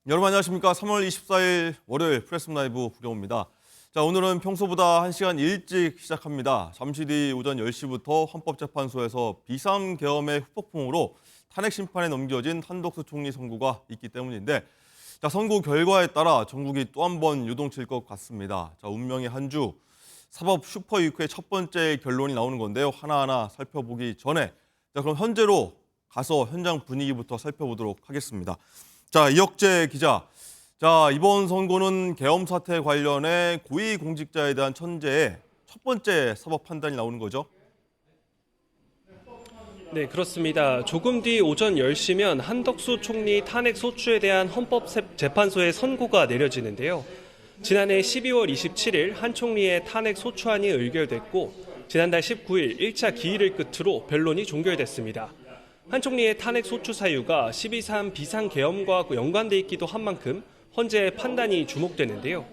여러분 안녕하십니까. 3월 24일 월요일 프레스 라이브 구경호입니다. 자, 오늘은 평소보다 1시간 일찍 시작합니다. 잠시 뒤 오전 10시부터 헌법재판소에서 비상계엄의 후폭풍으로 탄핵 심판에 넘겨진 한덕수 총리 선고가 있기 때문인데, 자, 선고 결과에 따라 전국이 또 한 번 요동칠 것 같습니다. 자, 운명의 한 주, 사법 슈퍼위크의 첫 번째 결론이 나오는 건데요. 하나하나 살펴보기 전에, 자, 그럼 현재로 가서 현장 분위기부터 살펴보도록 하겠습니다. 자, 이혁재 기자. 자, 이번 선고는 계엄 사태 관련해 고위공직자에 대한 천재의 첫 번째 사법 판단이 나오는 거죠? 네, 그렇습니다. 조금 뒤 오전 10시면 한덕수 총리 탄핵 소추에 대한 헌법재판소의 선고가 내려지는데요. 지난해 12월 27일 한 총리의 탄핵 소추안이 의결됐고 지난달 19일 1차 기일을 끝으로 변론이 종결됐습니다. 한 총리의 탄핵 소추 사유가 12.3 비상계엄과 연관돼 있기도 한 만큼 헌재의 판단이 주목되는데요.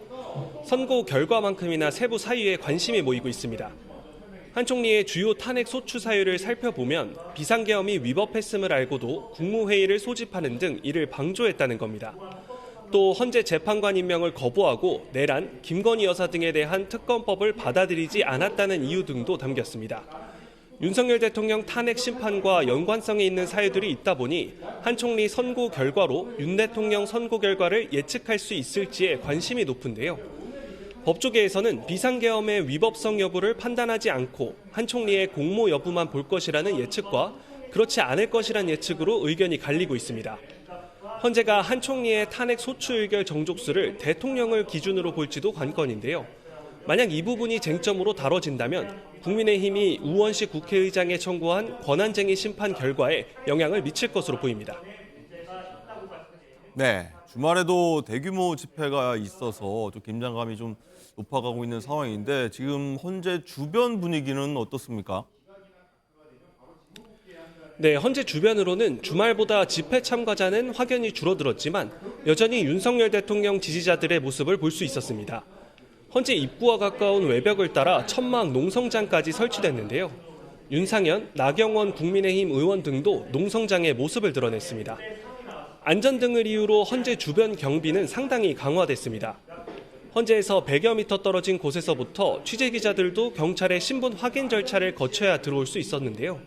선고 결과만큼이나 세부 사유에 관심이 모이고 있습니다. 한 총리의 주요 탄핵 소추 사유를 살펴보면 비상계엄이 위법했음을 알고도 국무회의를 소집하는 등 이를 방조했다는 겁니다. 또 헌재 재판관 임명을 거부하고 내란, 김건희 여사 등에 대한 특검법을 받아들이지 않았다는 이유 등도 담겼습니다. 윤석열 대통령 탄핵 심판과 연관성이 있는 사유들이 있다 보니 한 총리 선고 결과로 윤 대통령 선고 결과를 예측할 수 있을지에 관심이 높은데요. 법조계에서는 비상계엄의 위법성 여부를 판단하지 않고 한 총리의 공모 여부만 볼 것이라는 예측과 그렇지 않을 것이라는 예측으로 의견이 갈리고 있습니다. 헌재가 한 총리의 탄핵 소추 의결 정족수를 대통령을 기준으로 볼지도 관건인데요. 만약 이 부분이 쟁점으로 다뤄진다면 국민의힘이 우원식 국회의장에 청구한 권한쟁의 심판 결과에 영향을 미칠 것으로 보입니다. 네, 주말에도 대규모 집회가 있어서 좀 긴장감이 좀 높아가고 있는 상황인데 지금 현재 주변 분위기는 어떻습니까? 네, 현재 주변으로는 주말보다 집회 참가자는 확연히 줄어들었지만 여전히 윤석열 대통령 지지자들의 모습을 볼 수 있었습니다. 헌재 입구와 가까운 외벽을 따라 천막 농성장까지 설치됐는데요. 윤상현, 나경원 국민의힘 의원 등도 농성장에 모습을 드러냈습니다. 안전 등을 이유로 헌재 주변 경비는 상당히 강화됐습니다. 헌재에서 100여 미터 떨어진 곳에서부터 취재기자들도 경찰의 신분 확인 절차를 거쳐야 들어올 수 있었는데요.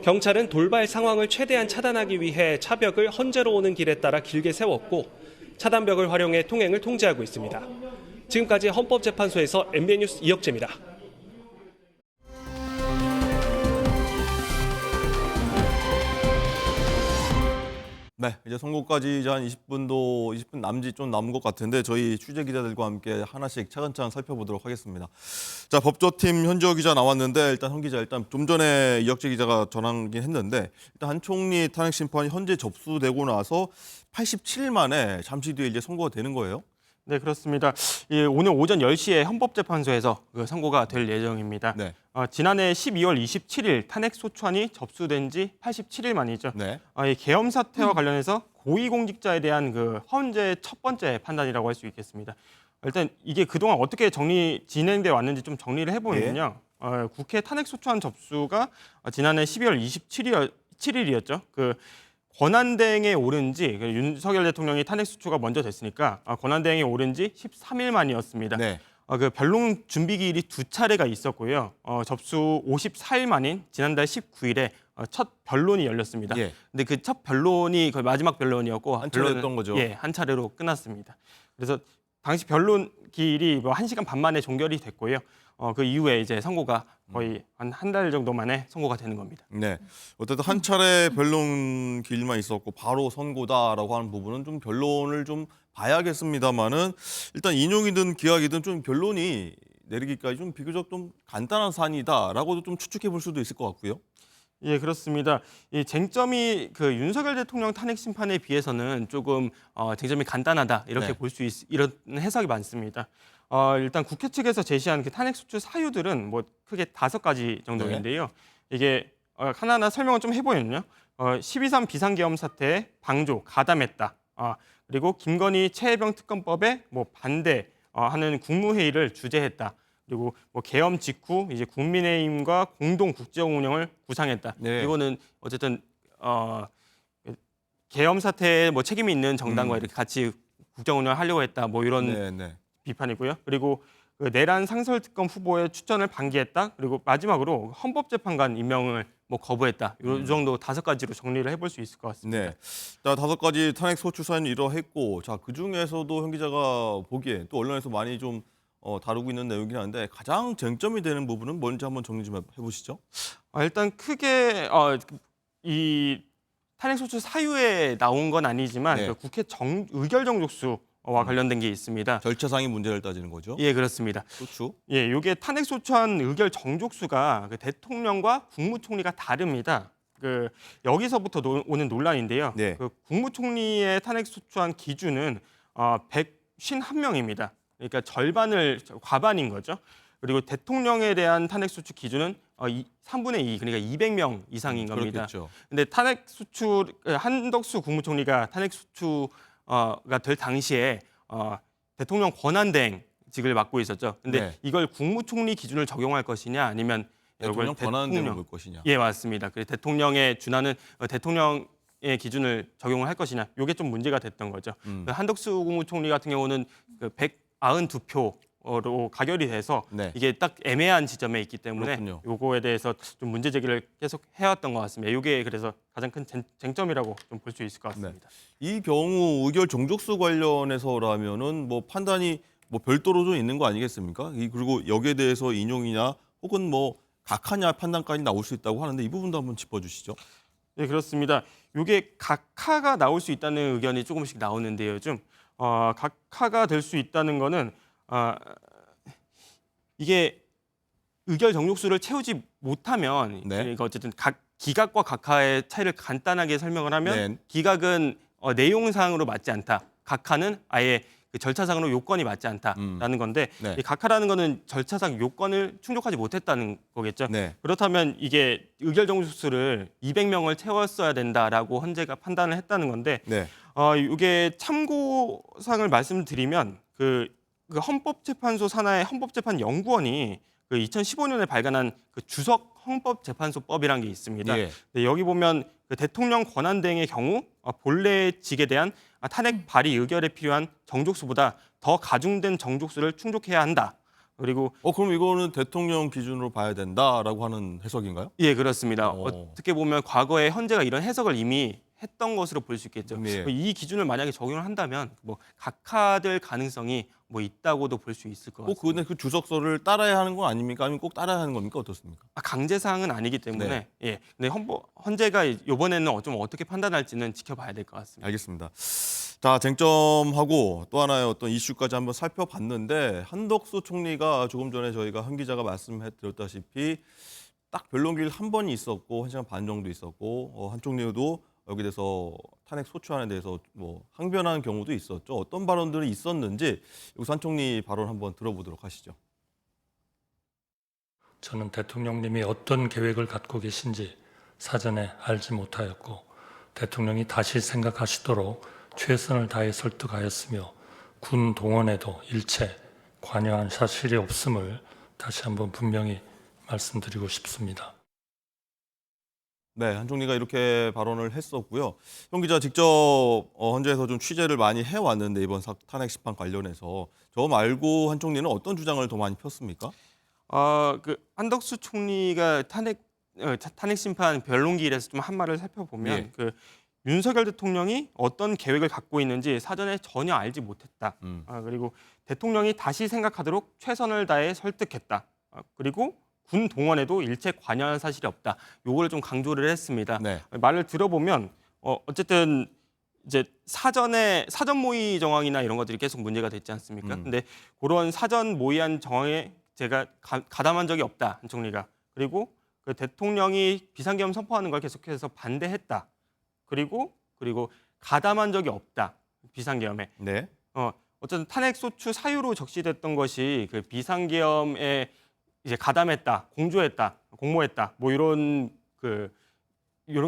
경찰은 돌발 상황을 최대한 차단하기 위해 차벽을 헌재로 오는 길에 따라 길게 세웠고 차단벽을 활용해 통행을 통제하고 있습니다. 지금까지 헌법재판소에서 MBN 뉴스 이혁재입니다. 네, 이제 선고까지 이제 한 20분 남짓 좀 남은 것 같은데 저희 취재 기자들과 함께 하나씩 차근차근 살펴보도록 하겠습니다. 자, 법조팀 현지호 기자 나왔는데 일단 현 기자 좀 전에 이혁재 기자가 전하긴 했는데 일단 한 총리 탄핵 심판이 현재 접수되고 나서 87일 만에 잠시 뒤에 이제 선고가 되는 거예요? 네, 그렇습니다. 오늘 오전 10시에 헌법재판소에서 선고가 될 예정입니다. 네. 지난해 12월 27일 탄핵 소추안이 접수된 지 87일 만이죠. 네. 이 계엄 사태와 관련해서 고위공직자에 대한 헌재의 첫 번째 판단이라고 할 수 있겠습니다. 일단 이게 그동안 어떻게 진행돼 왔는지 좀 정리를 해보면요. 국회 탄핵 소추안 접수가 지난해 12월 27일이었죠. 권한대행에 오른 지 윤석열 대통령이 탄핵 소추가 먼저 됐으니까 권한대행에 오른 지 13일 만이었습니다. 네. 변론 준비 기일이 두 차례가 있었고요. 접수 54일 만인 지난달 19일에 첫 변론이 열렸습니다. 예. 근데 그 첫 변론이 거의 마지막 변론이었고 한 차례였던 거죠. 예, 한 차례로 끝났습니다. 그래서 당시 변론 기일이 1시간 반 만에 종결이 됐고요. 그 이후에 이제 선고가 거의 한 달 정도 만에 선고가 되는 겁니다. 네. 어쨌든 한 차례 변론 기일만 있었고 바로 선고다라고 하는 부분은 좀 변론을 좀 봐야겠습니다만은 일단 인용이든 기각이든 좀 변론이 내리기까지 좀 비교적 좀 간단한 사안이다라고도 좀 추측해 볼 수도 있을 것 같고요. 예, 그렇습니다. 이 쟁점이 윤석열 대통령 탄핵 심판에 비해서는 조금 쟁점이 간단하다 이렇게 네. 볼 수 이런 해석이 많습니다. 일단 국회 측에서 제시한 탄핵 소추 사유들은 크게 5가지 정도인데요. 이게 하나하나 설명을 좀 해보면요. 12.3 비상계엄 사태에 방조, 가담했다. 그리고 김건희 최혜병 특검법에 반대하는 국무회의를 주재했다. 그리고 계엄 직후 이제 국민의힘과 공동 국정 운영을 구상했다. 네. 이거는 어쨌든 계엄 사태에 뭐 책임이 있는 정당과 이렇게 같이 국정 운영을 하려고 했다. 뭐 이런 네, 네. 비판이고요. 그리고 그 내란 상설특검 후보의 추천을 방기했다. 그리고 마지막으로 헌법재판관 임명을 뭐 거부했다. 이 정도 5가지로 정리를 해볼 수 있을 것 같습니다. 네. 자, 5가지 탄핵 소추 사연이 이러했고, 자, 그 중에서도 현 기자가 보기에 또 언론에서 많이 좀 다루고 있는 내용이긴 한데 가장 쟁점이 되는 부분은 뭔지 한번 정리 좀 해보시죠. 일단 크게 이 탄핵소추 사유에 나온 건 아니지만 네. 그 국회 의결 정족수와 관련된 게 있습니다. 절차상의 문제를 따지는 거죠. 예, 그렇습니다. 소추. 예, 이게 탄핵소추안 의결 정족수가 그 대통령과 국무총리가 다릅니다. 그 여기서부터 오는 논란인데요. 네. 그 국무총리의 탄핵소추안 기준은 151명입니다. 그러니까 절반을 과반인 거죠. 그리고 대통령에 대한 탄핵소추 기준은 3분의 2, 그러니까 200명 이상인 겁니다. 그렇겠죠. 근데 탄핵소추 한덕수 국무총리가 탄핵소추가 될 당시에 대통령 권한대행직을 맡고 있었죠. 근데 네. 이걸 국무총리 기준을 적용할 것이냐 아니면 대통령 이걸 권한대행을 볼 것이냐. 예, 맞습니다. 그 대통령에 준하는 대통령의 기준을 적용을 할 것이냐. 이게 좀 문제가 됐던 거죠. 그 한덕수 국무총리 같은 경우는 그 192표로 가결이 돼서 네. 이게 딱 애매한 지점에 있기 때문에 그렇군요. 요거에 대해서 좀 문제 제기를 계속 해왔던 것 같습니다. 이게 그래서 가장 큰 쟁점이라고 좀 볼 수 있을 것 같습니다. 이 경우 의결 정족수 관련해서라면은 뭐 판단이 뭐 별도로 좀 있는 거 아니겠습니까? 그리고 여기에 대해서 인용이냐 혹은 뭐 각하냐 판단까지 나올 수 있다고 하는데 이 부분도 한번 짚어주시죠. 네, 그렇습니다. 이게 각하가 나올 수 있다는 의견이 조금씩 나오는데요. 요즘 각하가 될 수 있다는 거는 이게 의결 정족수를 채우지 못하면 네. 그러니까 어쨌든 기각과 각하의 차이를 간단하게 설명을 하면 네. 기각은 내용상으로 맞지 않다. 각하는 아예 그 절차상으로 요건이 맞지 않다라는 건데 네. 이 각하라는 거는 절차상 요건을 충족하지 못했다는 거겠죠. 네. 그렇다면 이게 의결 정족수를 200명을 채웠어야 된다라고 헌재가 판단을 했다는 건데 네. 이게 참고사항을 말씀드리면 그 헌법재판소 산하의 헌법재판 연구원이 그 2015년에 발간한 그 주석 헌법재판소법이라는 게 있습니다. 예. 네, 여기 보면 그 대통령 권한대행의 경우 본래직에 대한 탄핵 발의 의결에 필요한 정족수보다 더 가중된 정족수를 충족해야 한다. 그리고 그럼 이거는 대통령 기준으로 봐야 된다라고 하는 해석인가요? 예, 그렇습니다. 오. 어떻게 보면 과거에 헌재가 이런 해석을 이미 했던 것으로 볼 수 있겠죠. 예. 이 기준을 만약에 적용을 한다면 뭐 각하될 가능성이 뭐 있다고도 볼 수 있을 것 꼭 같습니다. 그 주석서를 따라야 하는 건 아닙니까? 아니면 꼭 따라야 하는 겁니까? 어떻습니까? 강제 사항은 아니기 때문에 네. 예. 근데 헌재가 이번에는 좀 어떻게 판단할지는 지켜봐야 될 것 같습니다. 알겠습니다. 자, 쟁점하고 또 하나의 어떤 이슈까지 한번 살펴봤는데 한덕수 총리가 조금 전에 저희가 한 기자가 말씀해 드렸다시피 딱 변론기일 한 번이 있었고 1시간 반 정도 있었고 한 총리도 여기 대해서 탄핵 소추안에 대해서 뭐 항변하는 경우도 있었죠. 어떤 발언들이 있었는지 여기서 한 총리 발언 한번 들어보도록 하시죠. 저는 대통령님이 어떤 계획을 갖고 계신지 사전에 알지 못하였고 대통령이 다시 생각하시도록 최선을 다해 설득하였으며 군 동원에도 일체 관여한 사실이 없음을 다시 한번 분명히 말씀드리고 싶습니다. 네, 한 총리가 이렇게 발언을 했었고요. 형 기자 직접 헌재에서 좀 취재를 많이 해왔는데 이번 탄핵 심판 관련해서 저 말고 한 총리는 어떤 주장을 더 많이 폈습니까? 그 한덕수 총리가 탄핵 심판 변론기일에서 좀 한 말을 살펴보면 예. 그 윤석열 대통령이 어떤 계획을 갖고 있는지 사전에 전혀 알지 못했다. 그리고 대통령이 다시 생각하도록 최선을 다해 설득했다. 그리고 군 동원에도 일체 관여한 사실이 없다. 요거를 좀 강조를 했습니다. 네. 말을 들어보면 어쨌든 이제 사전 모의 정황이나 이런 것들이 계속 문제가 됐지 않습니까? 근데 그런 사전 모의한 정황에 제가 가담한 적이 없다. 한 총리가. 그리고 그 대통령이 비상계엄 선포하는 걸 계속해서 반대했다. 그리고 가담한 적이 없다. 비상계엄에. 네. 어쨌든 탄핵 소추 사유로 적시됐던 것이 그 비상계엄에 이제 가담했다, 공조했다, 공모했다, 뭐 이런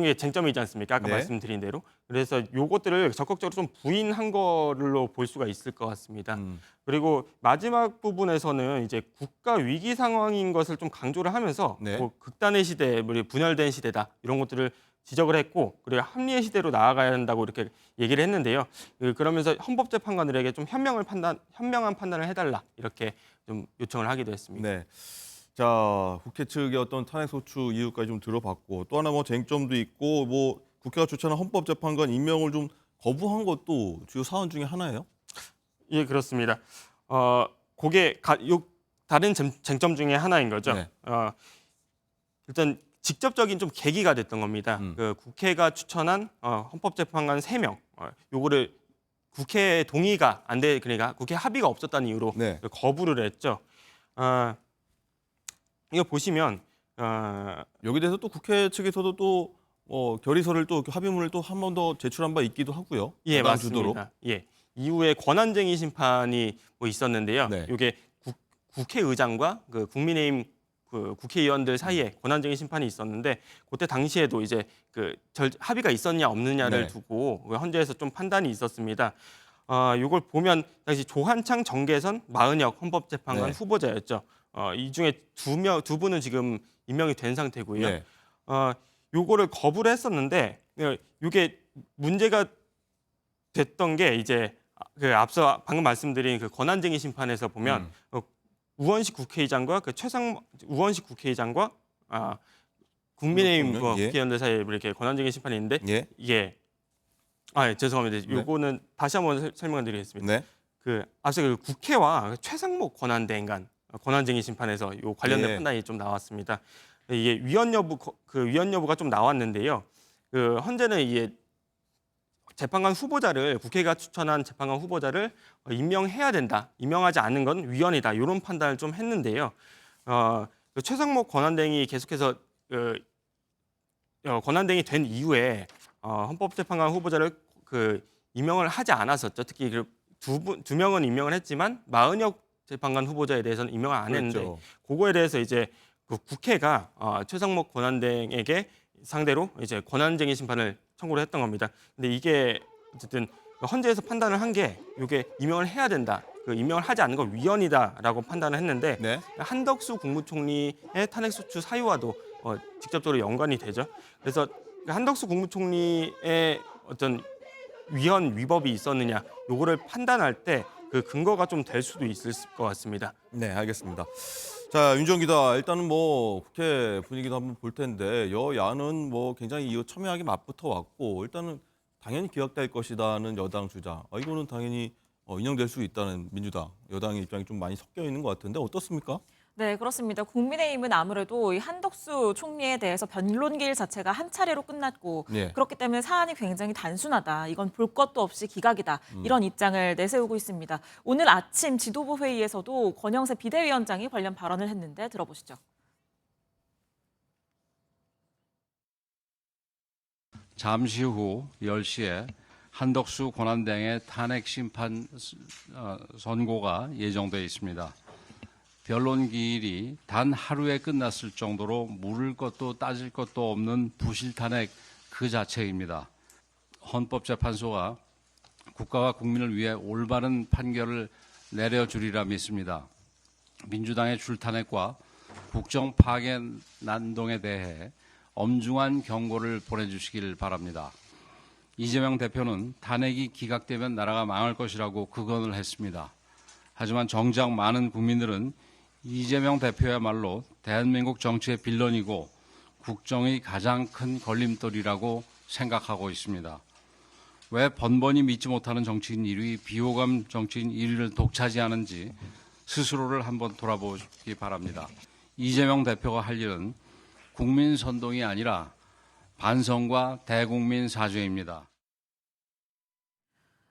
게 쟁점이 있지 않습니까? 아까 네. 말씀드린 대로. 그래서 요것들을 적극적으로 좀 부인한 걸로 볼 수가 있을 것 같습니다. 그리고 마지막 부분에서는 이제 국가 위기 상황인 것을 좀 강조를 하면서 네. 뭐 극단의 시대, 분열된 시대다 이런 것들을 지적을 했고 그리고 합리의 시대로 나아가야 한다고 이렇게 얘기를 했는데요. 그러면서 헌법재판관들에게 좀 현명한 판단을 해달라 이렇게 좀 요청을 하기도 했습니다. 네. 자, 국회 측의 어떤 탄핵 소추 이유까지 좀 들어봤고 또 하나 뭐 쟁점도 있고 뭐 국회가 추천한 헌법재판관 임명을 좀 거부한 것도 주요 사안 중에 하나예요? 예, 그렇습니다. 그게 다른 쟁점 중에 하나인 거죠. 네. 일단 직접적인 좀 계기가 됐던 겁니다. 그 국회가 추천한 헌법재판관 3명, 요거를 국회 동의가 안 돼, 그러니까 국회 합의가 없었다는 이유로 네. 거부를 했죠. 이거 보시면 여기 대해서 또 국회 측에서도 또 결의서를 또 합의문을 또 한 번 더 제출한 바 있기도 하고요. 예, 야당 맞습니다. 주도로. 예, 이후에 권한쟁의 심판이 뭐 있었는데요. 네. 이게 국회의장과 그 국민의힘 그 국회의원들 사이에 권한쟁의 심판이 있었는데 그때 당시에도 이제 합의가 있었냐 없느냐를 네. 두고 헌재에서 좀 판단이 있었습니다. 이걸 보면 당시 조한창, 정계선, 마은혁 헌법재판관 네. 후보자였죠. 이 중에 두 분은 지금 임명이 된 상태고요. 네. 요거를 거부를 했었는데 이게 문제가 됐던 게 이제 앞서 방금 말씀드린 그 권한쟁의 심판에서 보면 우원식 국회의장과 우원식 국회의장과 국민의힘 그렇군요. 예. 국회의원들 사이에 이렇게 권한쟁의 심판이 있는데 예. 이게 죄송합니다. 요거는 다시 한번 설명을 드리겠습니다. 네. 앞서 그 국회와 최상목 권한대행 간 권한쟁의 심판에서 요 관련된 예. 판단이 좀 나왔습니다. 이게 위헌 여부가 좀 나왔는데요. 헌재는 이게 재판관 후보자를 국회가 추천한 재판관 후보자를 임명해야 된다. 임명하지 않는 건 위헌이다. 이런 판단을 좀 했는데요. 최상목 권한대행이 계속해서 권한대행이 된 이후에 헌법재판관 후보자를 임명을 하지 않았었죠. 특히 두 명은 임명을 했지만 마은혁 재판관 후보자에 대해서는 임명을 안 했는데 그렇죠. 그거에 대해서 이제 국회가 최상목 권한대행에게 상대로 이제 권한쟁의 심판을 청구를 했던 겁니다. 근데 이게 어쨌든 헌재에서 판단을 한 게 이게 임명을 해야 된다. 임명을 하지 않는 건 위헌이다라고 판단을 했는데 네. 한덕수 국무총리의 탄핵소추 사유와도 직접적으로 연관이 되죠. 그래서 한덕수 국무총리의 어떤 위헌 위법이 있었느냐 요거를 판단할 때 그 근거가 좀 될 수도 있을 것 같습니다. 네, 알겠습니다. 자, 윤정 기자, 일단은 뭐 국회 분위기도 한번 볼 텐데 여야는 뭐 굉장히 이거 첨예하게 맞붙어 왔고 일단은 당연히 기각될 것이다는 여당 주장. 이거는 당연히 인정될 수 있다는 민주당, 여당의 입장이 좀 많이 섞여 있는 것 같은데 어떻습니까? 네, 그렇습니다. 국민의힘은 아무래도 이 한덕수 총리에 대해서 변론기일 자체가 한 차례로 끝났고 네. 그렇기 때문에 사안이 굉장히 단순하다. 이건 볼 것도 없이 기각이다. 이런 입장을 내세우고 있습니다. 오늘 아침 지도부 회의에서도 권영세 비대위원장이 관련 발언을 했는데 들어보시죠. 잠시 후 10시에 한덕수 권한대행의 탄핵 심판 선고가 예정되어 있습니다. 변론 기일이 단 하루에 끝났을 정도로 물을 것도 따질 것도 없는 부실 탄핵 그 자체입니다. 헌법재판소가 국가와 국민을 위해 올바른 판결을 내려주리라 믿습니다. 민주당의 줄탄핵과 국정 파괴 난동에 대해 엄중한 경고를 보내주시길 바랍니다. 이재명 대표는 탄핵이 기각되면 나라가 망할 것이라고 극언을 했습니다. 하지만 정작 많은 국민들은 이재명 대표야말로 대한민국 정치의 빌런이고 국정의 가장 큰 걸림돌이라고 생각하고 있습니다. 왜 번번이 믿지 못하는 정치인 1위, 비호감 정치인 1위를 독차지하는지 스스로를 한번 돌아보기 바랍니다. 이재명 대표가 할 일은 국민 선동이 아니라 반성과 대국민 사죄입니다.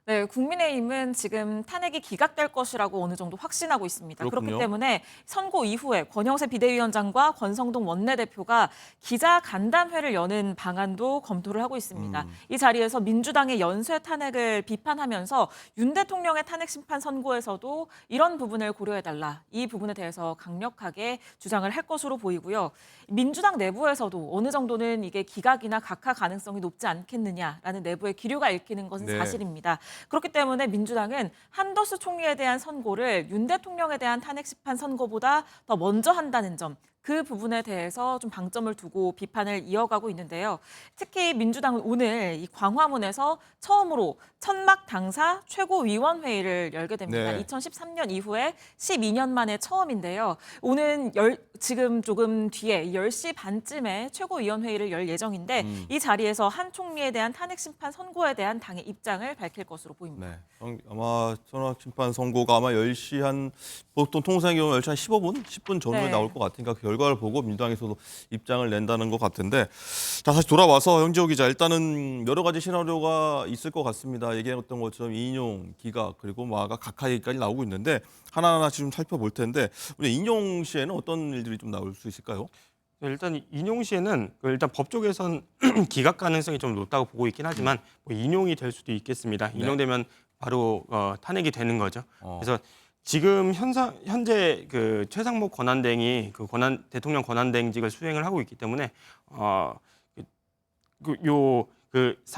네, 국민의힘은 지금 탄핵이 기각될 것이라고 어느 정도 확신하고 있습니다. 그렇군요. 그렇기 때문에 선고 이후에 권영세 비대위원장과 권성동 원내대표가 기자 간담회를 여는 방안도 검토를 하고 있습니다. 이 자리에서 민주당의 연쇄 탄핵을 비판하면서 윤 대통령의 탄핵 심판 선고에서도 이런 부분을 고려해달라. 이 부분에 대해서 강력하게 주장을 할 것으로 보이고요. 민주당 내부에서도 어느 정도는 이게 기각이나 각하 가능성이 높지 않겠느냐라는 내부의 기류가 읽히는 것은 네. 사실입니다. 그렇기 때문에 민주당은 한덕수 총리에 대한 선고를 윤 대통령에 대한 탄핵 심판 선고보다 더 먼저 한다는 점, 그 부분에 대해서 좀 방점을 두고 비판을 이어가고 있는데요. 특히 민주당은 오늘 이 광화문에서 처음으로 천막 당사 최고위원회의를 열게 됩니다. 네. 2013년 이후에 12년 만에 처음인데요. 오는 지금 조금 뒤에 10시 반쯤에 최고위원회의를 열 예정인데 이 자리에서 한 총리에 대한 탄핵 심판 선고에 대한 당의 입장을 밝힐 것으로 보입니다. 네. 아마 천막 심판 선고가 아마 10시 한 보통 통상의 경우 10시 한 15분, 10분 전후에 네. 나올 것 같으니까 그 결과를 보고 민주당에서도 입장을 낸다는 것 같은데 자 다시 돌아와서 형지호 기자 일단은 여러 가지 시나리오가 있을 것 같습니다. 얘기했던 것처럼 인용, 기각 그리고 뭐 아까 각하 얘기까지 나오고 있는데 하나하나씩 좀 살펴볼 텐데 우리 인용 시에는 어떤 일들이 좀 나올 수 있을까요? 일단 인용 시에는 일단 법조계에선 기각 가능성이 좀 높다고 보고 있긴 하지만 뭐 인용이 될 수도 있겠습니다. 인용되면 바로 탄핵이 되는 거죠. 그래서 지금 현재 그 최상목 권한대행이 그 대통령 권한대행직을 수행을 하고 있기 때문에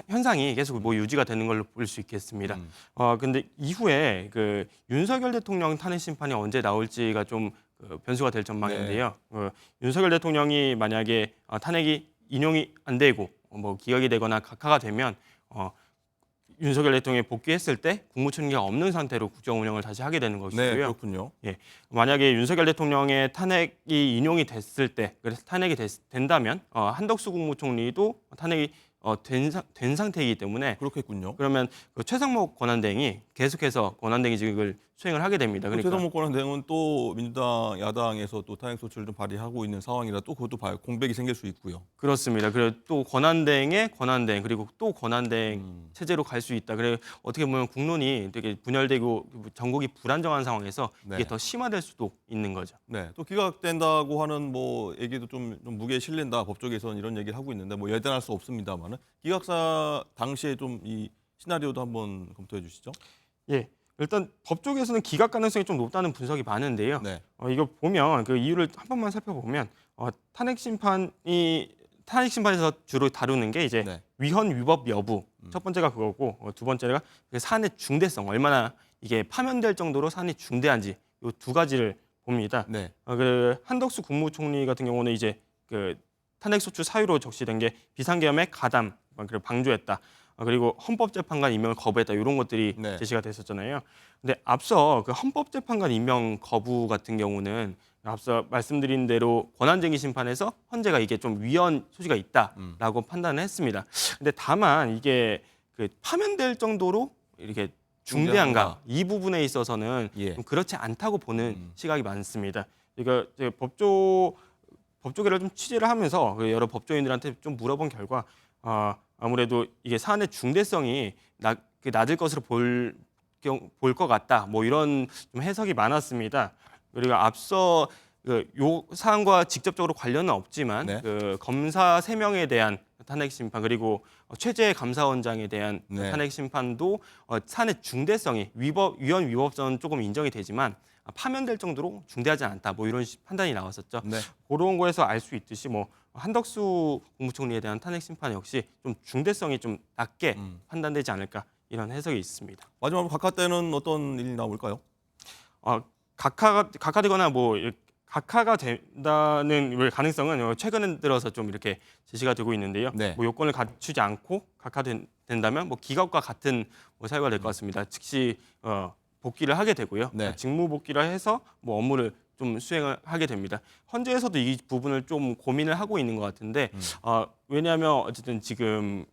현상이 계속 뭐 유지가 되는 걸로 볼 수 있겠습니다. 근데 이후에 그 윤석열 대통령 탄핵 심판이 언제 나올지가 좀 변수가 될 전망인데요. 윤석열 대통령이 만약에 탄핵이 인용이 안 되고 뭐 기각이 되거나 각하가 되면 윤석열 대통령이 복귀했을 때 국무총리가 없는 상태로 국정 운영을 다시 하게 되는 것이고요. 네, 그렇군요. 예, 만약에 윤석열 대통령의 탄핵이 인용이 됐을 때, 그래서 탄핵이 된다면 한덕수 국무총리도 탄핵이 된 상태이기 때문에 그렇겠군요. 그러면 그 최상목 권한대행이 계속해서 권한대행직을 수행을 하게 됩니다. 그러니까 최상목 권한대행은 또 민주당 야당에서 또 탄핵 소추를 좀 발의하고 있는 상황이라 또 그것도 공백이 생길 수 있고요. 그렇습니다. 그리고 또 권한대행의 권한대행 그리고 또 권한대행 체제로 갈 수 있다. 그래 어떻게 보면 국론이 되게 분열되고 전국이 불안정한 상황에서 네. 이게 더 심화될 수도 있는 거죠. 네, 또 기각된다고 하는 뭐 얘기도 좀 무게에 실린다. 법조계에서는 이런 얘기를 하고 있는데 뭐 예단할 수 없습니다만은 기각사 당시에 좀 이 시나리오도 한번 검토해 주시죠. 예. 일단 법조계에서는 기각 가능성이 좀 높다는 분석이 많은데요. 네. 이거 보면 그 이유를 한 번만 살펴보면 탄핵 심판에서 주로 다루는 게 이제 네. 위헌 위법 여부 첫 번째가 그거고 두 번째가 그 사안의 중대성 얼마나 이게 파면될 정도로 사안이 중대한지 이 두 가지를 봅니다. 네. 그 한덕수 국무총리 같은 경우는 이제 그 탄핵 소추 사유로 적시된 게 비상계엄에 가담 그리고 방조했다. 그리고 헌법재판관 임명을 거부했다 이런 것들이 네. 제시가 됐었잖아요. 근데 앞서 그 헌법재판관 임명 거부 같은 경우는 앞서 말씀드린 대로 권한쟁의 심판에서 헌재가 이게 좀 위헌 소지가 있다라고 판단을 했습니다. 근데 다만 이게 그 파면될 정도로 이렇게 중대한가 중대한가. 이 부분에 있어서는 예. 좀 그렇지 않다고 보는 시각이 많습니다. 그러니까 이제 법조계를 좀 취재를 하면서 그 여러 법조인들한테 좀 물어본 결과 아무래도 이게 사안의 중대성이 낮을 것으로 볼 것 같다. 뭐 이런 좀 해석이 많았습니다. 그리고 앞서 요 사안과 직접적으로 관련은 없지만 네. 그 검사 3명에 대한 탄핵 심판 그리고 최재 감사원장에 대한 네. 탄핵 심판도 사안의 중대성이 위헌 위법성은 조금 인정이 되지만 파면될 정도로 중대하지 않다. 뭐 이런 판단이 나왔었죠. 네. 그런 거에서 알 수 있듯이 뭐 한덕수 국무총리에 대한 탄핵 심판 역시 좀 중대성이 좀 낮게 판단되지 않을까 이런 해석이 있습니다. 마지막으로 각하 때는 어떤 일이 나올까요? 각하되거나 뭐 각하가 된다는 가능성은 최근 들어서 좀 이렇게 제시가 되고 있는데요. 네. 뭐 요건을 갖추지 않고 각하된다면 뭐 기각과 같은 뭐 사유가 될 것 같습니다. 즉시 복귀를 하게 되고요. 네. 직무 복귀를 해서 뭐 업무를 좀 수행을 하게 됩니다. 헌재에서도 이 부분을 좀 고민을 하고 있는 것 같은데 왜냐하면 어쨌든 지금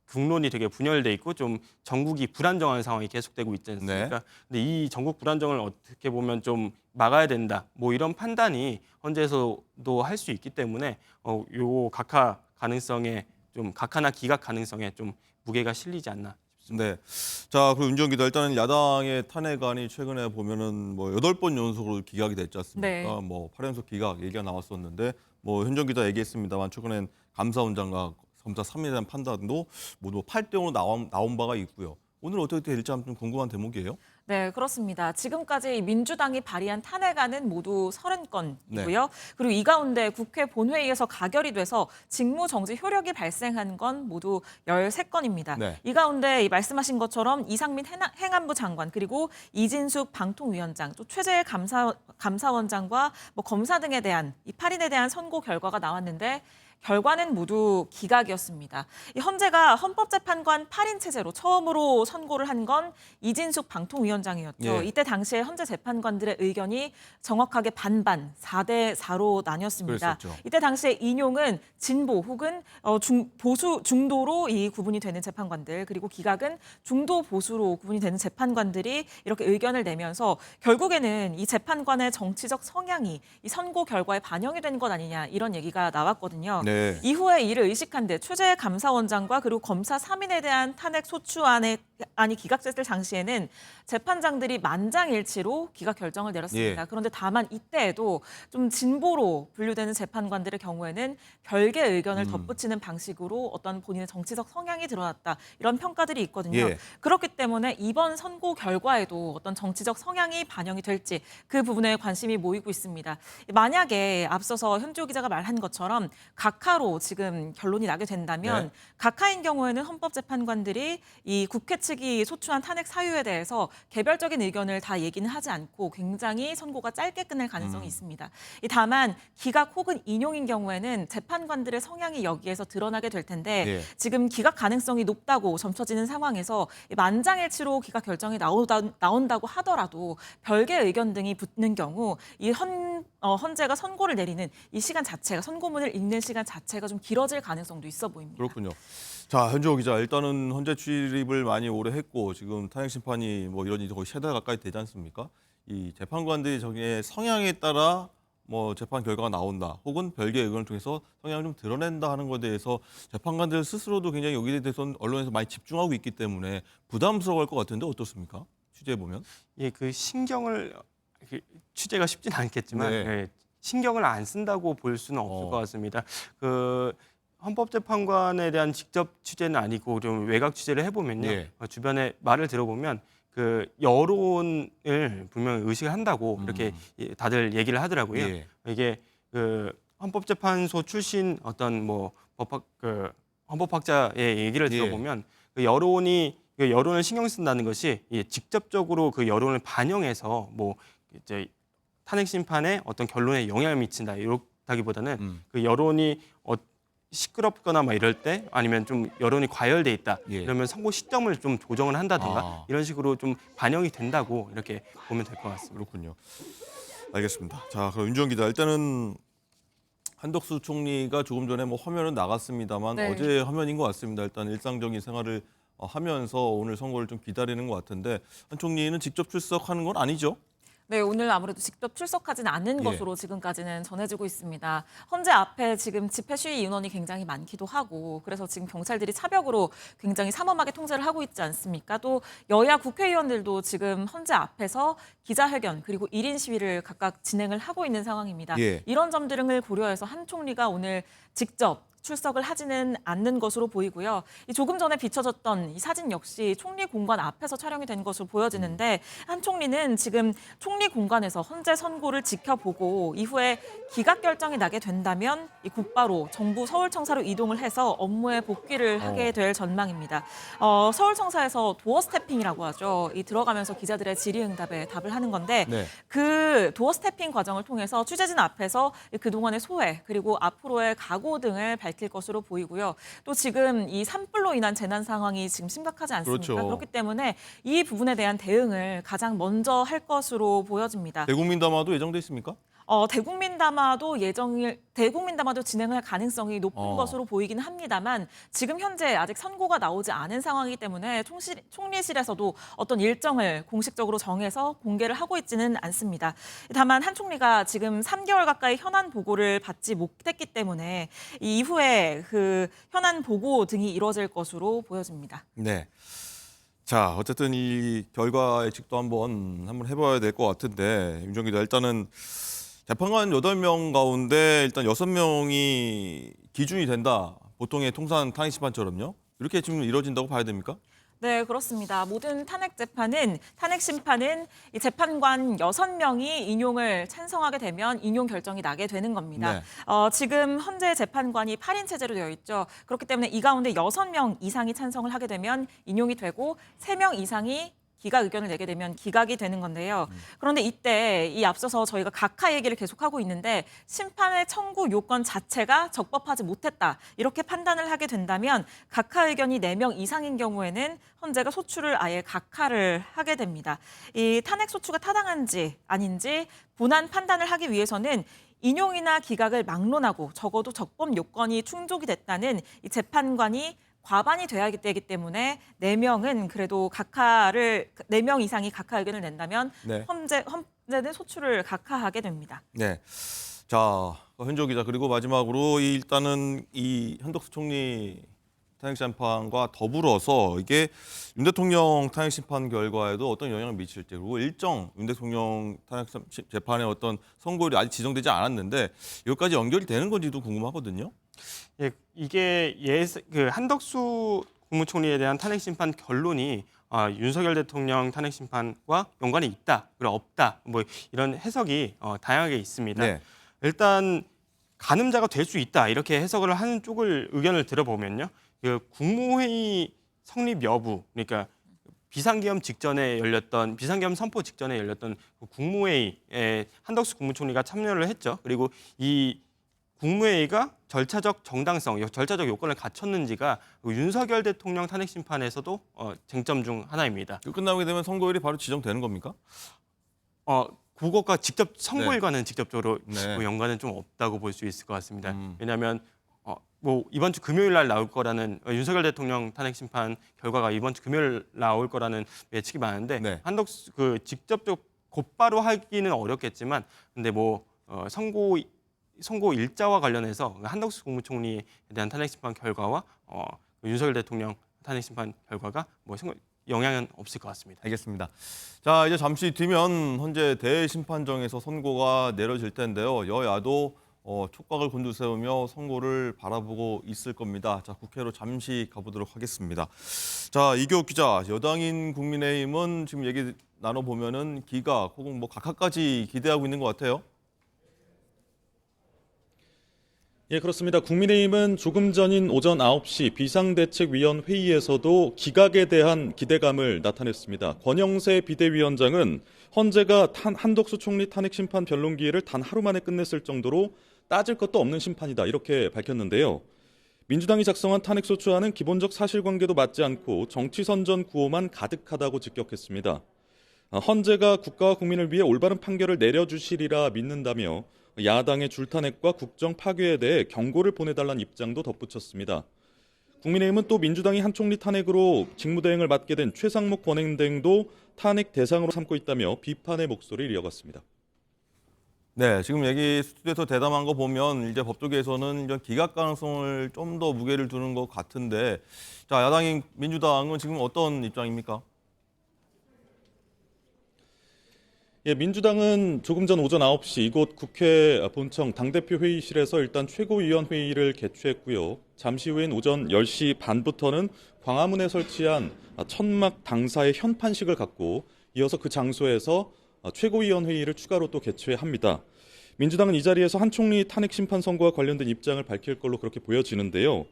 국론이 되게 분열돼 있고 좀 전국이 불안정한 상황이 계속되고 있지 않습니까? 근데 이 전국 불안정을 어떻게 보면 좀 막아야 된다. 뭐 이런 판단이 헌재에서도 할 수 있기 때문에 요 각하 가능성에 좀 각하나 기각 가능성에 좀 무게가 실리지 않나. 네. 자, 그리고 윤지원 기자 일단은 야당의 탄핵안이 최근에 보면은 뭐 8번 연속으로 기각이 됐지 않습니까? 네. 뭐 8연속 기각 얘기가 나왔었는데 뭐 현정 기자 얘기했습니다만 최근엔 감사원장과 검사 3인에 대한 판단도 모두 8대 5로 나온 바가 있고요. 오늘 어떻게 될지 좀 궁금한 대목이에요. 네, 그렇습니다. 지금까지 민주당이 발의한 탄핵안은 모두 30건이고요. 그리고 이 가운데 국회 본회의에서 가결이 돼서 직무정지 효력이 발생한 건 모두 13건입니다. 네. 이 가운데 이 말씀하신 것처럼 이상민 행안부 장관 그리고 이진숙 방통위원장 또 최재일 감사원장과 뭐 검사 등에 대한 이 8인에 대한 선고 결과가 나왔는데 결과는 모두 기각이었습니다. 이 헌재가 헌법재판관 8인 체제로 처음으로 선고를 한 건 이진숙 방통위원장이었죠. 예. 이때 당시에 헌재 재판관들의 의견이 정확하게 반반 4대 4로 나뉘었습니다. 그랬었죠. 이때 당시에 인용은 진보 혹은 보수 중도로 이 구분이 되는 재판관들 그리고 기각은 중도 보수로 구분이 되는 재판관들이 이렇게 의견을 내면서 결국에는 이 재판관의 정치적 성향이 이 선고 결과에 반영이 된 것 아니냐 이런 얘기가 나왔거든요. 네. 이후에 이를 의식한 데 최재 감사원장과 그리고 검사 3인에 대한 탄핵 소추안이 기각됐을 당시에는 재판장들이 만장일치로 기각 결정을 내렸습니다. 예. 그런데 다만 이때에도 좀 진보로 분류되는 재판관들의 경우에는 별개의 의견을 덧붙이는 방식으로 어떤 본인의 정치적 성향이 드러났다. 이런 평가들이 있거든요. 예. 그렇기 때문에 이번 선고 결과에도 어떤 정치적 성향이 반영이 될지 그 부분에 관심이 모이고 있습니다. 만약에 앞서서 현지호 기자가 말한 것처럼 각하로 지금 결론이 나게 된다면 네. 각하인 경우에는 헌법재판관들이 이 국회 측이 소추한 탄핵 사유에 대해서 개별적인 의견을 다 얘기는 하지 않고 굉장히 선고가 짧게 끝날 가능성이 있습니다. 다만 기각 혹은 인용인 경우에는 재판관들의 성향이 여기에서 드러나게 될 텐데 예. 지금 기각 가능성이 높다고 점쳐지는 상황에서 만장일치로 기각 결정이 나온다고 하더라도 별개의 의견 등이 붙는 경우 이 헌재가 선고를 내리는 이 시간 자체가 선고문을 읽는 시간 자체가 좀 길어질 가능성도 있어 보입니다. 그렇군요. 자, 현지호 기자, 일단은 헌재 출입을 많이 오래 했고 지금 탄핵 심판이 뭐 이런 일이 거의 3달 가까이 되지 않습니까? 이 재판관들이 저기의 성향에 따라 뭐 재판 결과가 나온다, 혹은 별개 의견을 통해서 성향을 좀 드러낸다 하는 것에 대해서 재판관들 스스로도 굉장히 여기에 대해서 언론에서 많이 집중하고 있기 때문에 부담스러워할 것 같은데 어떻습니까? 취재해 보면. 예, 그 신경을 취재가 쉽지는 않겠지만 네. 예, 신경을 안 쓴다고 볼 수는 없을 것 같습니다. 그 헌법재판관에 대한 직접 취재는 아니고 좀 외곽 취재를 해보면요, 예. 주변에 말을 들어보면 그 여론을 분명히 의식을 한다고 이렇게 다들 얘기를 하더라고요. 예. 이게 그 헌법재판소 출신 어떤 뭐 헌법학자의 얘기를 예. 들어보면 그 여론을 신경 쓴다는 것이 직접적으로 그 여론을 반영해서 뭐 이제 탄핵 심판에 어떤 결론에 영향을 미친다 이렇다기보다는 그 여론이 시끄럽거나 막 이럴 때 아니면 좀 여론이 과열돼 있다 예. 이러면 선고 시점을 좀 조정을 한다든가 이런 식으로 좀 반영이 된다고 이렇게 보면 될 것 같습니다. 그렇군요. 알겠습니다. 자, 그럼 윤지원 기자, 일단은 한덕수 총리가 조금 전에 뭐 화면은 나갔습니다만 네. 어제 화면인 것 같습니다. 일단 일상적인 생활을 하면서 오늘 선고를 좀 기다리는 것 같은데 한 총리는 직접 출석하는 건 아니죠? 네, 오늘 아무래도 직접 출석하지는 않은 예. 것으로 지금까지는 전해지고 있습니다. 헌재 앞에 지금 집회 시위 인원이 굉장히 많기도 하고 그래서 지금 경찰들이 차벽으로 굉장히 삼엄하게 통제를 하고 있지 않습니까? 또 여야 국회의원들도 지금 헌재 앞에서 기자회견 그리고 1인 시위를 각각 진행을 하고 있는 상황입니다. 예. 이런 점들 등을 고려해서 한 총리가 오늘 직접 출석을 하지는 않는 것으로 보이고요. 이 조금 전에 비춰졌던 이 사진 역시 총리 공관 앞에서 촬영이 된 것으로 보여지는데 한 총리는 지금 총리 공관에서 헌재 선고를 지켜보고 이후에 기각 결정이 나게 된다면 이 곧바로 정부 서울청사로 이동을 해서 업무에 복귀를 하게 될 전망입니다. 서울청사에서 도어 스태핑이라고 하죠. 이 들어가면서 기자들의 질의응답에 답을 하는 건데 네. 그 도어 스태핑 과정을 통해서 취재진 앞에서 그동안의 소회 그리고 앞으로의 각오 등을 밝힐 것으로 보이고요. 또 지금 이 산불로 인한 재난 상황이 지금 심각하지 않습니까? 그렇죠. 그렇기 때문에 이 부분에 대한 대응을 가장 먼저 할 것으로 보여집니다. 대국민 담화도 예정돼 있습니까? 대국민 담화도 진행할 가능성이 높은 것으로 보이긴 합니다만 지금 현재 아직 선고가 나오지 않은 상황이기 때문에 총리실에서도 어떤 일정을 공식적으로 정해서 공개를 하고 있지는 않습니다. 다만 한 총리가 지금 3개월 가까이 현안 보고를 받지 못했기 때문에 이후에 그 현안 보고 등이 이루어질 것으로 보여집니다. 네. 자, 어쨌든 이 결과 예측도 한번 해봐야 될 것 같은데 윤정 기자, 일단은 재판관 8명 가운데 일단 6명이 기준이 된다. 보통의 통산 탄핵 심판처럼요. 이렇게 지금 이루어진다고 봐야 됩니까? 네, 그렇습니다. 모든 탄핵 심판은 이 재판관 6명이 인용을 찬성하게 되면 인용 결정이 나게 되는 겁니다. 네. 지금 현재 재판관이 8인 체제로 되어 있죠. 그렇기 때문에 이 가운데 6명 이상이 찬성을 하게 되면 인용이 되고 3명 이상이 기각 의견을 내게 되면 기각이 되는 건데요. 그런데 이때 이 앞서서 저희가 각하 얘기를 계속하고 있는데 심판의 청구 요건 자체가 적법하지 못했다. 이렇게 판단을 하게 된다면 각하 의견이 4명 이상인 경우에는 헌재가 소추를 아예 각하를 하게 됩니다. 이 탄핵 소추가 타당한지 아닌지 본안 판단을 하기 위해서는 인용이나 기각을 막론하고 적어도 적법 요건이 충족이 됐다는 이 재판관이 과반이 돼야 되기 때문에 4명은 그래도 4명 이상이 각하 의견을 낸다면 네. 헌재는 소추를 각하하게 됩니다. 네. 자, 현조 기자, 그리고 마지막으로 일단은 이 한덕수 총리 탄핵 심판과 더불어서 이게 윤 대통령 탄핵 심판 결과에도 어떤 영향을 미칠지, 그리고 일정 윤 대통령 탄핵 재판의 어떤 선고일이 아직 지정되지 않았는데 여기까지 연결이 되는 건지도 궁금하거든요. 예, 이게 그 한덕수 국무총리에 대한 탄핵 심판 결론이 윤석열 대통령 탄핵 심판과 연관이 있다, 그리고 없다, 뭐 이런 해석이 다양하게 있습니다. 네. 일단 가늠자가 될 수 있다 이렇게 해석을 하는 쪽을 의견을 들어보면요, 그 국무회의 성립 여부, 그러니까 비상계엄 선포 직전에 열렸던 그 국무회의에 한덕수 국무총리가 참여를 했죠. 그리고 이 국무회의가 절차적 정당성, 절차적 요건을 갖췄는지가 윤석열 대통령 탄핵 심판에서도 쟁점 중 하나입니다. 끝나게 되면 선고일이 바로 지정되는 겁니까? 그것과 직접 선고일과는 직접적으로 네. 연관은 좀 없다고 볼 수 있을 것 같습니다. 음. 왜냐하면 뭐 이번 주 금요일 날 나올 거라는 윤석열 대통령 탄핵 심판 결과가 이번 주 금요일 나올 거라는 예측이 많은데 네. 한덕수 그 직접적 곧바로 하기는 어렵겠지만, 근데 뭐 선고 일자와 관련해서 한덕수 국무총리에 대한 탄핵 심판 결과와 윤석열 대통령 탄핵 심판 결과가 뭐 영향은 없을 것 같습니다. 알겠습니다. 자, 이제 잠시 뒤면 헌재 대심판정에서 선고가 내려질 텐데요. 여야도 촉각을 곤두세우며 선고를 바라보고 있을 겁니다. 자, 국회로 잠시 가보도록 하겠습니다. 자, 이교욱 기자, 여당인 국민의힘은 지금 얘기 나눠보면은 기각 혹은 뭐 각하까지 기대하고 있는 것 같아요. 예, 그렇습니다. 국민의힘은 조금 전인 오전 9시 비상대책위원회의에서도 기각에 대한 기대감을 나타냈습니다. 권영세 비대위원장은 헌재가 한덕수 총리 탄핵 심판 변론 기일을 단 하루 만에 끝냈을 정도로 따질 것도 없는 심판이다, 이렇게 밝혔는데요. 민주당이 작성한 탄핵소추안은 기본적 사실관계도 맞지 않고 정치선전 구호만 가득하다고 직격했습니다. 헌재가 국가와 국민을 위해 올바른 판결을 내려주시리라 믿는다며 야당의 줄탄핵과 국정 파괴에 대해 경고를 보내달라는 입장도 덧붙였습니다. 국민의힘은 또 민주당이 한 총리 탄핵으로 직무대행을 맡게 된 최상목 권한대행도 탄핵 대상으로 삼고 있다며 비판의 목소리를 이어갔습니다. 네, 지금 얘기 스튜디오에서 대담한 거 보면 이제 법조계에서는 이런 기각 가능성을 좀 더 무게를 두는 것 같은데, 자, 야당인 민주당은 지금 어떤 입장입니까? 예, 민주당은 조금 전 오전 9시 이곳 국회 본청 당대표 회의실에서 일단 최고위원회의를 개최했고요. 잠시 후엔 오전 10시 반부터는 광화문에 설치한 천막 당사의 현판식을 갖고 이어서 그 장소에서 최고위원회의를 추가로 또 개최합니다. 민주당은 이 자리에서 한 총리 탄핵 심판 선고와 관련된 입장을 밝힐 걸로 그렇게 보여지는데요.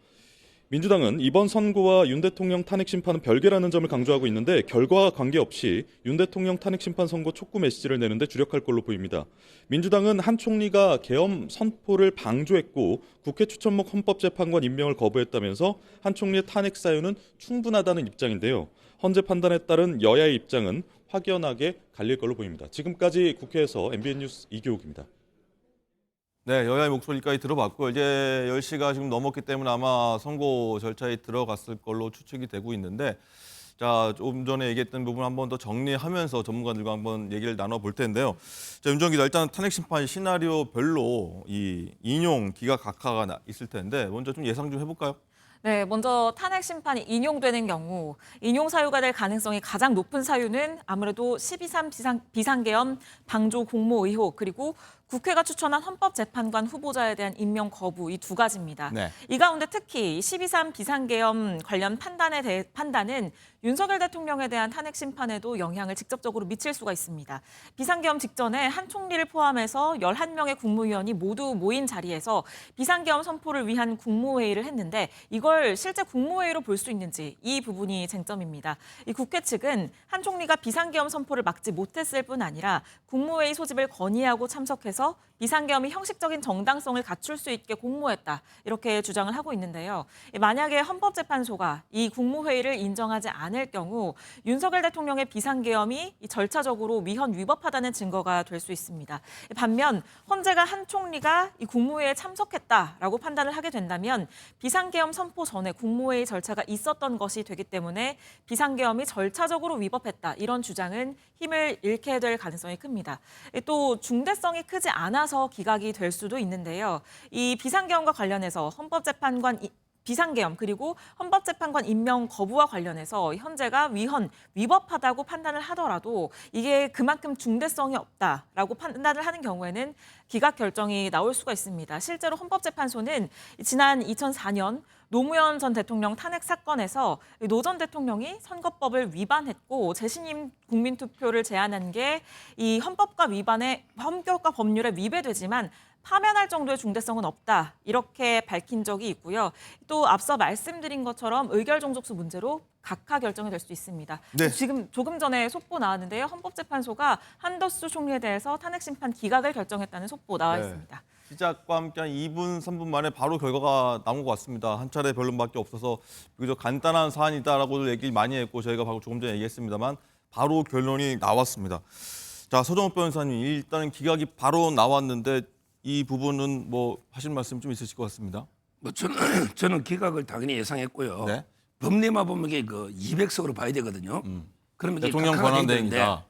민주당은 이번 선고와 윤 대통령 탄핵 심판은 별개라는 점을 강조하고 있는데 결과와 관계없이 윤 대통령 탄핵 심판 선고 촉구 메시지를 내는데 주력할 걸로 보입니다. 민주당은 한 총리가 계엄 선포를 방조했고 국회 추천목 헌법재판관 임명을 거부했다면서 한 총리의 탄핵 사유는 충분하다는 입장인데요. 헌재 판단에 따른 여야의 입장은 확연하게 갈릴 걸로 보입니다. 지금까지 국회에서 MBN 뉴스 이교욱입니다. 네, 여야의 목소리까지 들어봤고 이제 10시가 지금 넘었기 때문에 아마 선고 절차에 들어갔을 걸로 추측이 되고 있는데, 자, 조금 전에 얘기했던 부분 한번 더 정리하면서 전문가들과 한번 얘기를 나눠볼 텐데요. 자, 윤정 기자, 일단 탄핵 심판 시나리오별로 이 인용, 기각, 각하가 있을 텐데 먼저 좀 예상 좀 해볼까요? 네, 먼저 탄핵 심판이 인용되는 경우 인용 사유가 될 가능성이 가장 높은 사유는 아무래도 12.3 비상계엄 방조 공모 의혹, 그리고 국회가 추천한 헌법재판관 후보자에 대한 임명 거부 이 두 가지입니다. 네. 이 가운데 특히 12.3 비상계엄 관련 판단은 윤석열 대통령에 대한 탄핵 심판에도 영향을 직접적으로 미칠 수가 있습니다. 비상계엄 직전에 한 총리를 포함해서 11명의 국무위원이 모두 모인 자리에서 비상계엄 선포를 위한 국무회의를 했는데 이걸 실제 국무회의로 볼 수 있는지 이 부분이 쟁점입니다. 이 국회 측은 한 총리가 비상계엄 선포를 막지 못했을 뿐 아니라 국무회의 소집을 건의하고 참석해서 비상계엄이 형식적인 정당성을 갖출 수 있게 공모했다. 이렇게 주장을 하고 있는데요. 만약에 헌법재판소가 이 국무회의를 인정하지 않을 경우 윤석열 대통령의 비상계엄이 절차적으로 위헌 위법하다는 증거가 될 수 있습니다. 반면 헌재가 한 총리가 이 국무회의에 참석했다라고 판단을 하게 된다면 비상계엄 선포 전에 국무회의 절차가 있었던 것이 되기 때문에 비상계엄이 절차적으로 위법했다. 이런 주장은 힘을 잃게 될 가능성이 큽니다. 또 중대성이 크지 않아서 기각이 될 수도 있는데요. 이 비상계엄과 관련해서 헌법재판관 비상계엄 그리고 헌법재판관 임명 거부와 관련해서 헌재가 위헌, 위법하다고 판단을 하더라도 이게 그만큼 중대성이 없다라고 판단을 하는 경우에는 기각 결정이 나올 수가 있습니다. 실제로 헌법재판소는 지난 2004년 노무현 전 대통령 탄핵 사건에서 노 전 대통령이 선거법을 위반했고 재신임 국민투표를 제안한 게 이 헌법과 법률에 위배되지만 파면할 정도의 중대성은 없다. 이렇게 밝힌 적이 있고요. 또 앞서 말씀드린 것처럼 의결 종족수 문제로 각하 결정이 될 수 있습니다. 네. 지금 조금 전에 속보 나왔는데요. 헌법재판소가 한덕수 총리에 대해서 탄핵 심판 기각을 결정했다는 속보 나와 네. 있습니다. 시작과 함께 한 2분, 3분 만에 바로 결과가 나온 것 같습니다. 한 차례 변론밖에 없어서 비교적 간단한 사안이다라고 얘기를 많이 했고 저희가 바로 조금 전에 얘기했습니다만 바로 결론이 나왔습니다. 자, 서정욱 변호사님, 일단은 기각이 바로 나왔는데 이 부분은 뭐 하실 말씀 좀 있으실 것 같습니다. 뭐 저는 기각을 당연히 예상했고요. 네. 법리만 보면 이게 그 200석으로 봐야 되거든요. 그러면 이게 대통령 각하가 권한 돼야 되는데 대행이다.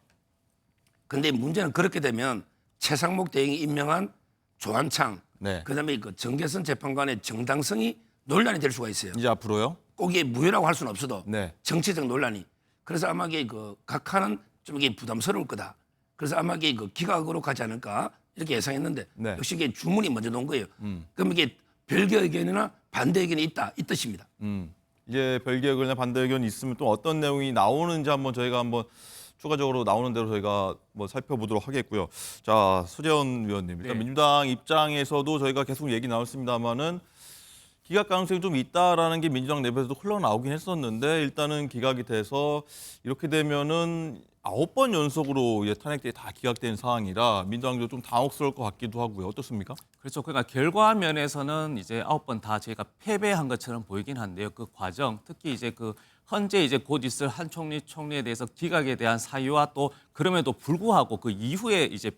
근데 문제는 그렇게 되면 최상목 대행이 임명한 조한창, 네. 그다음에 그 정계선 재판관의 정당성이 논란이 될 수가 있어요. 이제 앞으로요? 꼭 이게 무효라고 할 수는 없어도 네. 정치적 논란이. 그래서 아마 이게 그 각하는 좀 이게 부담스러울 거다. 그래서 아마 이게 그 기각으로 가지 않을까 이렇게 예상했는데 네. 역시 이게 주문이 먼저 놓은 거예요. 그럼 이게 별개 의견이나 반대 의견이 있다 이 뜻입니다. 이제 별개 의견이나 반대 의견이 있으면 또 어떤 내용이 나오는지 한번 저희가 한번 추가적으로 나오는 대로 저희가 뭐 살펴보도록 하겠고요. 자, 수재원 위원님, 일단 네. 민주당 입장에서도 저희가 계속 얘기 나왔습니다만은 기각 가능성이 좀 있다라는 게 민주당 내부에서도 흘러나오긴 했었는데 일단은 기각이 돼서 이렇게 되면은 9번 연속으로 이제 탄핵들이 다 기각된 상황이라 민주당도 좀 당혹스러울 것 같기도 하고요. 어떻습니까? 그렇죠. 그러니까 결과 면에서는 이제 9번 다 저희가 패배한 것처럼 보이긴 한데요. 그 과정, 특히 이제 그 현재 이제 곧 있을 한 총리에 대해서 기각에 대한 사유와 또 그럼에도 불구하고 그 이후에 이제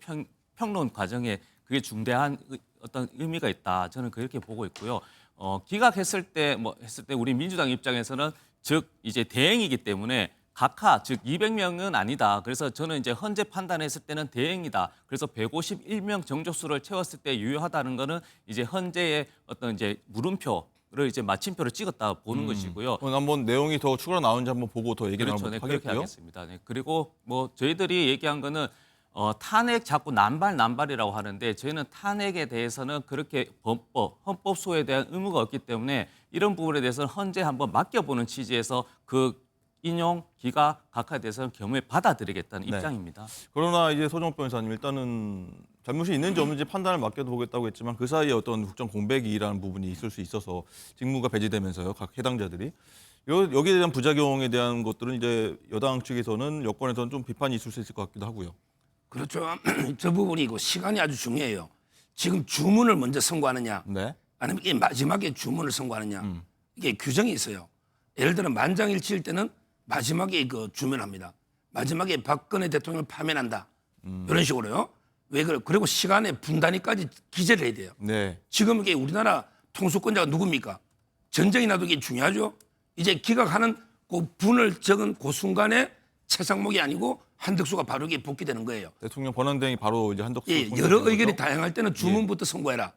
평론 과정에 그게 중대한 어떤 의미가 있다. 저는 그렇게 보고 있고요. 기각했을 때 우리 민주당 입장에서는 즉 이제 대행이기 때문에 각하 즉 200명은 아니다. 그래서 저는 이제 헌재 판단했을 때는 대행이다. 그래서 151명 정족수를 채웠을 때 유효하다는 거는 이제 헌재의 어떤 이제 물음표를 이제 마침표를 찍었다 보는 것이고요. 오늘 한번 내용이 더 추가로 나오는지 한번 보고 더 얘기 그렇죠. 나눠보도록 네, 그렇게 하겠고요. 하겠습니다. 네. 그리고 뭐 저희들이 얘기한 거는 탄핵 자꾸 남발이라고 하는데 저희는 탄핵에 대해서는 그렇게 헌법소에 대한 의무가 없기 때문에 이런 부분에 대해서는 헌재 한번 맡겨보는 취지에서 그 인용 기각 각하에 대해서는 겸허히 받아들이겠다는 네. 입장입니다. 그러나 이제 서정욱 변호사님 일단은 잘못이 있는지 없는지 판단을 맡겨도 보겠다고 했지만 그 사이에 어떤 국정 공백이라는 부분이 있을 수 있어서 직무가 배제되면서요. 각 해당자들이 여기에 대한 부작용에 대한 것들은 이제 여당 측에서는 여권에서는 좀 비판이 있을 수 있을 것 같기도 하고요. 그렇죠. 저 부분이 그 시간이 아주 중요해요. 지금 주문을 먼저 선고하느냐 네. 아니면 이게 마지막에 주문을 선고하느냐 이게 규정이 있어요. 예를 들어 만장일치일 때는 마지막에 그 주문합니다. 마지막에 박근혜 대통령을 파면한다. 이런 식으로요. 왜 그래? 그리고 시간의 분단위까지 기재를 해야 돼요. 네. 지금 이게 우리나라 통수권자가 누굽니까? 전쟁이 나도 이게 중요하죠. 이제 기각하는 그 분을 적은 그 순간에 최상목이 아니고 한덕수가 바로 이게 복귀되는 거예요. 대통령 권한대행이 바로 이제 한덕수 예, 총리 여러 되는 의견이 거죠? 다양할 때는 주문부터 선고해라.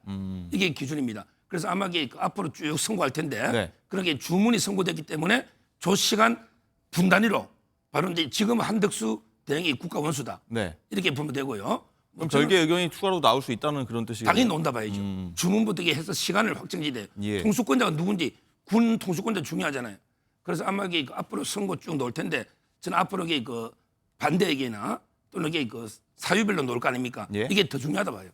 이게 기준입니다. 그래서 아마 이게 앞으로 쭉 선고할 텐데 네. 그렇게 주문이 선고됐기 때문에 조 시간 분단위로 바로 이제 지금 한덕수 대행이 국가 원수다. 네. 이렇게 보면 되고요. 그럼 별개 의견이 추가로 나올 수 있다는 그런 뜻이겠네요. 당연히 논다 봐야죠. 주문부터 해서 시간을 확정지대. 예. 통수권자가 누군지 군 통수권자 중요하잖아요. 그래서 아마 이게 앞으로 선거 쭉 놓을 텐데 저는 앞으로 이게 반대 의견이나 또는 이게 사유별로 놓을 거 아닙니까? 예. 이게 더 중요하다 봐요.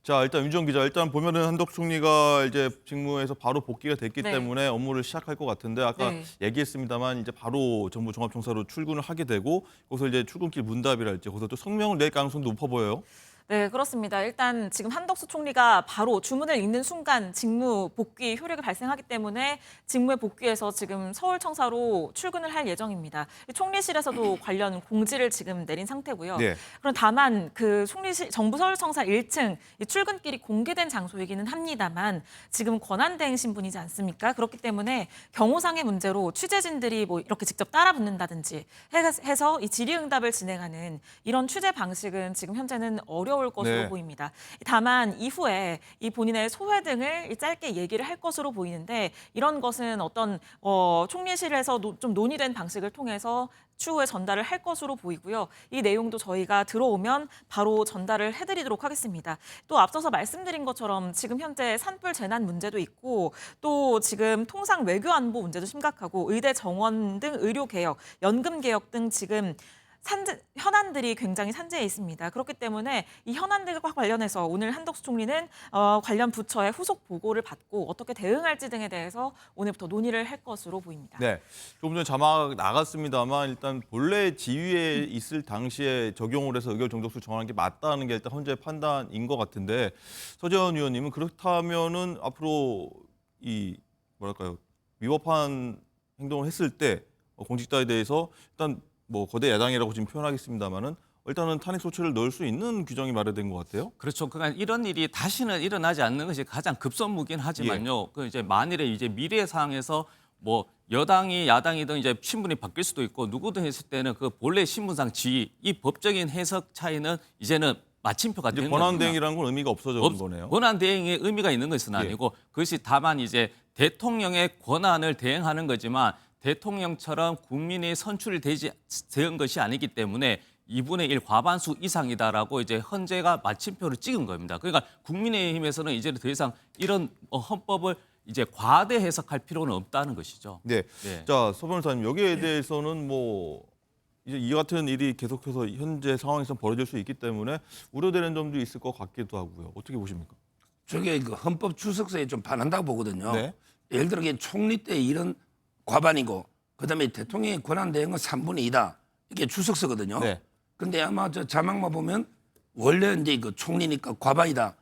자, 일단 윤정 기자, 일단 보면은 한덕수 총리가 이제 직무에서 바로 복귀가 됐기 네. 때문에 업무를 시작할 것 같은데 아까 네. 얘기했습니다만 이제 바로 정부 종합청사로 출근을 하게 되고 거기서 이제 출근길 문답이랄지 거기서 또 성명을 낼 가능성도 높아 보여요. 네, 그렇습니다. 일단 지금 한덕수 총리가 바로 주문을 읽는 순간 직무 복귀 효력이 발생하기 때문에 직무에 복귀해서 지금 서울청사로 출근을 할 예정입니다. 총리실에서도 관련 공지를 지금 내린 상태고요. 네. 그럼 다만 그 총리실 정부 서울청사 1층 이 출근길이 공개된 장소이기는 합니다만 지금 권한대행 신분이지 않습니까? 그렇기 때문에 경호상의 문제로 취재진들이 뭐 이렇게 직접 따라 붙는다든지 해서 이 질의응답을 진행하는 이런 취재 방식은 지금 현재는 어려울 것으로 네. 보입니다. 다만 이후에 이 본인의 소회 등을 짧게 얘기를 할 것으로 보이는데 이런 것은 어떤 총리실에서 좀 논의된 방식을 통해서 추후에 전달을 할 것으로 보이고요. 이 내용도 저희가 들어오면 바로 전달을 해드리도록 하겠습니다. 또 앞서서 말씀드린 것처럼 지금 현재 산불 재난 문제도 있고 또 지금 통상 외교 안보 문제도 심각하고 의대 정원 등 의료 개혁, 연금 개혁 등 지금 현안들이 굉장히 산재해 있습니다. 그렇기 때문에 이 현안들과 관련해서 오늘 한덕수 총리는 관련 부처의 후속 보고를 받고 어떻게 대응할지 등에 대해서 오늘부터 논의를 할 것으로 보입니다. 네, 조금 전에 자막 나갔습니다만 일단 본래 지위에 있을 당시에 적용을 해서 의결 정족수 정하는 게 맞다는 게 일단 현재 판단인 것 같은데 서재원 의원님은 그렇다면은 앞으로 이 뭐랄까요 위법한 행동을 했을 때 공직자에 대해서 일단 뭐 거대 야당이라고 지금 표현하겠습니다만은 일단은 탄핵 소추를 넣을 수 있는 규정이 마련된 것 같아요. 그렇죠. 그러니까 이런 일이 다시는 일어나지 않는 것이 가장 급선무긴 하지만요. 그 이제 만일에 이제 미래 상황에서 뭐 여당이 야당이든 이제 신분이 바뀔 수도 있고 누구든 했을 때는 그 본래 신분상 지위 이 법적인 해석 차이는 이제는 마침표가 되는 겁니다. 권한 대행이라는 건 의미가 없어지는 거네요. 권한 대행의 의미가 있는 것은 아니고 그것이 다만 이제 대통령의 권한을 대행하는 거지만 대통령처럼 국민이 선출이 된 것이 아니기 때문에 2분의 1 과반수 이상이다라고 이제 헌재가 마침표를 찍은 겁니다. 그러니까 국민의힘에서는 이제는 더 이상 이런 헌법을 이제 과대 해석할 필요는 없다는 것이죠. 네. 네. 자, 서 변호사님 여기에 대해서는 뭐 이제 이 같은 일이 계속해서 현재 상황에서 벌어질 수 있기 때문에 우려되는 점도 있을 것 같기도 하고요. 어떻게 보십니까? 저게 헌법 추석서에 좀 반한다고 보거든요. 네. 예를 들어 총리 때 이런 과반이고 그다음에 대통령의 권한 대행은 3분의 2다. 이게 추석서거든요. 네. 근데 아마 저 자막만 보면 원래 이제 총리니까 과반이다.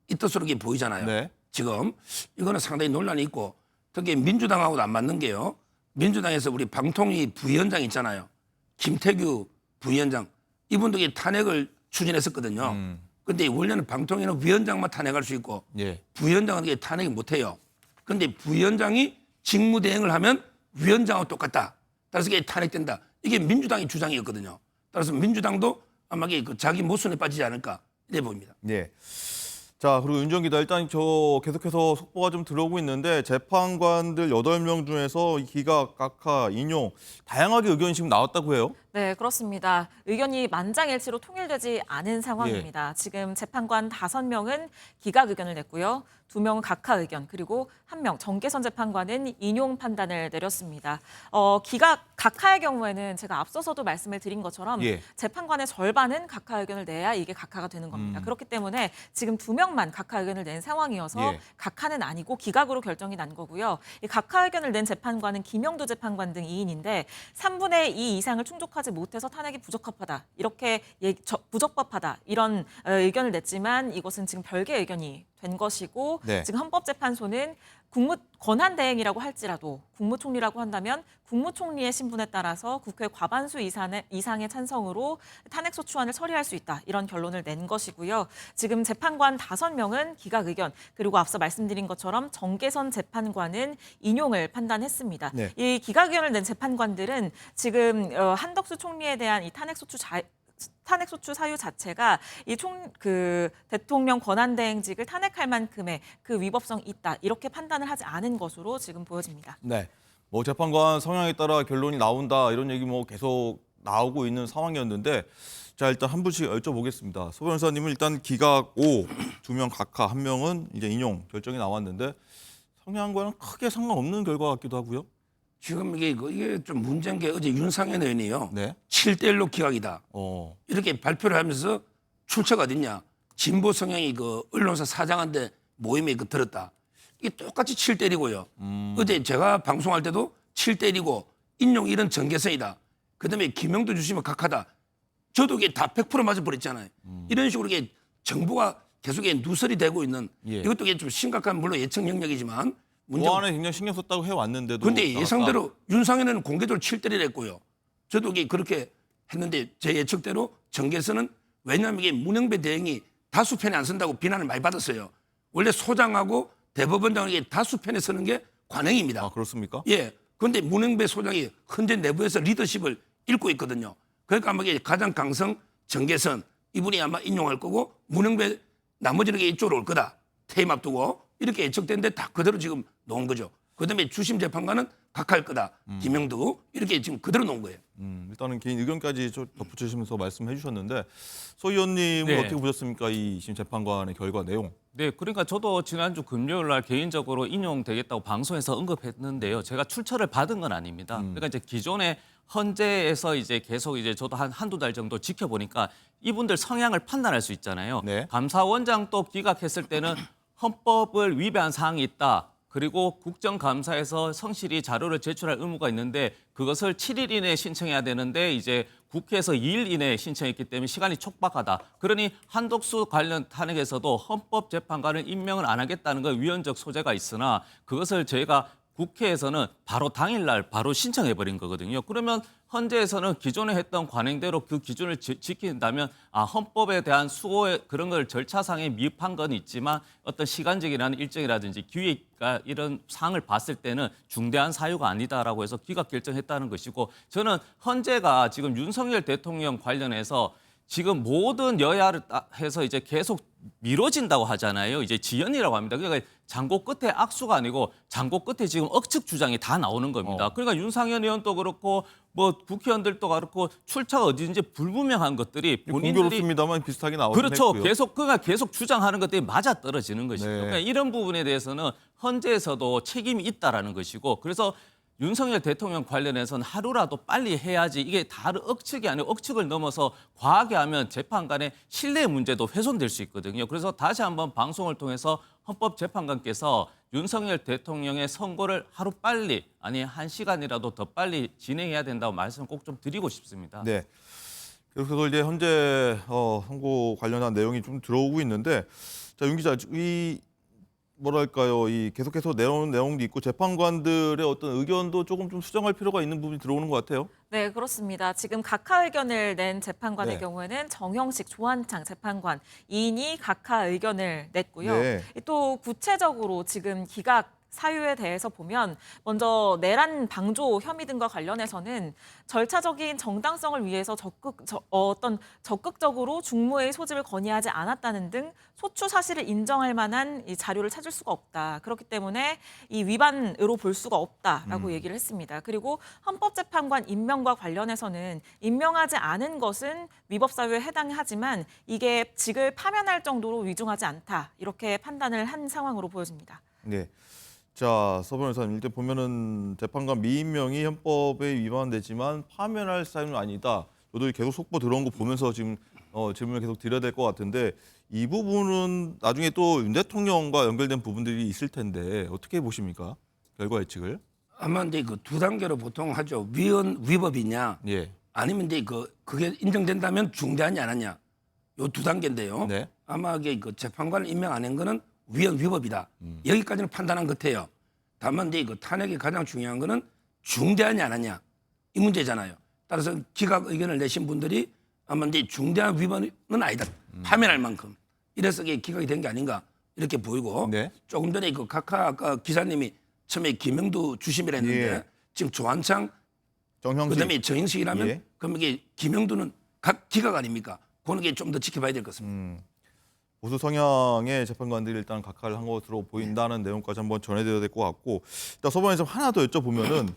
이 뜻으로 이게 보이잖아요. 네. 지금 이거는 상당히 논란이 있고 특히 민주당하고도 안 맞는 게요. 민주당에서 우리 방통위 부위원장 있잖아요. 김태규 부위원장. 이분도 탄핵을 추진했었거든요. 근데 원래는 방통위는 위원장만 탄핵할 수 있고 예. 부위원장은 이게 탄핵을 못 해요. 근데 부위원장이 직무대행을 하면 위원장하고 똑같다. 따라서 이게 탄핵된다. 이게 민주당의 주장이었거든요. 따라서 민주당도 아마 자기 모순에 빠지지 않을까 이래 보입니다. 네. 자, 그리고 윤정 기자 일단 저 계속해서 속보가 좀 들어오고 있는데 재판관들 8명 중에서 기각, 각하, 인용 다양하게 의견이 지금 나왔다고 해요. 네, 그렇습니다. 의견이 만장일치로 통일되지 않은 상황입니다. 지금 재판관 5명은 기각 의견을 냈고요. 2명은 각하 의견, 그리고 1명 정계선 재판관은 인용 판단을 내렸습니다. 각하의 경우에는 제가 앞서서도 말씀을 드린 것처럼 예. 재판관의 절반은 각하 의견을 내야 이게 각하가 되는 겁니다. 그렇기 때문에 지금 2명만 각하 의견을 낸 상황이어서 예. 각하는 아니고 기각으로 결정이 난 거고요. 이 각하 의견을 낸 재판관은 김영도 재판관 등 2인인데 3분의 2 이상을 충족하지 못해서 탄핵이 부적합하다. 이렇게 부적법하다. 이런 의견을 냈지만 이것은 지금 별개의 의견이 된 것이고 네. 지금 헌법재판소는 권한대행이라고 할지라도 국무총리라고 한다면 국무총리의 신분에 따라서 국회 과반수 이상의 찬성으로 탄핵소추안을 처리할 수 있다. 이런 결론을 낸 것이고요. 지금 재판관 5명은 기각 의견, 그리고 앞서 말씀드린 것처럼 정계선 재판관은 인용을 판단했습니다. 네. 이 기각 의견을 낸 재판관들은 지금 한덕수 총리에 대한 이 탄핵소추 사유 자체가 대통령 권한대행직을 탄핵할 만큼의 그 위법성이 있다. 이렇게 판단을 하지 않은 것으로 지금 보여집니다. 네. 뭐 재판관 성향에 따라 결론이 나온다 이런 얘기 뭐 계속 나오고 있는 상황이었는데 자 일단 한 분씩 여쭤보겠습니다. 소 변호사님은 일단 기각 5, 2명 각하, 1명은 이제 인용 결정이 나왔는데 성향과는 크게 상관없는 결과 같기도 하고요. 지금 이게 좀 문제인 게 어제 윤상현 의원이요. 네. 7대1로 기각이다. 이렇게 발표를 하면서 출처가 어딨냐. 진보 성향이 그 언론사 사장한테 모임에 들었다. 이게 똑같이 7대1이고요. 어제 제가 방송할 때도 7대1이고 인용 이런 전개선이다. 그다음에 김영도 주시면 각하다. 저도 이게 다 100% 맞아버렸잖아요. 이런 식으로 이게 정부가 계속 누설이 되고 있는 이것도 이게 좀 심각한 물론 예측 영역이지만 보안에 굉장히 신경 썼다고 해왔는데도 근데 나갔다. 예상대로 윤상현은 공개적으로 7대1을 했고요. 저도 이게 그렇게 했는데 제 예측대로 정계선은 왜냐하면 이게 문영배 대행이 다수 편에 안 쓴다고 비난을 많이 받았어요. 원래 소장하고 대법원장은 이게 다수 편에 서는 게 관행입니다. 아 그렇습니까? 예. 그런데 문영배 소장이 현재 내부에서 리더십을 잃고 있거든요. 그러니까 아마 이게 가장 강성 정계선 이분이 아마 인용할 거고 문영배 나머지는 이쪽으로 올 거다. 퇴임 앞두고 이렇게 예측되는데 다 그대로 지금 놓은 거죠. 그다음에 주심 재판관은 각할 거다. 김영도 이렇게 지금 그대로 놓은 거예요. 일단은 개인 의견까지 좀 덧붙이시면서 말씀해 주셨는데 소 의원님은 네. 어떻게 보셨습니까? 이 심 재판관의 결과 내용. 네, 그러니까 저도 지난주 금요일 날 개인적으로 인용되겠다고 방송에서 언급했는데요. 제가 출처를 받은 건 아닙니다. 그러니까 이제 기존에 헌재에서 이제 계속 이제 저도 한두 달 정도 지켜보니까 이분들 성향을 판단할 수 있잖아요. 네. 감사원장도 기각했을 때는 헌법을 위배한 사항이 있다. 그리고 국정감사에서 성실히 자료를 제출할 의무가 있는데 그것을 7일 이내에 신청해야 되는데 이제 국회에서 2일 이내에 신청했기 때문에 시간이 촉박하다. 그러니 한덕수 관련 탄핵에서도 헌법재판관을 임명을 안 하겠다는 건 위헌적 소재가 있으나 그것을 저희가 국회에서는 바로 당일날 바로 신청해버린 거거든요. 그러면 헌재에서는 기존에 했던 관행대로 그 기준을 지킨다면 헌법에 대한 수호의 그런 걸 절차상에 미흡한 건 있지만 어떤 시간적이라는 일정이라든지 기획과 이런 사항을 봤을 때는 중대한 사유가 아니다라고 해서 기각 결정했다는 것이고 저는 헌재가 지금 윤석열 대통령 관련해서 지금 모든 여야를 해서 이제 계속 미뤄진다고 하잖아요. 이제 지연이라고 합니다. 그러니까 장고 끝에 악수가 아니고 장고 끝에 지금 억측 주장이 다 나오는 겁니다. 그러니까 윤상현 의원도 그렇고 뭐 국회의원들도 그렇고 출처가 어디든지 불분명한 것들이 본인들이 공교롭습니다만 비슷하게 나오긴 그렇죠. 했고요. 계속 주장하는 것들이 맞아 떨어지는 것이죠. 네. 그러니까 이런 부분에 대해서는 헌재에서도 책임이 있다라는 것이고 그래서 윤석열 대통령 관련해서는 하루라도 빨리 해야지 이게 다른 억측이 아니고 억측을 넘어서 과하게 하면 재판관의 신뢰 문제도 훼손될 수 있거든요. 그래서 다시 한번 방송을 통해서 헌법재판관께서 윤석열 대통령의 선고를 하루 빨리 아니 1시간이라도 더 빨리 진행해야 된다고 말씀을 꼭 좀 드리고 싶습니다. 네. 그래서 이제 현재 선고 관련한 내용이 좀 들어오고 있는데 자, 윤 기자 이 뭐랄까요? 이 계속해서 내놓은 내용도 있고 재판관들의 어떤 의견도 조금 좀 수정할 필요가 있는 부분이 들어오는 것 같아요. 네, 그렇습니다. 지금 각하 의견을 낸 재판관의 네. 경우에는 정형식, 조한창 재판관 2인이 각하 의견을 냈고요. 네. 또 구체적으로 지금 기각 사유에 대해서 보면 먼저 내란 방조 혐의 등과 관련해서는 절차적인 정당성을 위해서 적극적으로 중무회의 소집을 건의하지 않았다는 등 소추 사실을 인정할 만한 이 자료를 찾을 수가 없다. 그렇기 때문에 이 위반으로 볼 수가 없다라고 얘기를 했습니다. 그리고 헌법재판관 임명과 관련해서는 임명하지 않은 것은 위법 사유에 해당하지만 이게 직을 파면할 정도로 위중하지 않다. 이렇게 판단을 한 상황으로 보여집니다. 네. 자, 서 변호사님 일단 보면은 재판관 미임명이 헌법에 위반되지만 파면할 사유는 아니다. 저도 계속 속보 들어온 거 보면서 지금 질문을 계속 드려야 될 것 같은데 이 부분은 나중에 또 윤 대통령과 연결된 부분들이 있을 텐데 어떻게 보십니까? 결과 예측을? 아마 이제 그 두 단계로 보통 하죠. 위법이냐 예. 아니면 이제 그게 인정된다면 중대하냐 안 하냐. 요 두 단계인데요. 네. 아마 이게 그 재판관을 임명 안 한 거는 위법이다. 여기까지는 판단한 것 같아요. 다만 이제 그 탄핵이 가장 중요한 거는 중대하냐 안 하냐 이 문제잖아요. 따라서 기각 의견을 내신 분들이 아마 이제 중대한 위반은 아니다. 파면할 만큼. 이래서 이게 기각이 된 게 아닌가 이렇게 보이고 네. 조금 전에 그 각하 아까 기자님이 처음에 김영도 주심이라 했는데 예. 지금 조한창 정형식. 그다음에 정형식이라면 예. 그럼 이게 김영도는 기각 아닙니까? 그런 게 좀 더 지켜봐야 될 것 같습니다. 보수 성향의 재판관들이 일단 각하를 한 것으로 보인다는 내용까지 한번 전해드려야 될 것 같고 일단 서방에서 하나 더 여쭤보면은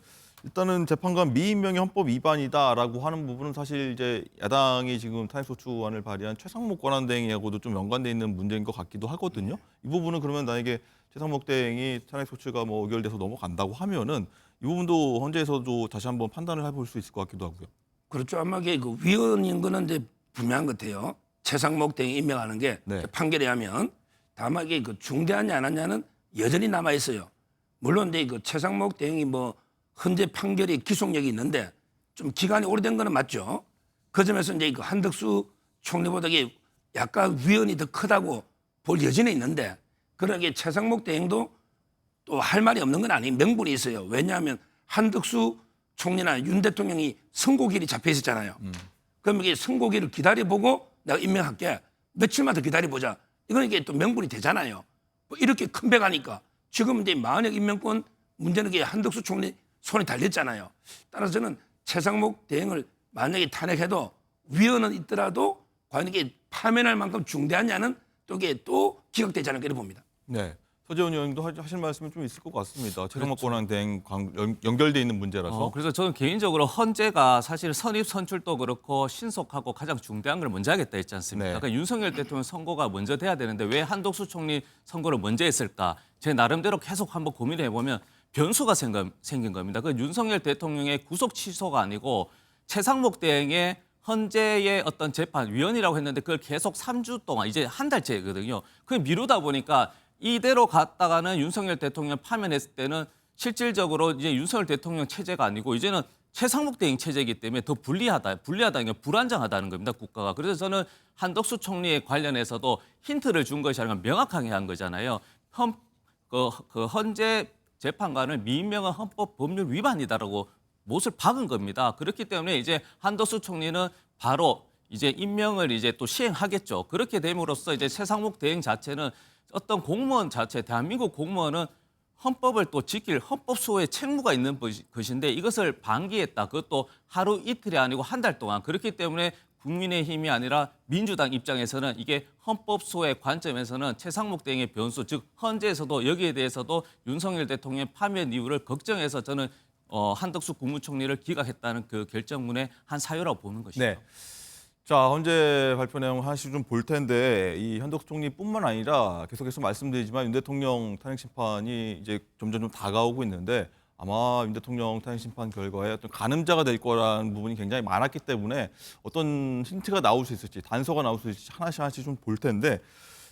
일단은 재판관 미임명이 헌법 위반이다라고 하는 부분은 사실 이제 야당이 지금 탄핵소추안을 발의한 최상목 권한대행하고도 좀 연관돼 있는 문제인 것 같기도 하거든요. 이 부분은 그러면 만약에 최상목 대행이 탄핵소추가 뭐 의결돼서 넘어간다고 하면은 이 부분도 헌재에서도 다시 한번 판단을 해볼 수 있을 것 같기도 하고요. 그렇죠. 아마 그 위헌인 거는 이제 분명한 것 같아요. 최상목 대행이 임명하는 게 네. 판결에 하면 다만 이게 그 중대하냐 안 하냐는 여전히 남아 있어요. 물론 이제 그 최상목 대행이 뭐 헌재 판결이 기속력이 있는데 좀 기간이 오래된 거는 맞죠. 그 점에서 이제 그 한덕수 총리보다 이게 약간 위헌이 더 크다고 볼 여지는 있는데 그러게 최상목 대행도 또 할 말이 없는 건 아니에요. 명분이 있어요. 왜냐하면 한덕수 총리나 윤 대통령이 선고일이 잡혀 있었잖아요. 그럼 이게 선고일을 기다려보고 내가 임명할게. 며칠만 더 기다려보자. 이건 이게 또 명분이 되잖아요. 뭐 이렇게 컴백하니까 지금 이제 만약 임명권 문제는 이게 한덕수 총리 손에 달렸잖아요. 따라서 저는 최상목 대행을 만약에 탄핵해도 위헌은 있더라도 과연 이게 파면할 만큼 중대하냐는 또 이게 또 기각되지 않을까 이렇게 봅니다. 네. 서재원 의원도 하실 말씀이 좀 있을 것 같습니다. 최상목 권한대행 연결돼 있는 문제라서. 그래서 저는 개인적으로 헌재가 사실 선입 선출도 그렇고 신속하고 가장 중대한 걸 먼저 하겠다 했지 않습니까? 네. 그러니까 윤석열 대통령 선거가 먼저 돼야 되는데 왜 한덕수 총리 선거를 먼저 했을까? 제 나름대로 계속 한번 고민을 해보면 변수가 생긴 겁니다. 그 윤석열 대통령의 구속 취소가 아니고 최상목 대행의 헌재의 어떤 재판 위원이라고 했는데 그걸 계속 3주 동안 이제 한 달째거든요. 그걸 미루다 보니까 이대로 갔다가는 윤석열 대통령 파면했을 때는 실질적으로 이제 윤석열 대통령 체제가 아니고 이제는 최상목 대행 체제이기 때문에 더 불리하다는 게 불안정하다는 겁니다, 국가가. 그래서 저는 한덕수 총리에 관련해서도 힌트를 준 것이 아니라 명확하게 한 거잖아요. 그 헌재 재판관을 미임명한 헌법 법률 위반이다라고 못을 박은 겁니다. 그렇기 때문에 이제 한덕수 총리는 바로 이제 임명을 이제 또 시행하겠죠. 그렇게 됨으로써 이제 최상목 대행 자체는 어떤 공무원 자체, 대한민국 공무원은 헌법을 또 지킬 헌법 수호의 책무가 있는 것인데 이것을 방기했다. 그것도 하루 이틀이 아니고 한 달 동안. 그렇기 때문에 국민의힘이 아니라 민주당 입장에서는 이게 헌법 수호의 관점에서는 최상목 대행의 변수, 즉 헌재에서도 여기에 대해서도 윤석열 대통령의 파면 이유를 걱정해서 저는 한덕수 국무총리를 기각했다는 그 결정문의 한 사유라고 보는 것이죠. 네. 자, 헌재 발표 내용 하나씩 좀 볼 텐데 이 한덕수 총리뿐만 아니라 계속해서 말씀드리지만 윤 대통령 탄핵 심판이 이제 점점 좀 다가오고 있는데 아마 윤 대통령 탄핵 심판 결과에 어떤 가늠자가 될 거라는 부분이 굉장히 많았기 때문에 어떤 힌트가 나올 수 있을지 단서가 나올 수 있을지 하나씩 좀 볼 텐데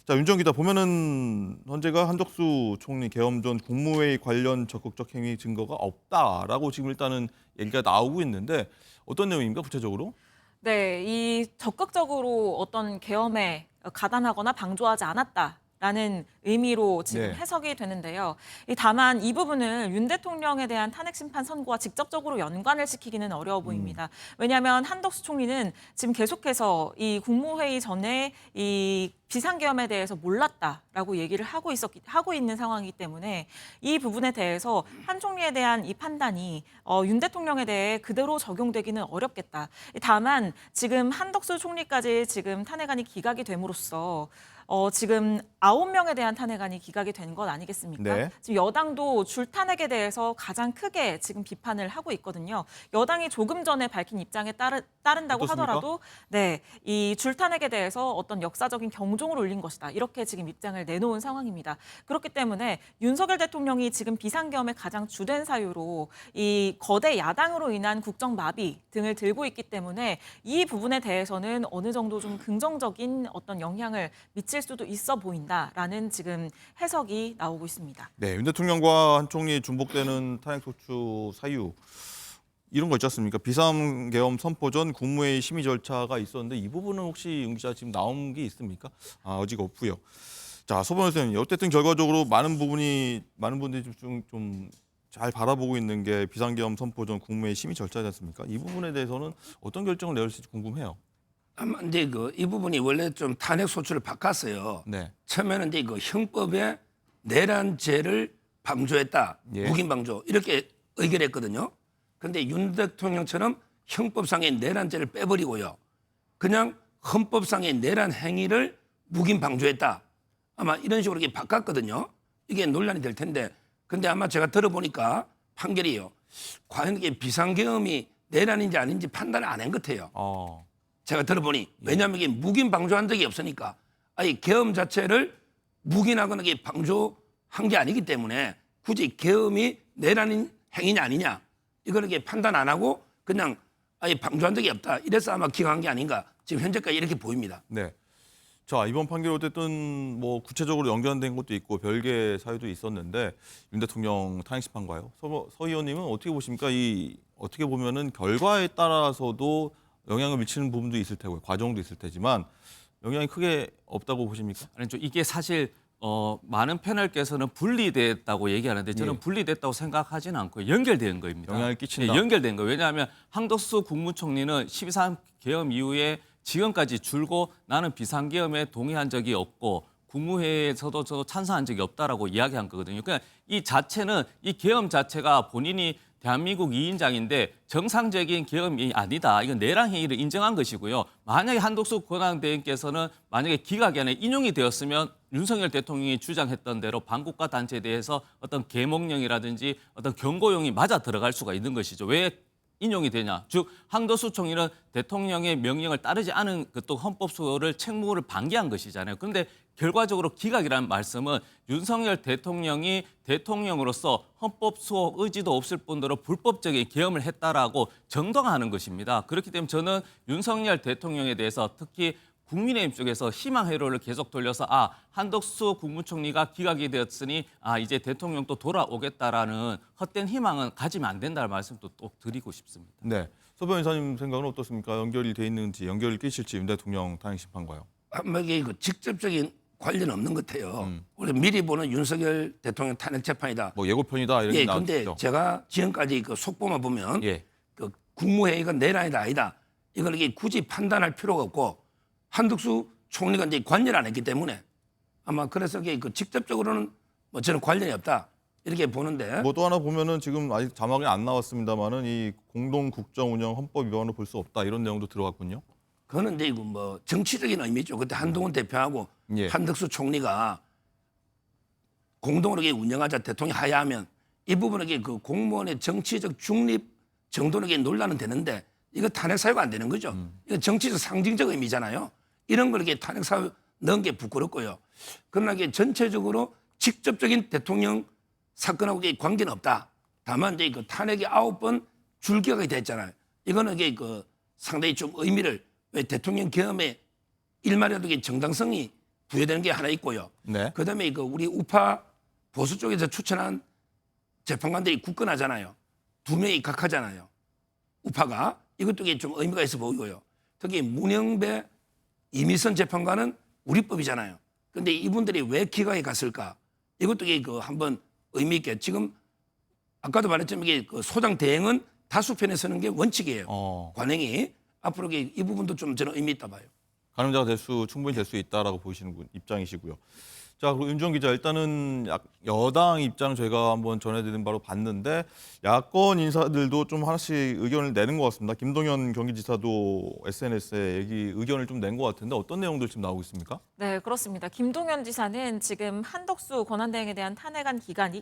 자, 윤정 기자 보면은 헌재가 한덕수 총리 계엄 전 국무회의 관련 적극적 행위 증거가 없다라고 지금 일단은 얘기가 나오고 있는데 어떤 내용입니까 구체적으로? 네, 이 적극적으로 어떤 계엄에 가담하거나 방조하지 않았다라는 의미로 지금 네. 해석이 되는데요. 다만 이 부분을 윤 대통령에 대한 탄핵 심판 선고와 직접적으로 연관을 시키기는 어려워 보입니다. 왜냐하면 한덕수 총리는 지금 계속해서 이 국무회의 전에 이 비상계엄에 대해서 몰랐다라고 얘기를 하고 있는 상황이기 때문에 이 부분에 대해서 한 총리에 대한 이 판단이 윤 대통령에 대해 그대로 적용되기는 어렵겠다. 다만 지금 한덕수 총리까지 지금 탄핵안이 기각이 됨으로써 지금 9명에 대한 탄핵안이 기각이 된 것 아니겠습니까? 네. 지금 여당도 줄탄핵에 대해서 가장 크게 지금 비판을 하고 있거든요. 여당이 조금 전에 밝힌 입장에 따른다고 어떻습니까? 하더라도 네, 이 줄탄핵에 대해서 어떤 역사적인 경종을 울린 것이다. 이렇게 지금 입장을 내놓은 상황입니다. 그렇기 때문에 윤석열 대통령이 지금 비상계엄의 가장 주된 사유로 이 거대 야당으로 인한 국정 마비 등을 들고 있기 때문에 이 부분에 대해서는 어느 정도 좀 긍정적인 어떤 영향을 미칠 수도 있어 보인다라는 지금 해석이 나오고 있습니다. 네, 윤 대통령과 한 총리 중복되는 탄핵소추 사유 이런 거 있지 않습니까? 비상계엄 선포 전 국무회의 심의 절차가 있었는데 이 부분은 혹시 윤 기자 지금 나온 게 있습니까? 아직 없고요. 자, 서번 선생님, 어쨌든 결과적으로 많은 분들이 좀 잘 바라보고 있는 게 비상계엄 선포 전 국무회의 심의 절차지 않습니까? 이 부분에 대해서는 어떤 결정을 내릴지 궁금해요. 아마 이제 이 부분이 원래 좀 탄핵 소추를 바꿨어요. 네. 처음에는 이제 형법에 내란죄를 방조했다, 예. 묵인 방조 이렇게 의결했거든요. 그런데 윤 대통령처럼 형법상의 내란죄를 빼버리고요, 그냥 헌법상의 내란 행위를 묵인 방조했다. 아마 이런 식으로 이렇게 바꿨거든요. 이게 논란이 될 텐데, 근데 아마 제가 들어보니까 판결이요. 과연 이게 비상계엄이 내란인지 아닌지 판단을 안 한 것 같아요. 제가 들어보니 왜냐하면 이게 묵인 방조한 적이 없으니까 아예 계엄 자체를 묵인하거나 이게 방조한 게 아니기 때문에 굳이 계엄이 내란인 행위냐 아니냐 이거는 이게 판단 안 하고 그냥 아예 방조한 적이 없다. 이래서 아마 기각한 게 아닌가 지금 현재까지 이렇게 보입니다. 네. 자, 이번 판결 어쨌든 뭐 구체적으로 연관된 것도 있고 별개의 사유도 있었는데 윤 대통령 탄핵 심판과요. 서 의원님은 어떻게 보십니까? 이 어떻게 보면은 결과에 따라서도 영향을 미치는 부분도 있을 테고요. 과정도 있을 테지만 영향이 크게 없다고 보십니까? 아니죠. 이게 사실 많은 패널께서는 분리됐다고 얘기하는데 저는 예. 분리됐다고 생각하지는 않고 연결된 거입니다. 영향을 끼친다. 예, 연결된 거예요. 왜냐하면 한덕수 국무총리는 12.3 계엄 이후에 지금까지 줄고 나는 비상계엄에 동의한 적이 없고 국무회의에서도 저도 찬성한 적이 없다라고 이야기한 거거든요. 그러니까 이 자체는 이 계엄 자체가 본인이 대한민국 2인장인데 정상적인 계엄이 아니다. 이건 내란 행위를 인정한 것이고요. 만약에 한덕수 권한대행께서는 만약에 기각안에 인용이 되었으면 윤석열 대통령이 주장했던 대로 반국가 단체에 대해서 어떤 계몽령이라든지 어떤 경고용이 맞아 들어갈 수가 있는 것이죠. 왜 인용이 되냐? 즉 한덕수 총리는 대통령의 명령을 따르지 않은 또 헌법소를 책무를 방기한 것이잖아요. 그런데 결과적으로 기각이라는 말씀은 윤석열 대통령이 대통령으로서 헌법수호 의지도 없을 뿐더러 불법적인 계엄을 했다라고 정당화하는 것입니다. 그렇기 때문에 저는 윤석열 대통령에 대해서 특히 국민의힘 쪽에서 희망 회로를 계속 돌려서 한덕수 국무총리가 기각이 되었으니 이제 대통령도 돌아오겠다라는 헛된 희망은 가지면 안 된다는 말씀도 또 드리고 싶습니다. 네. 서 변호사님 생각은 어떻습니까? 연결이 돼 있는지 연결을 끼실지 윤 대통령 탄핵 심판과요. 아마 이게 직접적인 관련 없는 것 같아요. 우리 미리 보는 윤석열 대통령 탄핵 재판이다. 뭐 예고편이다 이런 예, 게 근데 나왔죠. 제가 지금까지 그 속보만 보면 예. 그 국무회의가 내란이다 아니다. 이걸 이게 굳이 판단할 필요가 없고 한덕수 총리가 이제 관여를 안 했기 때문에 아마 그래서 이게 그 직접적으로는 뭐 저는 관련이 없다 이렇게 보는데 뭐 또 하나 보면은 지금 아직 자막이 안 나왔습니다만은 이 공동 국정 운영 헌법 위반으로 볼 수 없다 이런 내용도 들어갔군요. 그거는 이제 이거 뭐 정치적인 의미죠. 그때 한동훈 대표하고 예. 한덕수 총리가 공동으로 이게 운영하자 대통령이 하야하면 이 부분은 이게 그 공무원의 정치적 중립 정도는 이게 논란은 되는데 이거 탄핵 사유가 안 되는 거죠. 이거 정치적 상징적 의미잖아요. 이런 걸 이렇게 탄핵 사유 넣은 게 부끄럽고요. 그러나 이게 전체적으로 직접적인 대통령 사건하고 이게 관계는 없다. 다만 이제 그 탄핵이 9번 줄기각이 됐잖아요. 이거는 이게 그 상당히 좀 의미를 왜 대통령 계엄에 일말이라도 이게 정당성이 부여되는 게 하나 있고요. 네. 그다음에 그 우리 우파 보수 쪽에서 추천한 재판관들이 굳건하잖아요. 2명이 각하잖아요. 우파가 이것도 이게 좀 의미가 있어 보이고요. 특히 문영배, 이미선 재판관은 우리 법이잖아요. 그런데 이분들이 왜 기각에 갔을까? 이것도 이게 그 한번 의미 있게 지금 아까도 말했지만 이게 그 소장 대행은 다수편에 서는 게 원칙이에요. 관행이 앞으로 이 부분도 좀 저는 의미 있다 봐요. 가늠자가 충분히 될 수 있다라고 보시는 입장이시고요. 자, 그리고 윤정 기자 일단은 여당 입장 저희가 한번 전해드린 바로 봤는데 야권 인사들도 좀 하나씩 의견을 내는 것 같습니다. 김동연 경기지사도 SNS에 의견을 좀 낸 것 같은데 어떤 내용들 지금 나오고 있습니까? 네, 그렇습니다. 김동연 지사는 지금 한덕수 권한대행에 대한 탄핵안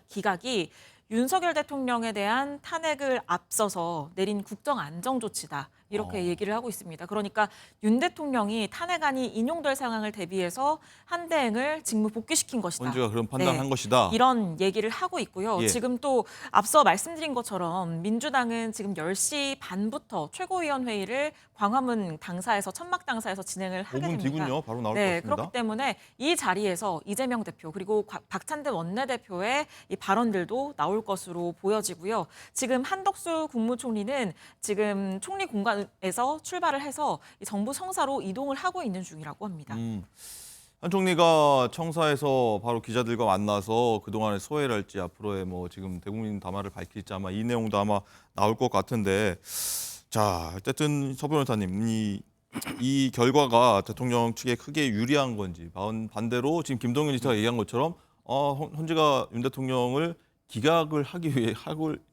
기각이 윤석열 대통령에 대한 탄핵을 앞서서 내린 국정안정조치다. 이렇게 얘기를 하고 있습니다. 그러니까 윤 대통령이 탄핵안이 인용될 상황을 대비해서 한대행을 직무 복귀시킨 것이다. 헌재가 그런 판단한 네, 것이다. 이런 얘기를 하고 있고요. 예. 지금 또 앞서 말씀드린 것처럼 민주당은 지금 10시 반부터 최고위원회의를 광화문 당사에서 천막 당사에서 진행을 하게 5분 됩니다. 뒤군요. 바로 나올 것 네, 같습니다. 그렇기 때문에 이 자리에서 이재명 대표 그리고 박찬대 원내대표의 이 발언들도 나올 것으로 보여지고요. 지금 한덕수 국무총리는 지금 총리 공간에서 출발을 해서 이 정부 성사로 이동을 하고 있는 중이라고 합니다. 한 총리가 청사에서 바로 기자들과 만나서 그동안의 소회랄지 앞으로의 뭐 지금 대국민 담화를 밝힐지 아마 이 내용도 아마 나올 것 같은데 자, 어쨌든 서 변호사님 이 결과가 대통령 측에 크게 유리한 건지 반대로 지금 김동연 지사가 얘기한 것처럼 헌재가 윤 대통령을 기각을 하기 위해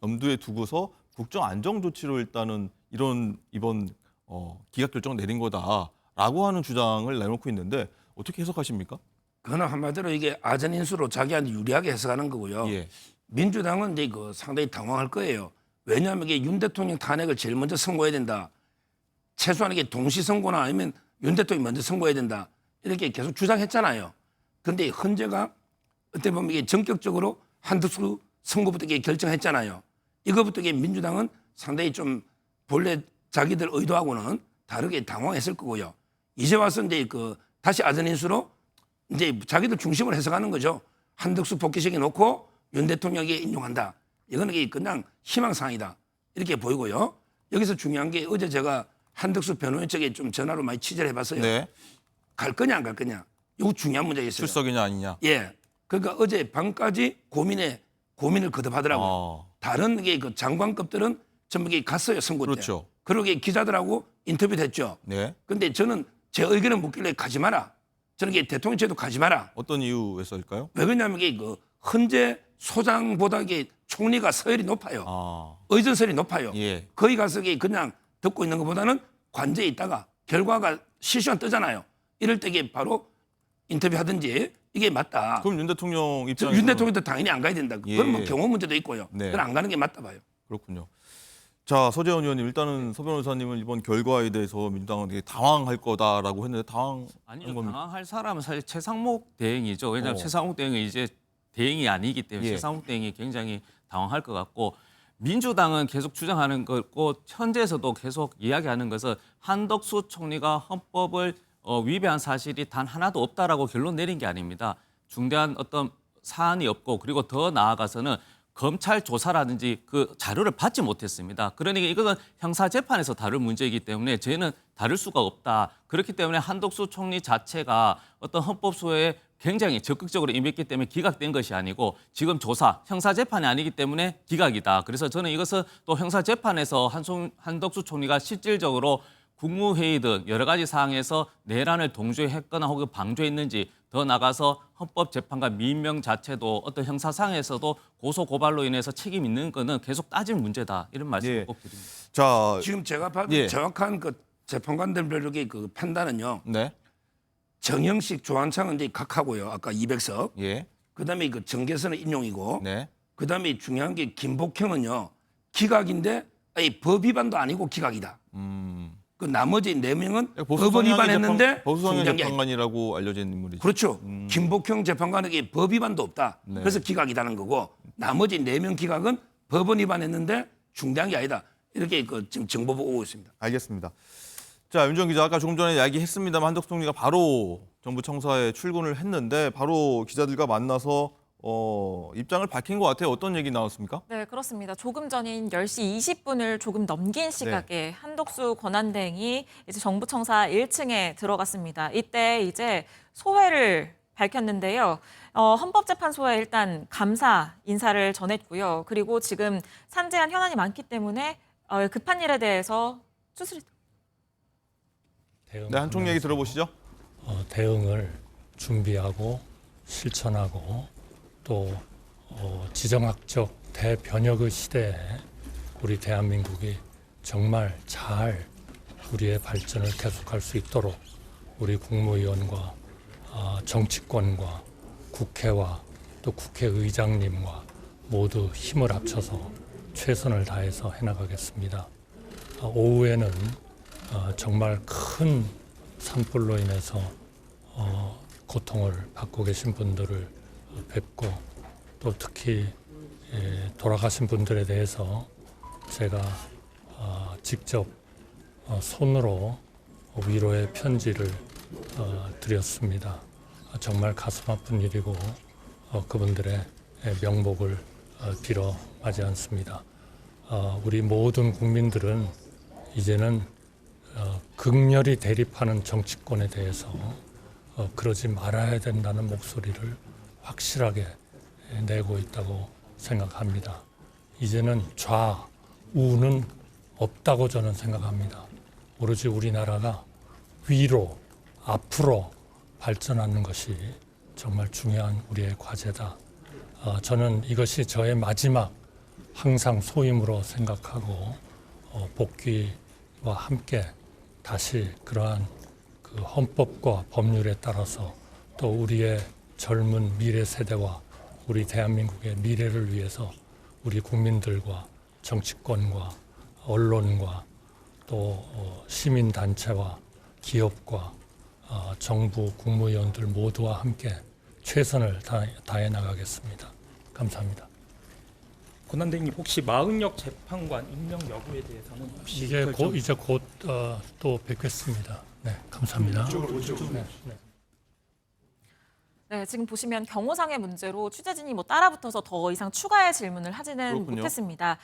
염두에 두고서 국정 안정 조치로 일단은 이번 기각 결정을 내린 거다라고 하는 주장을 내놓고 있는데 어떻게 해석하십니까? 그거는 한마디로 이게 아전 인수로 자기한테 유리하게 해석하는 거고요. 예. 민주당은 이제 그 상당히 당황할 거예요. 왜냐하면 이게 윤 대통령 탄핵을 제일 먼저 선고해야 된다. 최소한 이게 동시 선고나 아니면 윤 대통령이 먼저 선고해야 된다. 이렇게 계속 주장했잖아요. 그런데 헌재가 어떻게 보면 이게 전격적으로 한덕수 선고부터 이게 결정했잖아요. 이거부터 이게 민주당은 상당히 좀 본래 자기들 의도하고는 다르게 당황했을 거고요. 이제 와서 이제 그 다시 아전인수로 이제 자기들 중심으로 해석하는 거죠. 한덕수 복귀시켜 놓고 윤 대통령에게 인용한다. 이거는 이게 그냥 희망사항이다. 이렇게 보이고요. 여기서 중요한 게 어제 제가 한덕수 변호인 측에 좀 전화로 많이 취재를 해봤어요. 네. 갈 거냐 안 갈 거냐. 이거 중요한 문제가 있어요. 출석이냐 아니냐. 예. 그러니까 어제 밤까지 고민을 거듭하더라고요. 다른 게 그 장관급들은 전부 이게 갔어요 선고 때. 그렇죠. 그러게 기자들하고 인터뷰도 했죠. 네. 근데 저는 제 의견을 묻길래 가지 마라. 저는 이게 대통령제도 가지 마라. 어떤 이유에서일까요? 왜 그러냐면 이게 그 헌재 소장보다 이게 총리가 서열이 높아요. 아, 의전설이 높아요. 예. 거기 가서 이게 그냥 듣고 있는 것보다는 관저에 있다가 결과가 실시간 뜨잖아요. 이럴 때 이게 바로 인터뷰하든지 이게 맞다. 그럼 윤 대통령 입장에서 윤 대통령도 당연히 안 가야 된다. 예. 그건 뭐 경호 문제도 있고요. 네. 그건 안 가는 게 맞다 봐요. 그렇군요. 자, 서재원 의원님 일단은 서 변호사님은 이번 결과에 대해서 민주당은 되게 당황할 거다라고 했는데 당황한 아니죠. 겁니까? 당황할 사람은 사실 최상목 대행이죠. 왜냐하면 최상목 대행은 이제 대행이 아니기 때문에 예. 최상목 대행이 굉장히 당황할 것 같고 민주당은 계속 주장하는 거고 현재에서도 계속 이야기하는 것은 한덕수 총리가 헌법을 위배한 사실이 단 하나도 없다라고 결론 내린 게 아닙니다. 중대한 어떤 사안이 없고 그리고 더 나아가서는 검찰 조사라든지 그 자료를 받지 못했습니다. 그러니까 이것은 형사재판에서 다룰 문제이기 때문에 저희는 다룰 수가 없다. 그렇기 때문에 한덕수 총리 자체가 어떤 헌법 소회에 굉장히 적극적으로 임했기 때문에 기각된 것이 아니고 지금 조사, 형사재판이 아니기 때문에 기각이다. 그래서 저는 이것은 또 형사재판에서 한덕수 총리가 실질적으로 국무회의 등 여러 가지 사항에서 내란을 동조했거나 혹은 방조했는지 더 나가서 헌법재판관 민명 자체도 어떤 형사상에서도 고소고발로 인해서 책임 있는 거는 계속 따질 문제다. 이런 말씀을 예. 꼭 드립니다. 자, 지금 제가 봐도 예. 정확한 그 재판관들의 그 판단은요. 네. 정영식, 조한창은 이제 각하고요. 아까 200석. 예. 그다음에 그 정계선은 인용이고. 네. 그다음에 중요한 게 김복형은요. 기각인데 아니, 법 위반도 아니고 기각이다. 그 나머지 4명은 법원 위반했는데 보수성향 중요한 게 재판관이라고 알려진 인물이죠. 그렇죠. 김복형 재판관에게 법 위반도 없다. 네. 그래서 기각이라는 거고 나머지 4명 기각은 법원 위반했는데 중대한 게 아니다. 이렇게 그 지금 정보 보고 오고 있습니다. 알겠습니다. 자, 윤정 기자 아까 조금 전에 이야기했습니다만 한덕수 총리가 바로 정부 청사에 출근을 했는데 바로 기자들과 만나서 입장을 밝힌 것 같아요. 어떤 얘기 나왔습니까? 네, 그렇습니다. 조금 전인 10시 20분을 조금 넘긴 시각에 한덕수 권한대행이 이제 정부 청사 1층에 들어갔습니다. 이때 이제 소회를 밝혔는데요. 헌법재판소에 일단 감사 인사를 전했고요. 그리고 지금 산재한 현안이 많기 때문에 급한 일에 대해서 수술이 네, 한 총 얘기 들어보시죠. 대응을 준비하고 실천하고 또 지정학적 대변혁의 시대에 우리 대한민국이 정말 잘 우리의 발전을 계속할 수 있도록 우리 국무위원과 정치권과 국회와 또 국회의장님과 모두 힘을 합쳐서 최선을 다해서 해나가겠습니다. 오후에는 정말 큰 산불로 인해서 고통을 받고 계신 분들을 뵙고 또 특히 돌아가신 분들에 대해서 제가 직접 손으로 위로의 편지를 드렸습니다. 정말 가슴 아픈 일이고 그분들의 명복을 빌어 마지 않습니다. 우리 모든 국민들은 이제는 극렬히 대립하는 정치권에 대해서 그러지 말아야 된다는 목소리를 확실하게 내고 있다고 생각합니다. 이제는 좌우는 없다고 저는 생각합니다. 오로지 우리나라가 위로, 앞으로 발전하는 것이 정말 중요한 우리의 과제다. 저는 이것이 저의 마지막 항상 소임으로 생각하고 복귀와 함께 다시 그러한 그 헌법과 법률에 따라서 또 우리의 젊은 미래 세대와 우리 대한민국의 미래를 위해서 우리 국민들과 정치권과 언론과 또 시민단체와 기업과 정부 국무위원들 모두와 함께 최선을 다해 나가겠습니다. 감사합니다. 권한대행님 혹시 마은혁 재판관 임명 여부에 대해서는 혹시 이제 곧 또 뵙겠습니다. 네, 감사합니다. 네. 네, 지금 보시면 경호상의 문제로 취재진이 뭐 따라붙어서 더 이상 추가의 질문을 하지는 그렇군요. 못했습니다.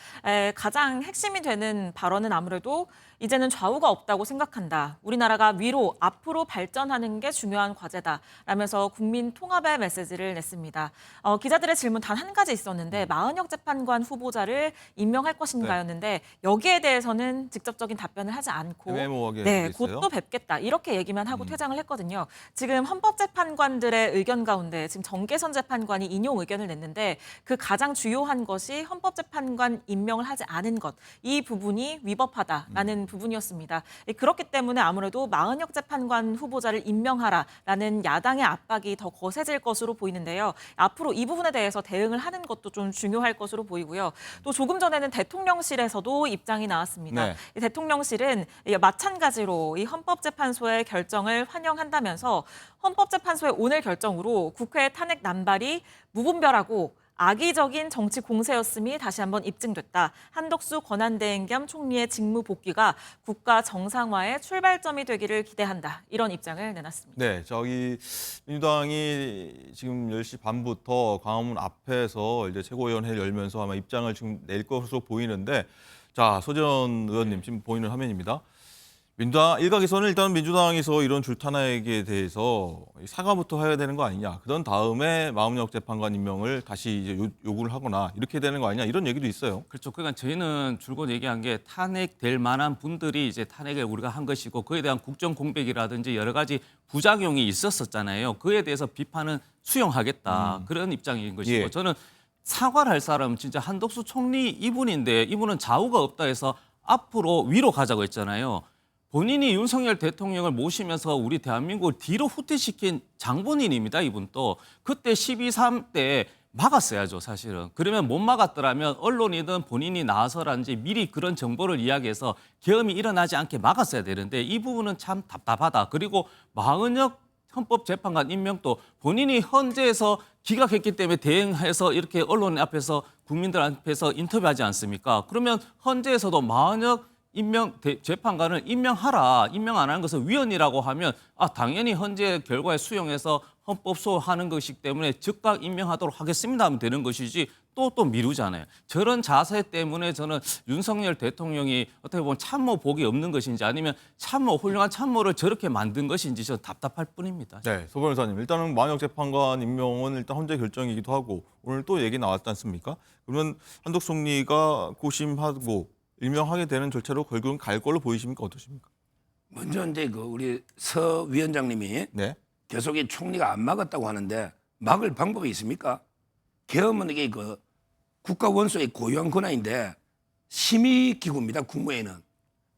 가장 핵심이 되는 발언은 아무래도 이제는 좌우가 없다고 생각한다. 우리나라가 위로 앞으로 발전하는 게 중요한 과제다. 라면서 국민 통합의 메시지를 냈습니다. 기자들의 질문 단 한 가지 있었는데 마은혁 재판관 후보자를 임명할 것인가였는데 여기에 대해서는 직접적인 답변을 하지 않고 애매모호하게 네, 돼 있어요? 곧 또 뵙겠다. 이렇게 얘기만 하고 퇴장을 했거든요. 지금 헌법재판관들의 의견 가운데 지금 정계선 재판관이 인용 의견을 냈는데 그 가장 주요한 것이 헌법재판관 임명을 하지 않은 것. 이 부분이 위법하다라는 부분이었습니다. 그렇기 때문에 아무래도 마은혁 재판관 후보자를 임명하라라는 야당의 압박이 더 거세질 것으로 보이는데요. 앞으로 이 부분에 대해서 대응을 하는 것도 좀 중요할 것으로 보이고요. 또 조금 전에는 대통령실에서도 입장이 나왔습니다. 네. 이 대통령실은 마찬가지로 이 헌법재판소의 결정을 환영한다면서 헌법재판소의 오늘 결정으로 국회 탄핵 남발이 무분별하고 악의적인 정치 공세였음이 다시 한번 입증됐다. 한덕수 권한대행 겸 총리의 직무 복귀가 국가 정상화의 출발점이 되기를 기대한다. 이런 입장을 내놨습니다. 네, 저기 민주당이 지금 10시 반부터 광화문 앞에서 이제 최고위원회를 열면서 아마 입장을 지금 낼 것으로 보이는데, 자, 소재원 의원님 지금 보이는 화면입니다. 민주당 일각에서는 일단 민주당에서 이런 줄탄핵에 대해서 사과부터 해야 되는 거 아니냐. 그런 다음에 마은혁 재판관 임명을 다시 이제 요구를 하거나 이렇게 되는 거 아니냐. 이런 얘기도 있어요. 그렇죠. 그러니까 저희는 줄곧 얘기한 게 탄핵될 만한 분들이 이제 탄핵을 우리가 한 것이고 그에 대한 국정 공백이라든지 여러 가지 부작용이 있었었잖아요. 그에 대해서 비판은 수용하겠다. 그런 입장인 것이고 예. 저는 사과를 할 사람은 진짜 한덕수 총리 이분인데 이분은 좌우가 없다 해서 앞으로 위로 가자고 했잖아요. 본인이 윤석열 대통령을 모시면서 우리 대한민국을 뒤로 후퇴시킨 장본인입니다. 이분 또. 그때 12.3 때 막았어야죠, 사실은. 그러면 못 막았더라면 언론이든 본인이 나서라든지 미리 그런 정보를 이야기해서 계엄이 일어나지 않게 막았어야 되는데 이 부분은 참 답답하다. 그리고 마은혁 헌법재판관 임명도 본인이 헌재에서 기각했기 때문에 대응해서 이렇게 언론 앞에서 국민들 앞에서 인터뷰하지 않습니까? 그러면 헌재에서도 마은혁 재판관을 임명하라. 임명 안 하는 것은 위헌이라고 하면 당연히 헌재 결과에 수용해서 헌법 소하는 것이기 때문에 즉각 임명하도록 하겠습니다 하면 되는 것이지 또 미루잖아요. 저런 자세 때문에 저는 윤석열 대통령이 어떻게 보면 참모 복이 없는 것인지 아니면 훌륭한 참모를 저렇게 만든 것인지 저는 답답할 뿐입니다. 네, 소 변호사님. 일단은 마은혁 재판관 임명은 일단 헌재 결정이기도 하고 오늘 또 얘기 나왔지 않습니까? 그러면 한덕수 총리가 고심하고 임명하게 되는 절차로 결국은 갈 걸로 보이십니까? 어떠십니까? 먼저 이제 우리 서 위원장님이 네. 계속 이 총리가 안 막았다고 하는데 막을 방법이 있습니까? 계엄은 이게 국가 원수의 고유한 권한인데 심의기구입니다. 국무회의는.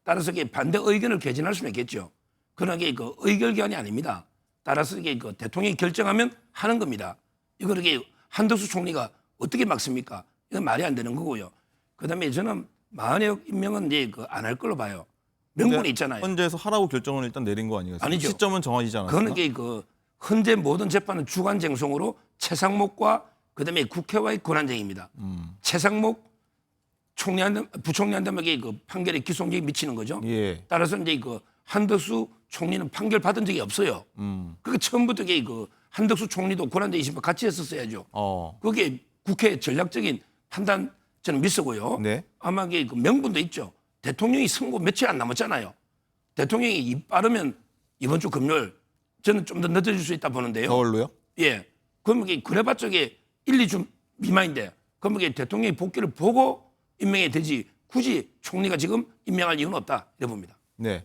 따라서 이게 반대 의견을 개진할 수는 있겠죠. 그러나 이게 의결기관이 아닙니다. 따라서 이게 대통령이 결정하면 하는 겁니다. 이걸 이게 한덕수 총리가 어떻게 막습니까? 이건 말이 안 되는 거고요. 그다음에 저는 마은혁 임명은 이제 안 할 걸로 봐요. 명분이 있잖아요. 헌재에서 하라고 결정을 일단 내린 거 아니겠습니까? 아니죠. 시점은 정해지지 않았습니까? 그거는 이게 헌재 모든 재판은 주관쟁송으로 최상목과 그다음에 국회와의 권한쟁입니다. 최상목 부총리한테 판결에 기소력이 미치는 거죠. 예. 따라서 이제 한덕수 총리는 판결 받은 적이 없어요. 그게 처음부터 한덕수 총리도 권한쟁의 심판 같이 했었어야죠. 그게 국회의 전략적인 판단 저는 미쓰고요. 네. 아마 이게 명분도 있죠. 대통령이 선고 며칠 안 남았잖아요. 대통령이 입 빠르면 이번 주 금요일 저는 좀 더 늦어질 수 있다 보는데요. 겨울로요? 예. 그러면 그래봤자 이게 1, 2주 미만인데 그러면 대통령이 복귀를 보고 임명이 되지 굳이 총리가 지금 임명할 이유는 없다 이래 봅니다. 네.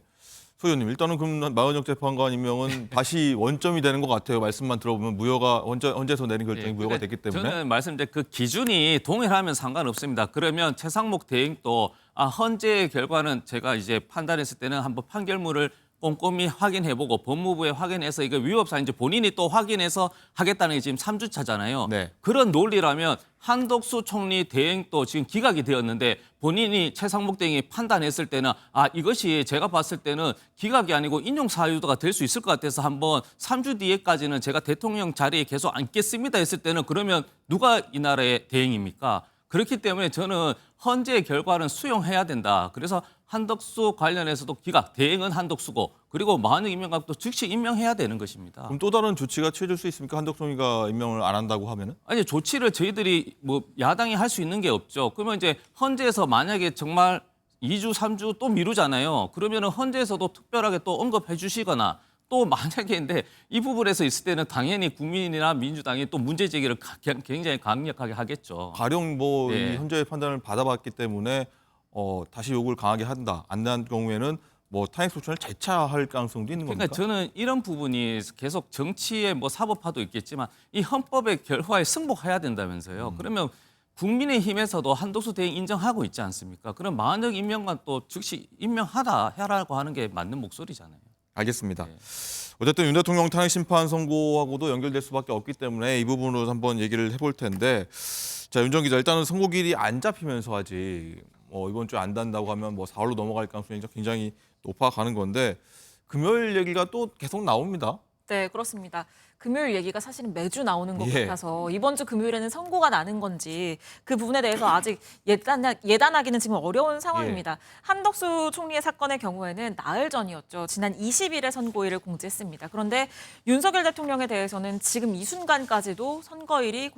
소 의원님, 일단은 그럼 마은혁 재판관 임명은 다시 원점이 되는 것 같아요. 말씀만 들어보면 무효가 헌재에서 내린 결정이 무효가 됐기 때문에. 저는 말씀드린 그 기준이 동일하면 상관없습니다. 그러면 최상목 대행도 헌재 결과는 제가 이제 판단했을 때는 한번 판결문을 꼼꼼히 확인해보고 법무부에 확인해서 이거 위법 사인지 본인이 또 확인해서 하겠다는 게 지금 3주차잖아요. 네. 그런 논리라면 한덕수 총리 대행도 지금 기각이 되었는데 본인이 최상목 대행이 판단했을 때는 이것이 제가 봤을 때는 기각이 아니고 인용 사유가 될 수 있을 것 같아서 한번 3주 뒤에까지는 제가 대통령 자리에 계속 앉겠습니다 했을 때는 그러면 누가 이 나라의 대행입니까? 그렇기 때문에 저는 헌재의 결과는 수용해야 된다. 그래서 한덕수 관련해서도 기각, 대행은 한덕수고 그리고 마흔 임명각도 즉시 임명해야 되는 것입니다. 그럼 또 다른 조치가 취해질 수 있습니까? 한덕수 총리가 임명을 안 한다고 하면은? 아니 조치를 저희들이 뭐 야당이 할 수 있는 게 없죠. 그러면 이제 헌재에서 만약에 정말 2주, 3주 또 미루잖아요. 그러면은 헌재에서도 특별하게 또 언급해 주시거나 또 만약에인데 이 부분에서 있을 때는 당연히 국민이나 민주당이 또 문제 제기를 굉장히 강력하게 하겠죠. 가령 뭐 네. 이 헌재의 판단을 받아봤기 때문에 다시 요구를 강하게 한다. 안 한 경우에는 뭐 탄핵 소추안을 재차할 가능성도 있는 그러니까 겁니까? 저는 이런 부분이 계속 정치의 뭐 사법화도 있겠지만 이 헌법의 결과에 승복해야 된다면서요. 그러면 국민의힘에서도 한덕수 대행 인정하고 있지 않습니까? 그럼 만약 임명관 또 즉시 임명하라고 하는 게 맞는 목소리잖아요. 알겠습니다. 네. 어쨌든 윤 대통령 탄핵 심판 선고하고도 연결될 수밖에 없기 때문에 이 부분으로 한번 얘기를 해볼 텐데, 자, 윤 전 기자, 일단은 선고일이 안 잡히면서 아직 이번 주에 안 단다고 하면 뭐 4월로 넘어갈 가능성이 굉장히 높아가는 건데, 금요일 얘기가 또 계속 나옵니다. 네, 그렇습니다. 금요일 얘기가 사실은 매주 나오는 것 예. 같아서 이번 주 금요일에는 선고가 나는 건지 그 부분에 대해서 아직 예단하기는 지금 어려운 상황입니다. 한덕수 총리의 사건의 경우에는 나흘 전이었죠. 지난 20일에 선고일을 공지했습니다. 그런데 윤석열 대통령에 대해서는 지금 이 순간까지도 선고일이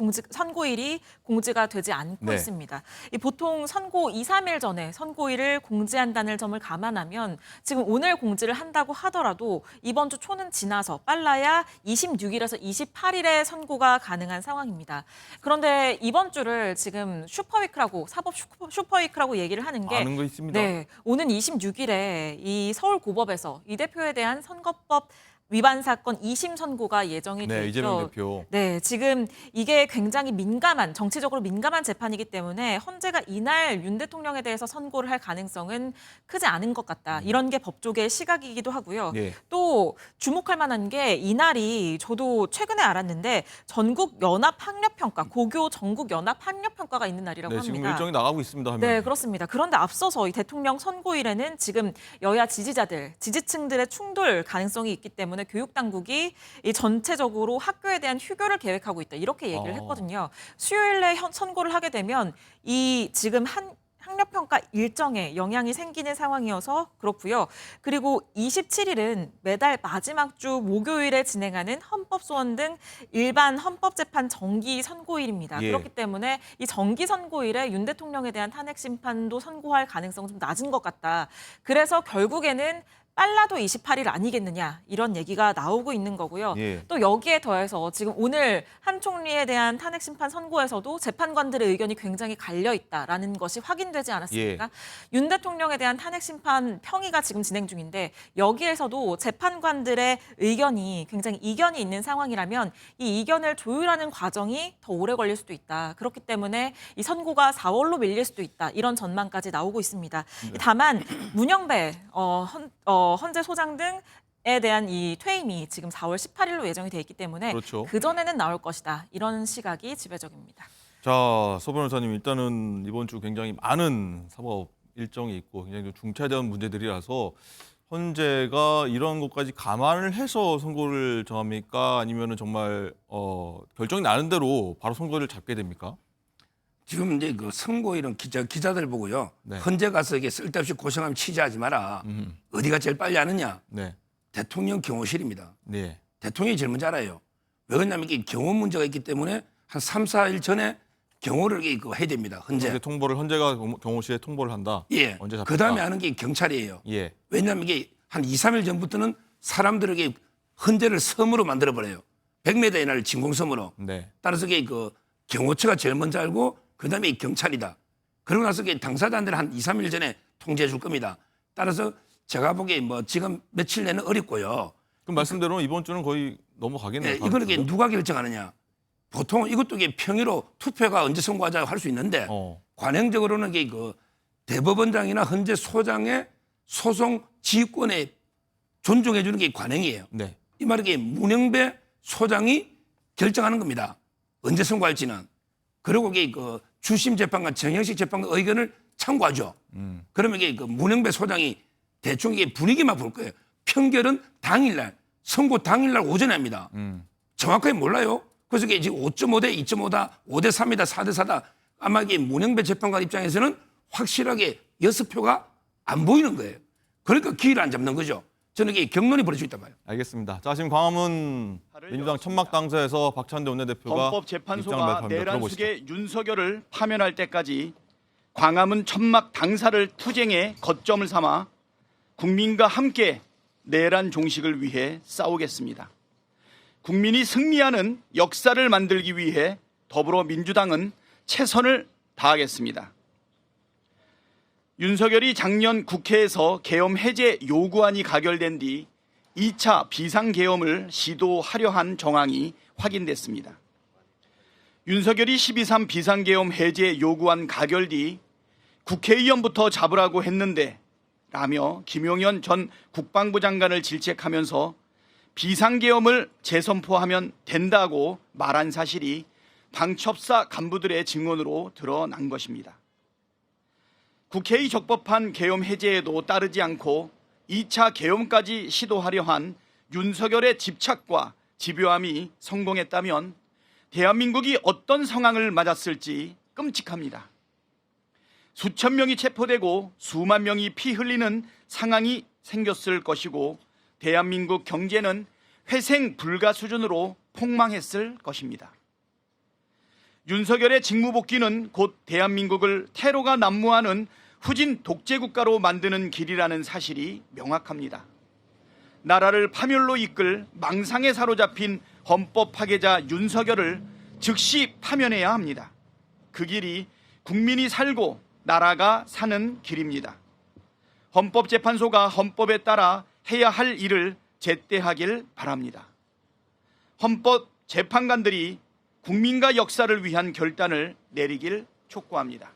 공지가 되지 않고 네. 있습니다. 보통 선고 2, 3일 전에 선고일을 공지한다는 점을 감안하면 지금 오늘 공지를 한다고 하더라도 이번 주 초는 지나서 빨라야 26일에서 28일에 선고가 가능한 상황입니다. 그런데 이번 주를 지금 슈퍼위크라고 사법 슈퍼위크라고 얘기를 하는 게 많은 거 있습니다. 네, 오는 26일에 이 서울고법에서 이 대표에 대한 선거법 위반 사건 2심 선고가 예정이 돼 네, 있죠. 이재명 대표. 네, 지금 이게 굉장히 정치적으로 민감한 재판이기 때문에 헌재가 이날 윤 대통령에 대해서 선고를 할 가능성은 크지 않은 것 같다. 이런 게 법조계의 시각이기도 하고요. 예. 또 주목할 만한 게 이날이 저도 최근에 알았는데 전국연합학력평가, 고교 전국연합학력평가가 있는 날이라고 네, 지금 합니다. 일정이 나가고 있습니다. 화면에. 네, 그렇습니다. 그런데 앞서서 이 대통령 선고일에는 지금 여야 지지층들의 충돌 가능성이 있기 때문에 교육당국이 이 전체적으로 학교에 대한 휴교를 계획하고 있다. 이렇게 얘기를 했거든요. 수요일에 선고를 하게 되면 이 지금 학력평가 일정에 영향이 생기는 상황이어서 그렇고요. 그리고 27일은 매달 마지막 주 목요일에 진행하는 헌법소원 등 일반 헌법재판 정기 선고일입니다. 예. 그렇기 때문에 이 정기 선고일에 윤 대통령에 대한 탄핵 심판도 선고할 가능성은 좀 낮은 것 같다. 그래서 결국에는 빨라도 28일 아니겠느냐 이런 얘기가 나오고 있는 거고요. 예. 또 여기에 더해서 지금 오늘 한 총리에 대한 탄핵 심판 선고에서도 재판관들의 의견이 굉장히 갈려 있다라는 것이 확인되지 않았습니까? 예. 윤 대통령에 대한 탄핵 심판 평의가 지금 진행 중인데 여기에서도 재판관들의 의견이 굉장히 이견이 있는 상황이라면 이 이견을 조율하는 과정이 더 오래 걸릴 수도 있다. 그렇기 때문에 이 선고가 4월로 밀릴 수도 있다. 이런 전망까지 나오고 있습니다. 다만 문영배 헌재 소장 등에 대한 이 퇴임이 지금 4월 18일로 예정이 돼 있기 때문에 그렇죠. 그전에는 나올 것이다. 이런 시각이 지배적입니다. 자, 서 변호사님, 일단은 이번 주 굉장히 많은 사법 일정이 있고 굉장히 좀 중차대한 문제들이라서 헌재가 이런 것까지 감안을 해서 선고를 정합니까? 아니면은 정말 결정이 나는 대로 바로 선고를 잡게 됩니까? 지금 이제 그 선고일은 기자들 보고요. 네. 헌재 가서 이게 쓸데없이 고생하면 취재하지 마라. 어디가 제일 빨리 하느냐? 네. 대통령 경호실입니다. 네. 대통령이 제일 먼저 알아요. 왜 그러냐면 이게 경호 문제가 있기 때문에 한 3, 4일 전에 경호를 해야 됩니다. 헌재. 헌재가 경호실에 통보를 한다. 예. 언제 잡힐까? 그다음에 하는 게 경찰이에요. 예. 왜냐하면 이게 한 2, 3일 전부터는 사람들에게 헌재를 섬으로 만들어 버려요. 100m 이내를 진공섬으로. 네. 따라서 이게 그 경호처가 제일 먼저 알고 그다음에 이 경찰이다. 그러고 나서 당사자들은 한 2, 3일 전에 통지해 줄 겁니다. 따라서 제가 보기에 뭐 지금 며칠 내는 어렵고요. 그럼 말씀대로 이번 주는 거의 넘어가겠네요. 네, 이거는 이게 누가 결정하느냐. 보통 이것도 이게 평의로 투표가 언제 선고하자 할 수 있는데 관행적으로는 이게 그 대법원장이나 헌재 소장의 소송 지휘권에 존중해 주는 게 관행이에요. 네. 이 말은 이게 문영배 소장이 결정하는 겁니다. 언제 선고할지는. 그리고 이게 그 주심 재판관, 정형식 재판관 의견을 참고하죠. 그러면 이게 그 문영배 소장이 대충 이게 분위기만 볼 거예요. 평결은 당일날, 선고 당일날 오전에 합니다. 정확하게 몰라요. 그래서 이게 지금 5.5대 2.5다, 5대 3이다, 4대 4다. 아마 이게 문영배 재판관 입장에서는 확실하게 6표가 안 보이는 거예요. 그러니까 기회를 안 잡는 거죠. 저는 이게 경론이 벌어지고 있단 말이에요. 알겠습니다. 자, 지금 광화문 민주당 천막 당사에서 박찬대 원내대표가 입장을 헌법재판소가 발표합니다. 들어보시죠. 내란숙의 윤석열을 파면할 때까지 광화문 천막 당사를 투쟁의 거점을 삼아 국민과 함께 내란 종식을 위해 싸우겠습니다. 국민이 승리하는 역사를 만들기 위해 더불어민주당은 최선을 다하겠습니다. 윤석열이 작년 국회에서 계엄 해제 요구안이 가결된 뒤 2차 비상계엄을 시도하려 한 정황이 확인됐습니다. 윤석열이 12.3 비상계엄 해제 요구안 가결 뒤 국회의원부터 잡으라고 했는데 라며 김용현 전 국방부 장관을 질책하면서 비상계엄을 재선포하면 된다고 말한 사실이 방첩사 간부들의 증언으로 드러난 것입니다. 국회의 적법한 계엄 해제에도 따르지 않고 2차 계엄까지 시도하려 한 윤석열의 집착과 집요함이 성공했다면 대한민국이 어떤 상황을 맞았을지 끔찍합니다. 수천 명이 체포되고 수만 명이 피 흘리는 상황이 생겼을 것이고 대한민국 경제는 회생 불가 수준으로 폭망했을 것입니다. 윤석열의 직무복귀는 곧 대한민국을 테러가 난무하는 후진 독재국가로 만드는 길이라는 사실이 명확합니다. 나라를 파멸로 이끌 망상에 사로잡힌 헌법 파괴자 윤석열을 즉시 파면해야 합니다. 그 길이 국민이 살고 나라가 사는 길입니다. 헌법재판소가 헌법에 따라 해야 할 일을 제때 하길 바랍니다. 헌법재판관들이 국민과 역사를 위한 결단을 내리길 촉구합니다.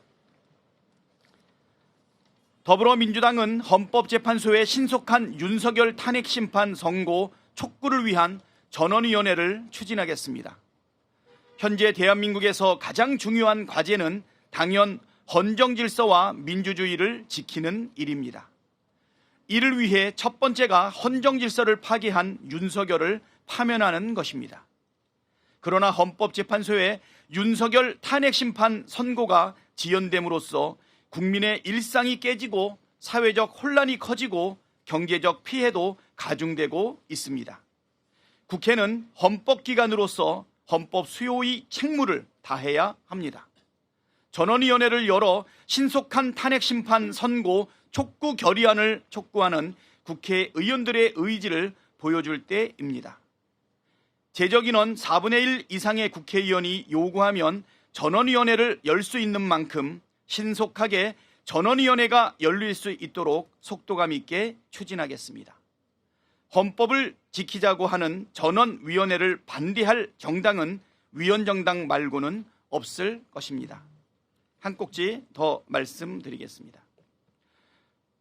더불어민주당은 헌법재판소의 신속한 윤석열 탄핵심판 선고 촉구를 위한 전원위원회를 추진하겠습니다. 현재 대한민국에서 가장 중요한 과제는 당연 헌정질서와 민주주의를 지키는 일입니다. 이를 위해 첫 번째가 헌정질서를 파괴한 윤석열을 파면하는 것입니다. 그러나 헌법재판소의 윤석열 탄핵심판 선고가 지연됨으로써 국민의 일상이 깨지고 사회적 혼란이 커지고 경제적 피해도 가중되고 있습니다. 국회는 헌법기관으로서 헌법 수호의 책무를 다해야 합니다. 전원위원회를 열어 신속한 탄핵심판 선고 촉구 결의안을 촉구하는 국회의원들의 의지를 보여줄 때입니다. 제적인원 4분의 1 이상의 국회의원이 요구하면 전원위원회를 열 수 있는 만큼 신속하게 전원위원회가 열릴 수 있도록 속도감 있게 추진하겠습니다. 헌법을 지키자고 하는 전원위원회를 반대할 정당은 위원정당 말고는 없을 것입니다. 한 꼭지 더 말씀드리겠습니다.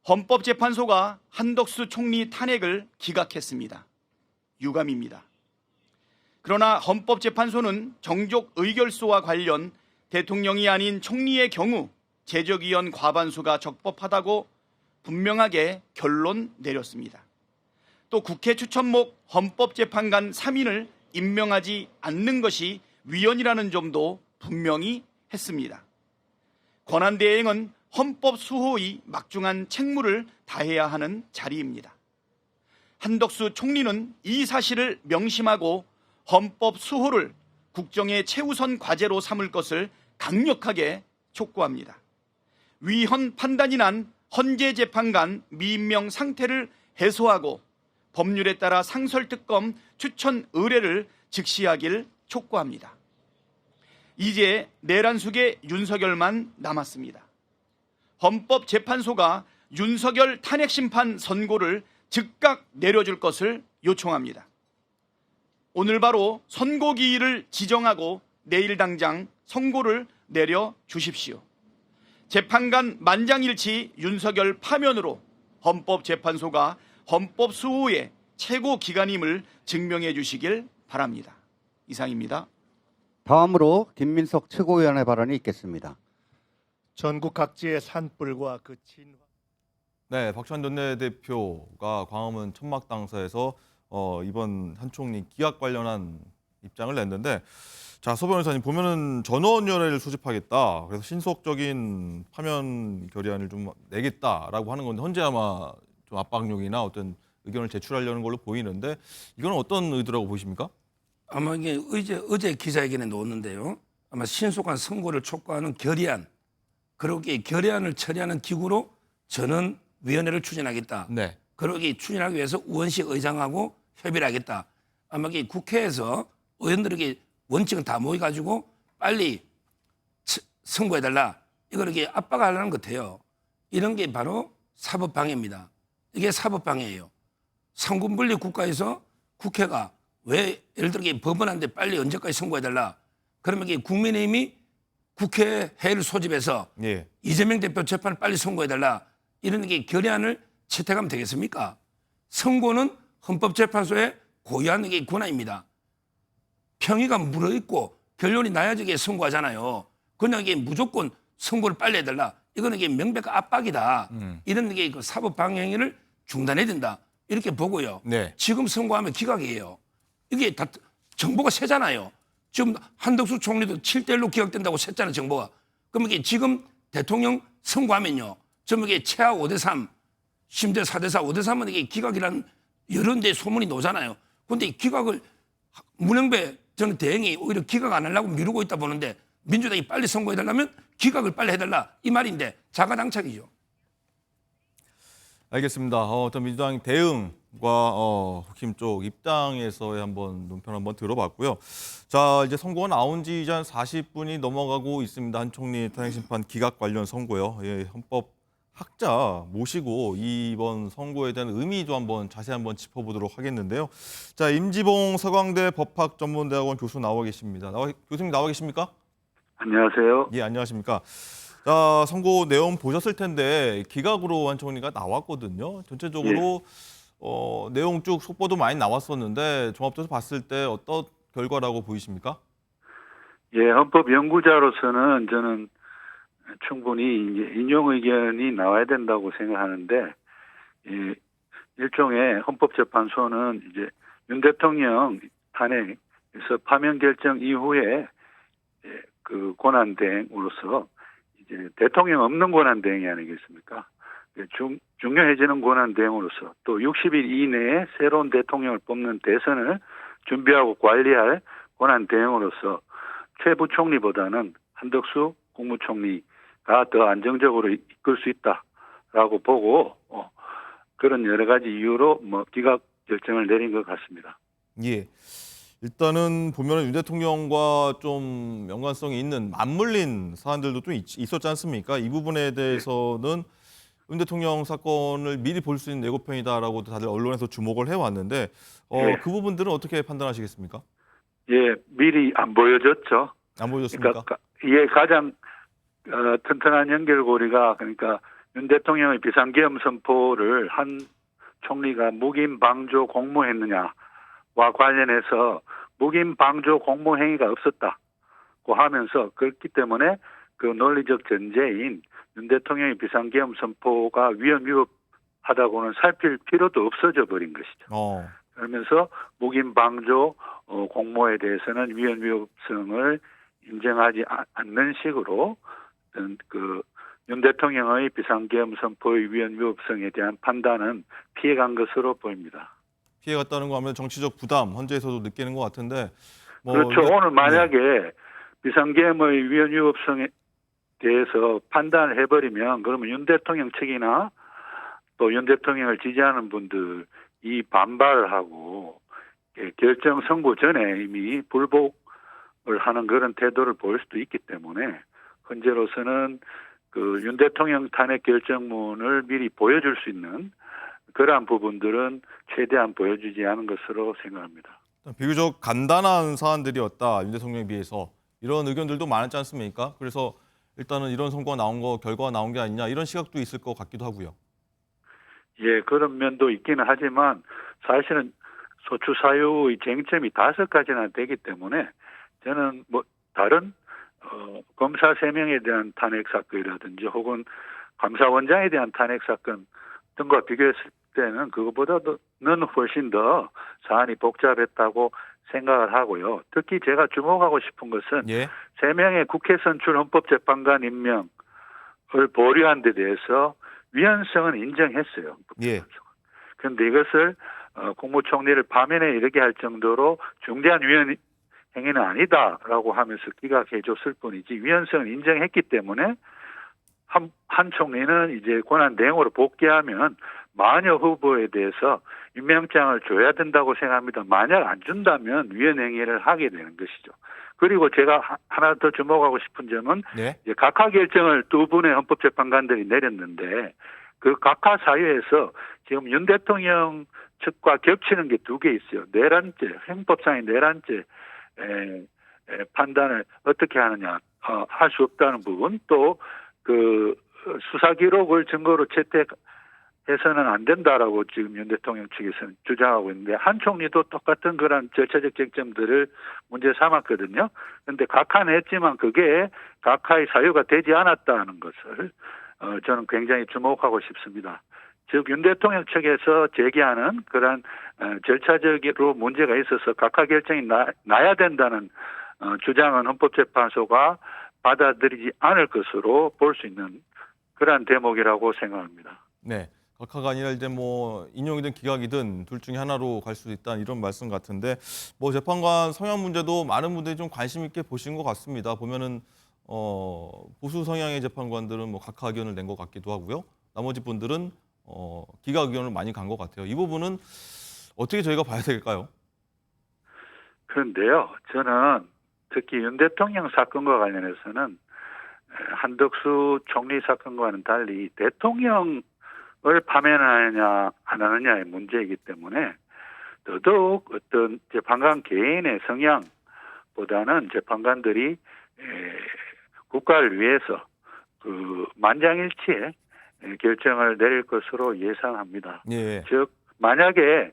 헌법재판소가 한덕수 총리 탄핵을 기각했습니다. 유감입니다. 그러나 헌법재판소는 정족 의결소와 관련 대통령이 아닌 총리의 경우 제적위원 과반수가 적법하다고 분명하게 결론 내렸습니다. 또 국회 추천목 헌법재판관 3인을 임명하지 않는 것이 위헌이라는 점도 분명히 했습니다. 권한대행은 헌법 수호의 막중한 책무를 다해야 하는 자리입니다. 한덕수 총리는 이 사실을 명심하고 헌법 수호를 국정의 최우선 과제로 삼을 것을 강력하게 촉구합니다. 위헌 판단이 난 헌재재판관 미임명 상태를 해소하고 법률에 따라 상설특검 추천 의뢰를 즉시하길 촉구합니다. 이제 내란숙의 윤석열만 남았습니다. 헌법재판소가 윤석열 탄핵심판 선고를 즉각 내려줄 것을 요청합니다. 오늘 바로 선고기일을 지정하고 내일 당장 선고를 내려주십시오. 재판관 만장일치 윤석열 파면으로 헌법재판소가 헌법 수호의 최고 기관임을 증명해 주시길 바랍니다. 이상입니다. 다음으로 김민석 최고위원의 발언이 있겠습니다. 전국 각지의 산불과 그 진화. 네, 박찬 원내대표가 광화문 천막당사에서 이번 한 총리 기각 관련한 입장을 냈는데, 자, 서 변호사님 보면은 전원위원회를 소집하겠다. 그래서 신속적인 파면 결의안을 좀 내겠다라고 하는 건데, 현재 아마 좀 압박용이나 어떤 의견을 제출하려는 걸로 보이는데, 이건 어떤 의도라고 보십니까? 아마 이게 어제 기자회견에 놓았는데요. 아마 신속한 선고를 촉구하는 결의안, 그리고 이 결의안을 처리하는 기구로 저는 위원회를 추진하겠다. 네. 그러고 추진하기 위해서 우원식 의장하고 협의를 하겠다. 아마 이 국회에서 의원들에게 원칙은 다 모여가지고 빨리 선고해달라. 이걸 이렇게 압박하려는 것 같아요. 이런 게 바로 사법방해입니다. 이게 사법방해예요. 상군분리 국가에서 국회가 왜 예를 들어 법원한테 빨리 언제까지 선고해달라. 그러면 이게 국민의힘이 국회회의를 소집해서 예. 이재명 대표 재판을 빨리 선고해달라. 이런 게 결의안을 채택하면 되겠습니까? 선고는 헌법재판소의 고유한 게 권한입니다. 평의가 물어있고 결론이 나야지 이게 선고하잖아요. 그냥 이게 무조건 선고를 빨리 해달라. 이거는 이게 명백한 압박이다. 이런 게 사법 방해를 중단해야 된다. 이렇게 보고요. 네. 지금 선고하면 기각이에요. 이게 다 정보가 새잖아요. 지금 한덕수 총리도 7대1로 기각된다고 셌잖아요, 정보가. 그럼 이게 지금 대통령 선고하면요. 좀 이게 최하 5대3, 심지어 4대4, 5대3은 이게 기각이라는 여러 데 소문이 나잖아요. 그런데 이 기각을 문영배 전 대행이 오히려 기각 안 하려고 미루고 있다 보는데 민주당이 빨리 선고해달라면 기각을 빨리 해달라. 이 말인데 자가당착이죠. 알겠습니다. 어떤 민주당 대응과 국힘 쪽 입장에서의 한번 논평 한번 들어봤고요. 자, 이제 선고가 나온 지 이제 한 40분이 넘어가고 있습니다. 한 총리 탄핵심판 기각 관련 선고요. 예, 헌법 학자 모시고 이번 선고에 대한 의미도 한번 자세히 한번 짚어보도록 하겠는데요. 자, 임지봉 서강대 법학전문대학원 교수 나와 계십니다. 교수님 나와 계십니까? 안녕하세요. 예, 안녕하십니까. 자, 선고 내용 보셨을 텐데 기각으로 한 총리가 나왔거든요. 전체적으로 내용 쭉 속보도 많이 나왔었는데 종합적으로 봤을 때 어떤 결과라고 보이십니까? 예, 헌법 연구자로서는 저는 충분히 이제 인용 의견이 나와야 된다고 생각하는데, 예, 일종의 헌법재판소는 이제 윤 대통령 탄핵에서 파면 결정 이후에 그 권한 대행으로서 이제 대통령 없는 권한 대행이 아니겠습니까? 중요해지는 권한 대행으로서 또 60일 이내에 새로운 대통령을 뽑는 대선을 준비하고 관리할 권한 대행으로서 최 부총리보다는 한덕수 국무총리가 더 안정적으로 이끌 수 있다라고 보고 그런 여러 가지 이유로 기각 결정을 내린 것 같습니다. 예. 일단은 보면은 윤 대통령과 좀 연관성이 있는 맞물린 사안들도 좀 있었지 않습니까? 이 부분에 대해서는 윤 대통령 사건을 미리 볼 수 있는 예고편이다라고 다들 언론에서 주목을 해왔는데 예. 그 부분들은 어떻게 판단하시겠습니까? 예, 미리 안 보여줬죠. 안 보여줬습니까? 그러니까 이게 가장 튼튼한 연결고리가 그러니까 윤 대통령의 비상계엄 선포를 한 총리가 묵인 방조 공모했느냐와 관련해서 묵인 방조 공모 행위가 없었다고 하면서 그렇기 때문에 그 논리적 전제인 윤 대통령의 비상계엄 선포가 위헌 위법하다고는 살필 필요도 없어져 버린 것이죠. 그러면서 묵인 방조 공모에 대해서는 위헌 위법성을 인정하지 않는 식으로 그 윤 대통령의 비상계엄 선포의 위헌 위법성에 대한 판단은 피해간 것으로 보입니다. 피해갔다는 거 하면 정치적 부담 헌재에서도 느끼는 것 같은데. 그렇죠. 오늘 만약에 비상계엄의 위헌 위법성에 대해서 판단을 해버리면 그러면 윤 대통령 측이나 또 윤 대통령을 지지하는 분들이 반발을 하고 결정 선고 전에 이미 불복을 하는 그런 태도를 보일 수도 있기 때문에 현재로서는 그 윤 대통령 탄핵 결정문을 미리 보여줄 수 있는 그러한 부분들은 최대한 보여주지 않은 것으로 생각합니다. 비교적 간단한 사안들이었다. 윤 대통령에 비해서 이런 의견들도 많았지 않습니까? 그래서 일단은 이런 선거가 나온 거 결과가 나온 게 아니냐 이런 시각도 있을 것 같기도 하고요. 예, 그런 면도 있기는 하지만 사실은 소추 사유의 쟁점이 5가지나 되기 때문에 저는 뭐 다른 검사 3명에 대한 탄핵 사건이라든지 혹은 감사원장에 대한 탄핵 사건 등과 비교했을 때는 그것보다는 훨씬 더 사안이 복잡했다고 생각을 하고요. 특히 제가 주목하고 싶은 것은 3명의 국회 선출 헌법재판관 임명을 보류한 데 대해서 위헌성은 인정했어요. 그런데 이것을 국무총리를 파면에 이르게 할 정도로 중대한 위헌 행위는 아니다라고 하면서 기각해 줬을 뿐이지 위헌성을 인정했기 때문에 한 총리는 이제 권한 대행으로 복귀하면 마녀 후보에 대해서 임명장을 줘야 된다고 생각합니다. 만약 안 준다면 위헌 행위를 하게 되는 것이죠. 그리고 제가 하나 더 주목하고 싶은 점은 이제 각하 결정을 2분의 헌법재판관들이 내렸는데 그 각하 사유에서 지금 윤 대통령 측과 겹치는 게 2개 있어요. 내란죄, 형법상의 내란죄 판단을 어떻게 하느냐 할 수 없다는 부분, 또 그 수사 기록을 증거로 채택해서는 안 된다라고 지금 윤 대통령 측에서는 주장하고 있는데 한 총리도 똑같은 그런 절차적 쟁점들을 문제 삼았거든요. 그런데 각하는 했지만 그게 각하의 사유가 되지 않았다는 것을 저는 굉장히 주목하고 싶습니다. 즉 윤 대통령 측에서 제기하는 그런 절차적으로 문제가 있어서 각하 결정이 나야 된다는 주장은 헌법재판소가 받아들이지 않을 것으로 볼 수 있는 그러한 대목이라고 생각합니다. 네. 각하가 아니라 이제 뭐 인용이든 기각이든 둘 중에 하나로 갈 수 있다 이런 말씀 같은데 뭐 재판관 성향 문제도 많은 분들이 좀 관심 있게 보신 것 같습니다. 보면은 보수 성향의 재판관들은 뭐 각하 의견을 낸 것 같기도 하고요. 나머지 분들은 기각 의견을 많이 간 것 같아요. 이 부분은 어떻게 저희가 봐야 될까요? 그런데요, 저는 특히 윤 대통령 사건과 관련해서는 한덕수 총리 사건과는 달리 대통령을 파면하느냐 안 하느냐의 문제이기 때문에 더더욱 어떤 재판관 개인의 성향보다는 재판관들이 국가를 위해서 그 만장일치의 결정을 내릴 것으로 예상합니다. 즉 만약에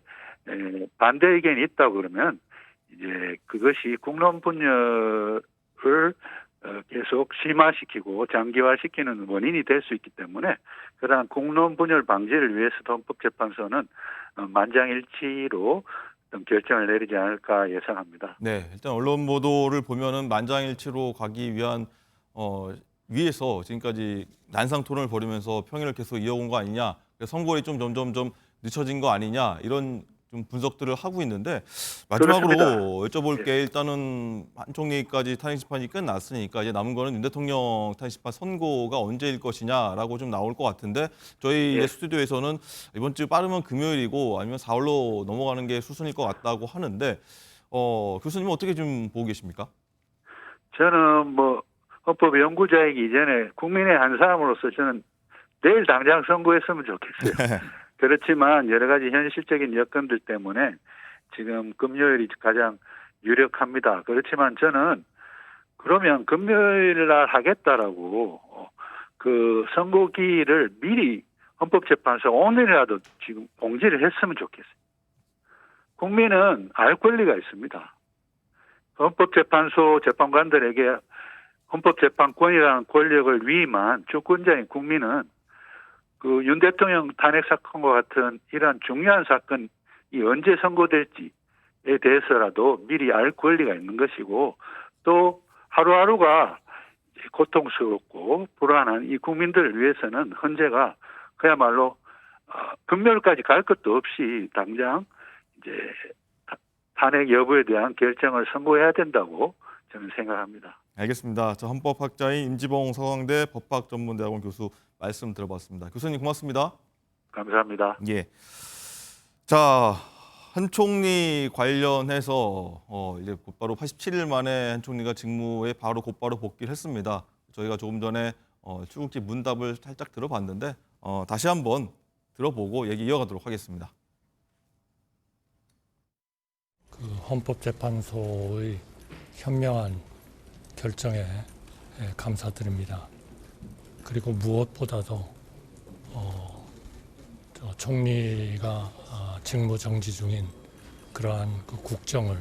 반대 의견이 있다고 그러면 이제 그것이 국론 분열을 계속 심화시키고 장기화시키는 원인이 될 수 있기 때문에 그러한 국론 분열 방지를 위해서도 헌법재판소는 만장일치로 결정을 내리지 않을까 예상합니다. 네, 일단 언론 보도를 보면은 만장일치로 가기 위한 위에서 지금까지 난상 토론을 벌이면서 평일을 계속 이어온 거 아니냐, 점점 늦춰진 거 아니냐 이런 좀 분석들을 하고 있는데 마지막으로 여쭤볼게 일단은 한 총리까지 탄핵 심판이 끝났으니까 이제 남은 거는 윤 대통령 탄핵 심판 선고가 언제일 것이냐라고 좀 나올 것 같은데 저희 스튜디오에서는 이번 주 빠르면 금요일이고 아니면 4월로 넘어가는 게 수순일 것 같다고 하는데 교수님은 어떻게 좀 보고 계십니까? 저는 뭐 헌법 연구자이기 이전에 국민의 한 사람으로서 저는 내일 당장 선고했으면 좋겠어요. 그렇지만 여러 가지 현실적인 여건들 때문에 지금 금요일이 가장 유력합니다. 그렇지만 저는 그러면 금요일 날 하겠다라고 그 선고기일을 미리 헌법재판소 오늘이라도 지금 공지를 했으면 좋겠어요. 국민은 알 권리가 있습니다. 헌법재판소 재판관들에게 헌법재판권이라는 권력을 위임한 주권자인 국민은 그 윤 대통령 탄핵 사건과 같은 이러한 중요한 사건이 언제 선고될지에 대해서라도 미리 알 권리가 있는 것이고 또 하루하루가 고통스럽고 불안한 이 국민들을 위해서는 헌재가 그야말로 금요일까지 갈 것도 없이 당장 이제 탄핵 여부에 대한 결정을 선고해야 된다고 저는 생각합니다. 알겠습니다. 저 헌법학자인 임지봉 서강대 법학전문대학원 교수 말씀 들어봤습니다. 교수님 고맙습니다. 감사합니다. 예. 자, 한 총리 관련해서 이제 곧바로 87일 만에 한 총리가 직무에 곧바로 복귀를 했습니다. 저희가 조금 전에 출국지 문답을 살짝 들어봤는데 다시 한번 들어보고 얘기 이어가도록 하겠습니다. 그 헌법재판소의 현명한 결정에 감사드립니다. 그리고 무엇보다도 총리가 직무 정지 중인 그러한 그 국정을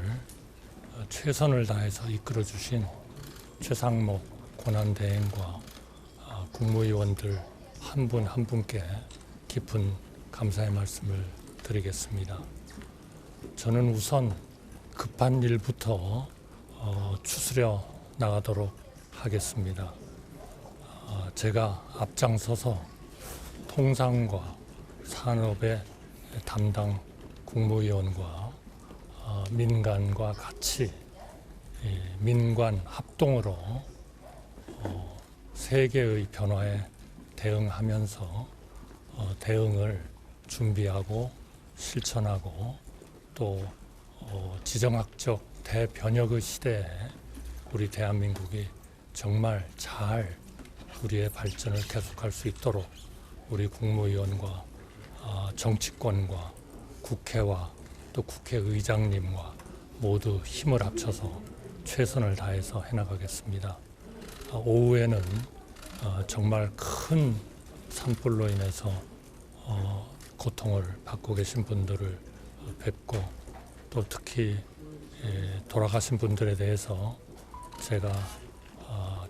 최선을 다해서 이끌어 주신 최상목 권한대행과 국무위원들 한 분 한 분께 깊은 감사의 말씀을 드리겠습니다. 저는 우선 급한 일부터 추스려 나가도록 하겠습니다. 제가 앞장서서 통상과 산업의 담당 국무위원과 민간과 같이 민관 합동으로 세계의 변화에 대응하면서 대응을 준비하고 실천하고 또 지정학적 대변혁의 시대에 우리 대한민국이 정말 잘 우리의 발전을 계속할 수 있도록 우리 국무위원과 정치권과 국회와 또 국회의장님과 모두 힘을 합쳐서 최선을 다해서 해나가겠습니다. 오후에는 정말 큰 산불로 인해서 고통을 받고 계신 분들을 뵙고 또 특히 돌아가신 분들에 대해서 제가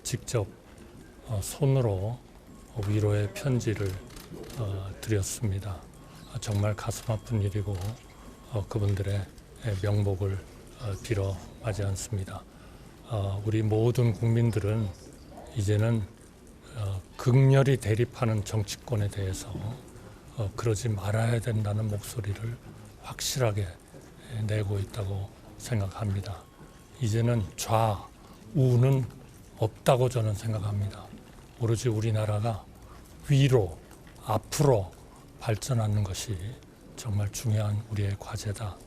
직접 손으로 위로의 편지를 드렸습니다. 정말 가슴 아픈 일이고 그분들의 명복을 빌어 마지 않습니다. 우리 모든 국민들은 이제는 극렬히 대립하는 정치권에 대해서 그러지 말아야 된다는 목소리를 확실하게 내고 있다고 생각합니다. 이제는 좌우는 없다고 저는 생각합니다. 오로지 우리나라가 위로, 앞으로 발전하는 것이 정말 중요한 우리의 과제다.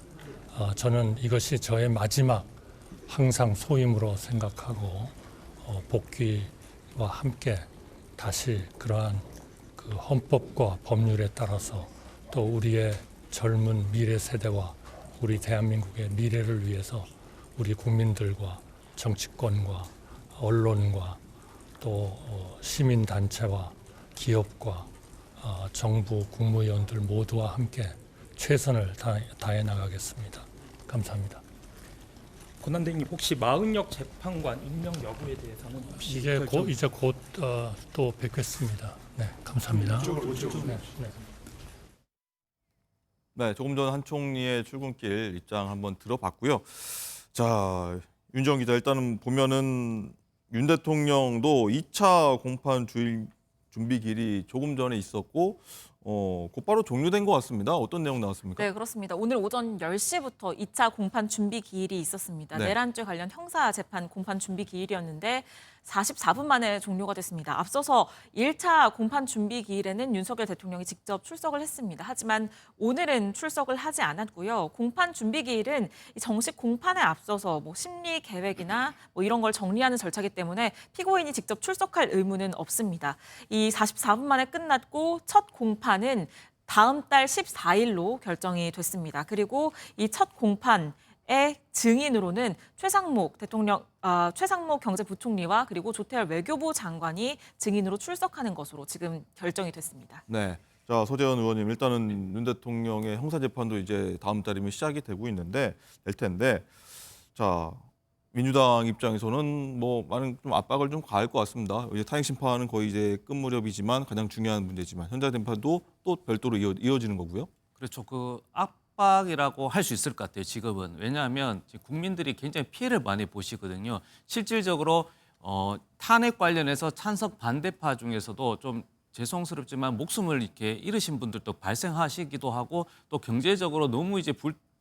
저는 이것이 저의 마지막 항상 소임으로 생각하고 복귀와 함께 다시 그러한 그 헌법과 법률에 따라서 또 우리의 젊은 미래 세대와 우리 대한민국의 미래를 위해서 우리 국민들과 정치권과 언론과 또 시민단체와 기업과 정부 국무위원들 모두와 함께 최선을 다해 나가겠습니다. 감사합니다. 권한대행님 혹시 마은혁 재판관 임명 여부에 대해서는 혹시 이제 곧 또 뵙겠습니다. 네, 감사합니다. 네, 조금 전 한 총리의 출근길 입장 한번 들어봤고요. 자, 윤정 기자, 일단은 보면은 윤 대통령도 2차 공판 주일 준비길이 조금 전에 있었고 곧바로 종료된 것 같습니다. 어떤 내용 나왔습니까? 네, 그렇습니다. 오늘 오전 10시부터 2차 공판 준비 기일이 있었습니다. 네. 내란죄 관련 형사 재판 공판 준비 기일이었는데 44분 만에 종료가 됐습니다. 앞서서 1차 공판 준비 기일에는 윤석열 대통령이 직접 출석을 했습니다. 하지만 오늘은 출석을 하지 않았고요. 공판 준비 기일은 정식 공판에 앞서서 심리 계획이나 이런 걸 정리하는 절차이기 때문에 피고인이 직접 출석할 의무는 없습니다. 이 44분 만에 끝났고 첫 공판은 다음 달 14일로 결정이 됐습니다. 그리고 이 첫 공판의 증인으로는 최상목 경제부총리와 그리고 조태열 외교부 장관이 증인으로 출석하는 것으로 지금 결정이 됐습니다. 네. 자, 소재현 의원님, 일단은 윤 대통령의 형사재판도 이제 다음 달이면 시작이 되고 될 텐데, 자, 민주당 입장에서는 많은 좀 압박을 좀 가할 것 같습니다. 이제 탄핵 심판은 거의 이제 끝 무렵이지만 가장 중요한 문제지만 현장 재판도 또 별도로 이어지는 거고요. 그렇죠. 그 압박이라고 할 수 있을 것 같아요. 지금은. 왜냐하면 국민들이 굉장히 피해를 많이 보시거든요. 실질적으로 탄핵 관련해서 찬성 반대파 중에서도 좀 죄송스럽지만 목숨을 이렇게 잃으신 분들도 발생하시기도 하고 또 경제적으로 너무 이제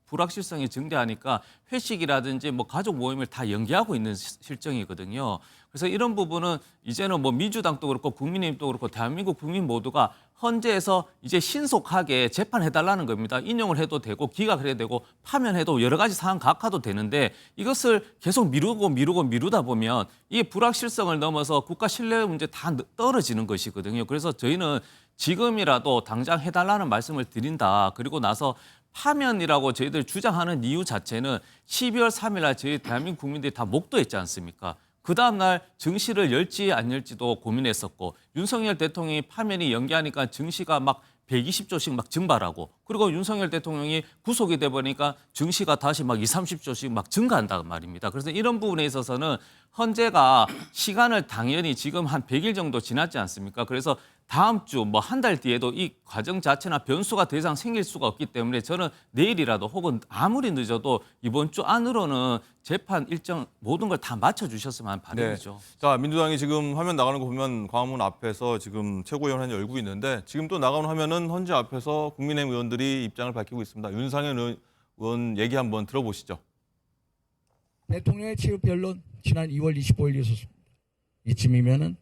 불확실성이 증대하니까 회식이라든지 가족 모임을 다 연기하고 있는 실정이거든요. 그래서 이런 부분은 이제는 민주당도 그렇고 국민의힘도 그렇고 대한민국 국민 모두가 헌재에서 이제 신속하게 재판해달라는 겁니다. 인용을 해도 되고 기각을 해도 되고 파면해도 여러 가지 상황 각하도 되는데 이것을 계속 미루다 보면 이게 불확실성을 넘어서 국가 신뢰 문제 다 떨어지는 것이거든요. 그래서 저희는 지금이라도 당장 해달라는 말씀을 드린다. 그리고 나서 파면이라고 저희들 주장하는 이유 자체는 12월 3일 날 저희 대한민국 국민들이 다 목도했지 않습니까? 그 다음날 증시를 열지 안 열지도 고민했었고 윤석열 대통령이 파면이 연기하니까 증시가 막 120조씩 막 증발하고 그리고 윤석열 대통령이 구속이 돼 보니까 증시가 다시 막 20, 30조씩 막 증가한단 말입니다. 그래서 이런 부분에 있어서는 헌재가 시간을 당연히 지금 한 100일 정도 지났지 않습니까? 그래서 다음 주 뭐 한 달 뒤에도 이 과정 자체나 변수가 더 이상 생길 수가 없기 때문에 저는 내일이라도 혹은 아무리 늦어도 이번 주 안으로는 재판 일정 모든 걸 다 맞춰주셨으면 하는 바람이죠. 자, 민주당이 지금 화면 나가는 거 보면 광화문 앞에서 지금 최고위원회를 열고 있는데 지금 또 나가는 화면은 헌재 앞에서 국민의힘 의원들이 입장을 밝히고 있습니다. 윤상현 의원 얘기 한번 들어보시죠. 대통령의 체육 변론 지난 2월 25일 있었습니다. 이쯤이면은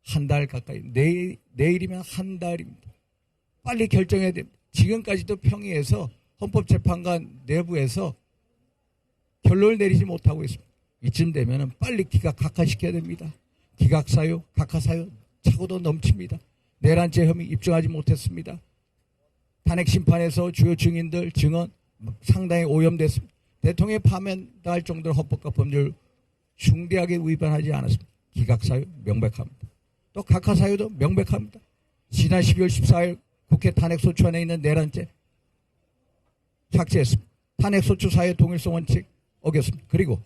한 달 가까이, 내일이면 한 달입니다. 빨리 결정해야 됩니다. 지금까지도 평의에서 헌법재판관 내부에서 결론을 내리지 못하고 있습니다. 이쯤 되면은 빨리 기각 각하시켜야 됩니다. 기각사유, 각하사유 차고도 넘칩니다. 내란죄 혐의 입증하지 못했습니다. 탄핵 심판에서 주요 증인들 증언 상당히 오염됐습니다. 대통령이 파면당할 정도로 헌법과 법률 중대하게 위반하지 않았습니다. 기각사유 명백합니다. 또 각하사유도 명백합니다. 지난 12월 14일 국회 탄핵소추안에 있는 내란죄 삭제했습니다. 탄핵소추 사유의 동일성 원칙 어겼습니다. 그리고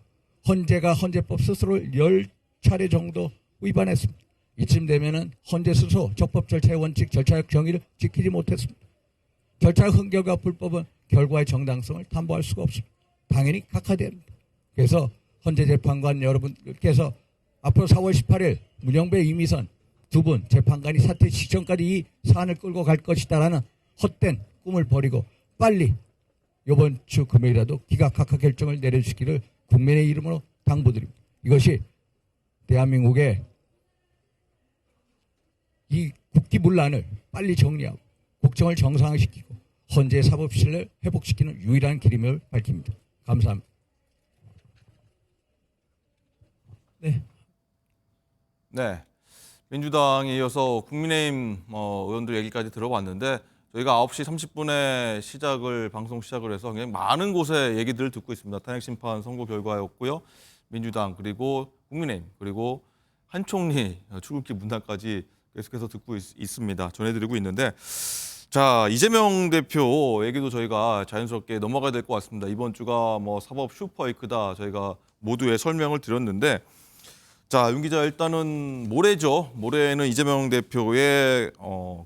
헌재가 헌재법 스스로를 10차례 정도 위반했습니다. 이쯤 되면은 헌재 스스로 적법 절차의 원칙, 절차적 정의를 지키지 못했습니다. 절차의 흥결과 불법은 결과의 정당성을 담보할 수가 없습니다. 당연히 각하됩니다. 그래서 헌재 재판관 여러분께서 앞으로 4월 18일 문영배, 이미선 두 분 재판관이 사퇴 직전까지 이 사안을 끌고 갈 것이다라는 헛된 꿈을 버리고 빨리 이번 주 금요일이라도 기각 각하 결정을 내려주시기를 국민의 이름으로 당부드립니다. 이것이 대한민국의 이 국기문란을 빨리 정리하고 국정을 정상화시키고 헌재 사법 신뢰를 회복시키는 유일한 길임을 밝힙니다. 감사합니다. 네. 민주당에 이어서 국민의힘 의원들 얘기까지 들어봤는데 저희가 9시 30분에 방송 시작을 해서 굉장히 많은 곳의 얘기들을 듣고 있습니다. 탄핵심판 선고 결과였고요. 민주당 그리고 국민의힘 그리고 한 총리 출국기 문단까지 계속해서 듣고 있습니다. 전해드리고 있는데 자, 이재명 대표 얘기도 저희가 자연스럽게 넘어가야 될 것 같습니다. 이번 주가 뭐 사법 슈퍼위크다 저희가 모두의 설명을 드렸는데 자, 윤 기자 일단은 모레죠. 모레는 이재명 대표의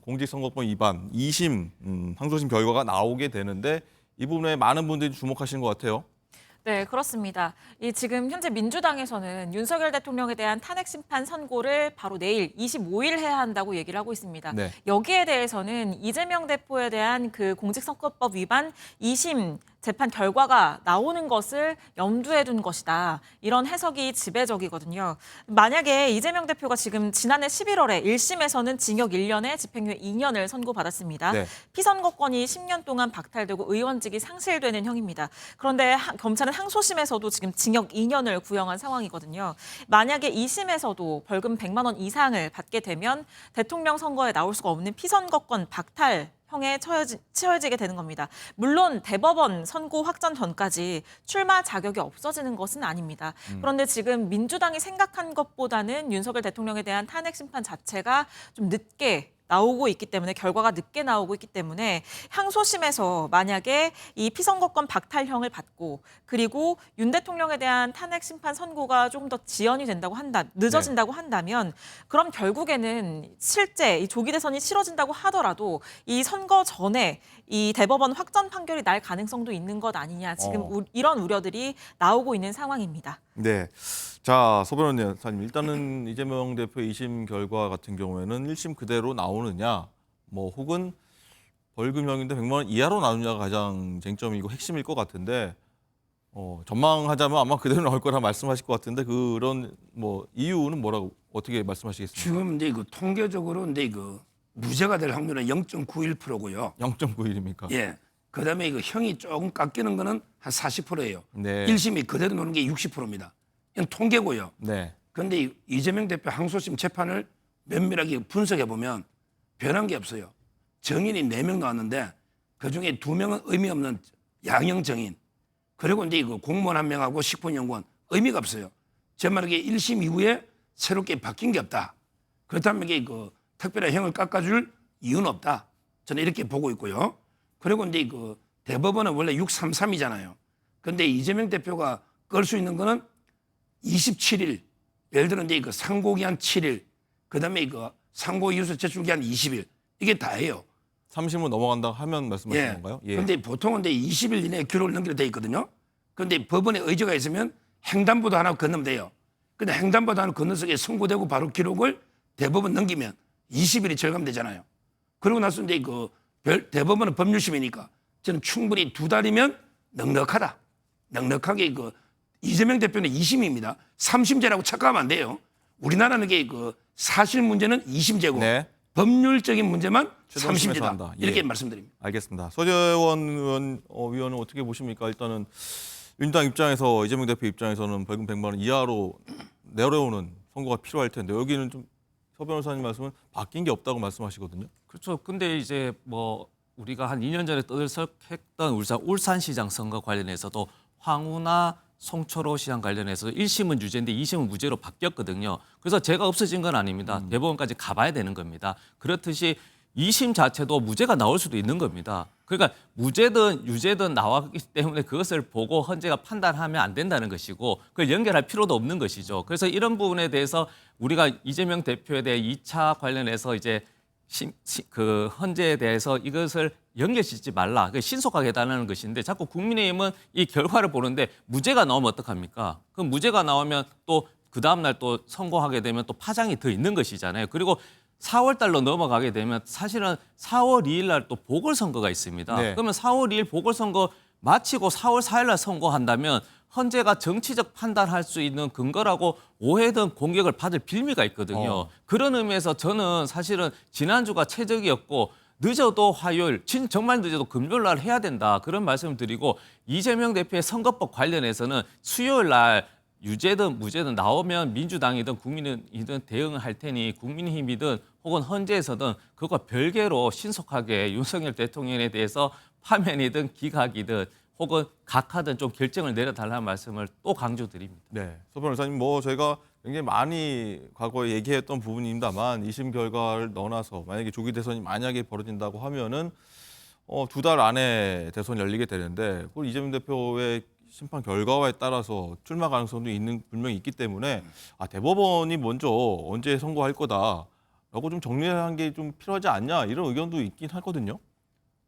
공직선거법 위반 2심 항소심 결과가 나오게 되는데 이 부분에 많은 분들이 주목하시는 것 같아요. 네, 그렇습니다. 지금 현재 민주당에서는 윤석열 대통령에 대한 탄핵 심판 선고를 바로 내일 25일 해야 한다고 얘기를 하고 있습니다. 네. 여기에 대해서는 이재명 대표에 대한 그 공직선거법 위반 2심 재판 결과가 나오는 것을 염두에 둔 것이다. 이런 해석이 지배적이거든요. 만약에 이재명 대표가 지금 지난해 11월에 1심에서는 징역 1년에 집행유예 2년을 선고받았습니다. 네. 피선거권이 10년 동안 박탈되고 의원직이 상실되는 형입니다. 그런데 검찰은 항소심에서도 지금 징역 2년을 구형한 상황이거든요. 만약에 2심에서도 벌금 100만 원 이상을 받게 되면 대통령 선거에 나올 수가 없는 피선거권 박탈 형에 처해지게 되는 겁니다. 물론 대법원 선고 확정 전까지 출마 자격이 없어지는 것은 아닙니다. 그런데 지금 민주당이 생각한 것보다는 윤석열 대통령에 대한 탄핵 심판 자체가 좀 늦게 나오고 있기 때문에 결과가 늦게 나오고 있기 때문에 항소심에서 만약에 이 피선거권 박탈형을 받고 그리고 윤 대통령에 대한 탄핵 심판 선고가 조금 더 지연이 된다고 늦어진다고 한다면 그럼 결국에는 실제 이 조기 대선이 치러진다고 하더라도 이 선거 전에 이 대법원 확정 판결이 날 가능성도 있는 것 아니냐 지금 이런 우려들이 나오고 있는 상황입니다. 네. 자, 소 변호사님 일단은 이재명 대표 2심 결과 같은 경우에는 1심 그대로 나오느냐 뭐 혹은 벌금형인데 100만 원 이하로 나오느냐가 가장 쟁점이고 핵심일 것 같은데 전망하자면 아마 그대로 나올 거라 말씀하실 것 같은데 그런 뭐 이유는 뭐라고 어떻게 말씀하시겠습니까? 지금 이제 통계적으로 무죄가 될 확률은 0.91%고요. 0.91입니까? 예. 그다음에 형이 조금 깎이는 거는 한 40%예요. 네. 1심이 그대로 노는 게 60%입니다. 이건 통계고요. 네. 그런데 이재명 대표 항소심 재판을 면밀하게 분석해 보면 변한 게 없어요. 정인이 4명 나왔는데 그중에 2명은 의미 없는 양형 정인. 그리고 이제 공무원 1명하고 식품연구원 의미가 없어요. 제 말에 1심 이후에 새롭게 바뀐 게 없다. 그렇다면 이게 특별한 형을 깎아줄 이유는 없다. 저는 이렇게 보고 있고요. 그리고 이제 그 대법원은 원래 633이잖아요. 근데 이재명 대표가 끌 수 있는 거는 27일, 예를 들어 이제 그 상고기한 7일, 그다음에 그 상고 이유서 제출기한 20일, 이게 다예요. 3심을 넘어간다 하면 말씀하시는 건가요? 예. 근데 보통은 이제 20일 이내에 기록을 넘기로 돼 있거든요. 근데 법원에 의지가 있으면 횡단보도 하나 건너면 돼요. 근데 횡단보도 하나 건너서 선고되고 바로 기록을 대법원 넘기면 20일이 절감되잖아요. 그러고 나서 이제 그 대법원은 법률심이니까 저는 충분히 2달이면 넉넉하다. 넉넉하게 그 이재명 대표는 2심입니다. 3심제라고 착각하면 안 돼요. 우리나라는 그 사실 문제는 2심제고 네. 법률적인 문제만 최종심에서 3심제다. 한다. 이렇게 예. 말씀드립니다. 알겠습니다. 서재원 위원은 어떻게 보십니까? 일단은 민주당 입장에서 이재명 대표 입장에서는 벌금 100만 원 이하로 내려오는 선고가 필요할 텐데 여기는 좀 서 변호사님 말씀은 바뀐 게 없다고 말씀하시거든요. 그렇죠. 근데 이제 뭐 우리가 한 2년 전에 떠들썩했던 울산시장 선거 관련해서도 황우나 송철호 시장 관련해서 1심은 유죄인데 2심은 무죄로 바뀌었거든요. 그래서 죄가 없어진 건 아닙니다. 대법원까지 가봐야 되는 겁니다. 그렇듯이 2심 자체도 무죄가 나올 수도 있는 겁니다. 그러니까 무죄든 유죄든 나왔기 때문에 그것을 보고 헌재가 판단하면 안 된다는 것이고 그걸 연결할 필요도 없는 것이죠. 그래서 이런 부분에 대해서 우리가 이재명 대표에 대해 2차 관련해서 이제 그 헌재에 대해서 이것을 연결짓지 말라. 신속하게 해달라는 것인데 자꾸 국민의힘은 이 결과를 보는데 무죄가 나오면 어떡합니까? 그럼 무죄가 나오면 또 그 다음날 또 선고하게 되면 또 파장이 더 있는 것이잖아요. 그리고 4월 달로 넘어가게 되면 사실은 4월 2일 날 또 보궐선거가 있습니다. 네. 그러면 4월 2일 보궐선거 마치고 4월 4일 날 선고한다면 헌재가 정치적 판단할 수 있는 근거라고 오해든 공격을 받을 빌미가 있거든요. 그런 의미에서 저는 사실은 지난주가 최적이었고 늦어도 화요일, 정말 늦어도 금요일 날 해야 된다. 그런 말씀을 드리고 이재명 대표의 선거법 관련해서는 수요일 날 유죄든 무죄든 나오면 민주당이든 국민이든 대응을 할 테니 국민의힘이든 혹은 헌재에서든 그것과 별개로 신속하게 윤석열 대통령에 대해서 파면이든 기각이든 혹은 각하든 좀 결정을 내려달라는 말씀을 또 강조드립니다. 네, 서 변호사님 뭐 저희가 굉장히 많이 과거에 얘기했던 부분입니다만 2심 결과를 넣어놔서 만약에 조기 대선이 만약에 벌어진다고 하면은 2달 안에 대선이 열리게 되는데 그걸 이재명 대표의 심판 결과에 따라서 출마 가능성도 분명히 있기 때문에 대법원이 먼저 언제 선고할 거다라고 좀 정리한 게 좀 필요하지 않냐 이런 의견도 있긴 하거든요.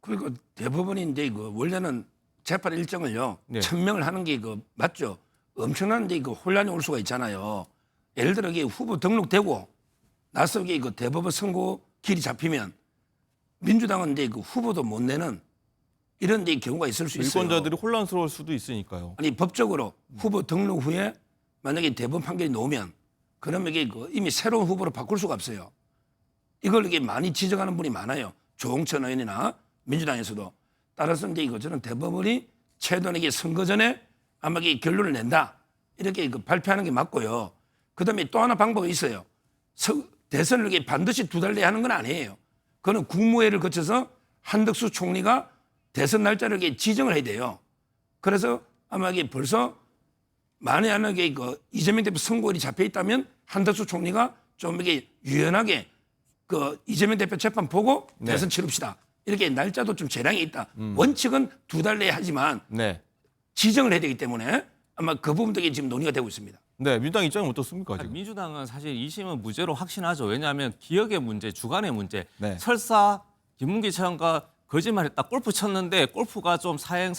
그리고 대법원이 이제 원래는 재판 일정을요 1000명을 하는 게 맞죠. 엄청난 혼란이 올 수가 있잖아요. 예를 들어 후보 등록되고 나서 대법원 선고 길이 잡히면 민주당은 이제 후보도 못 내는 이런 경우가 있을 수 있어요. 유권자들이 혼란스러울 수도 있으니까요. 아니 법적으로 후보 등록 후에 만약에 대법원 판결이 나오면 그러면 이미 새로운 후보로 바꿀 수가 없어요. 이걸 많이 지적하는 분이 많아요. 조홍천 의원이나 민주당에서도. 따라서 이제 저는 대법원이 최대한 선거 전에 아마 결론을 낸다 이렇게 발표하는 게 맞고요. 그다음에 또 하나 방법이 있어요. 대선을 반드시 2달 내에 하는 건 아니에요. 그거는 국무회의를 거쳐서 한덕수 총리가 대선 날짜를 지정을 해야 돼요. 그래서 아마 벌써 만약에 이재명 대표 선고일이 잡혀 있다면 한덕수 총리가 좀 유연하게 이재명 대표 재판 보고 대선 치릅시다. 이렇게 날짜도 좀 재량이 있다. 원칙은 2달 내에 하지만 지정을 해야 되기 때문에 아마 그 부분도 지금 논의가 되고 있습니다. 네, 민주당 입장은 어떻습니까? 지금? 민주당은 사실 2심은 무죄로 확신하죠. 왜냐하면 기억의 문제, 주관의 문제. 네. 설사 김문기 차관과 거짓말했다. 골프 쳤는데 골프가 좀 사형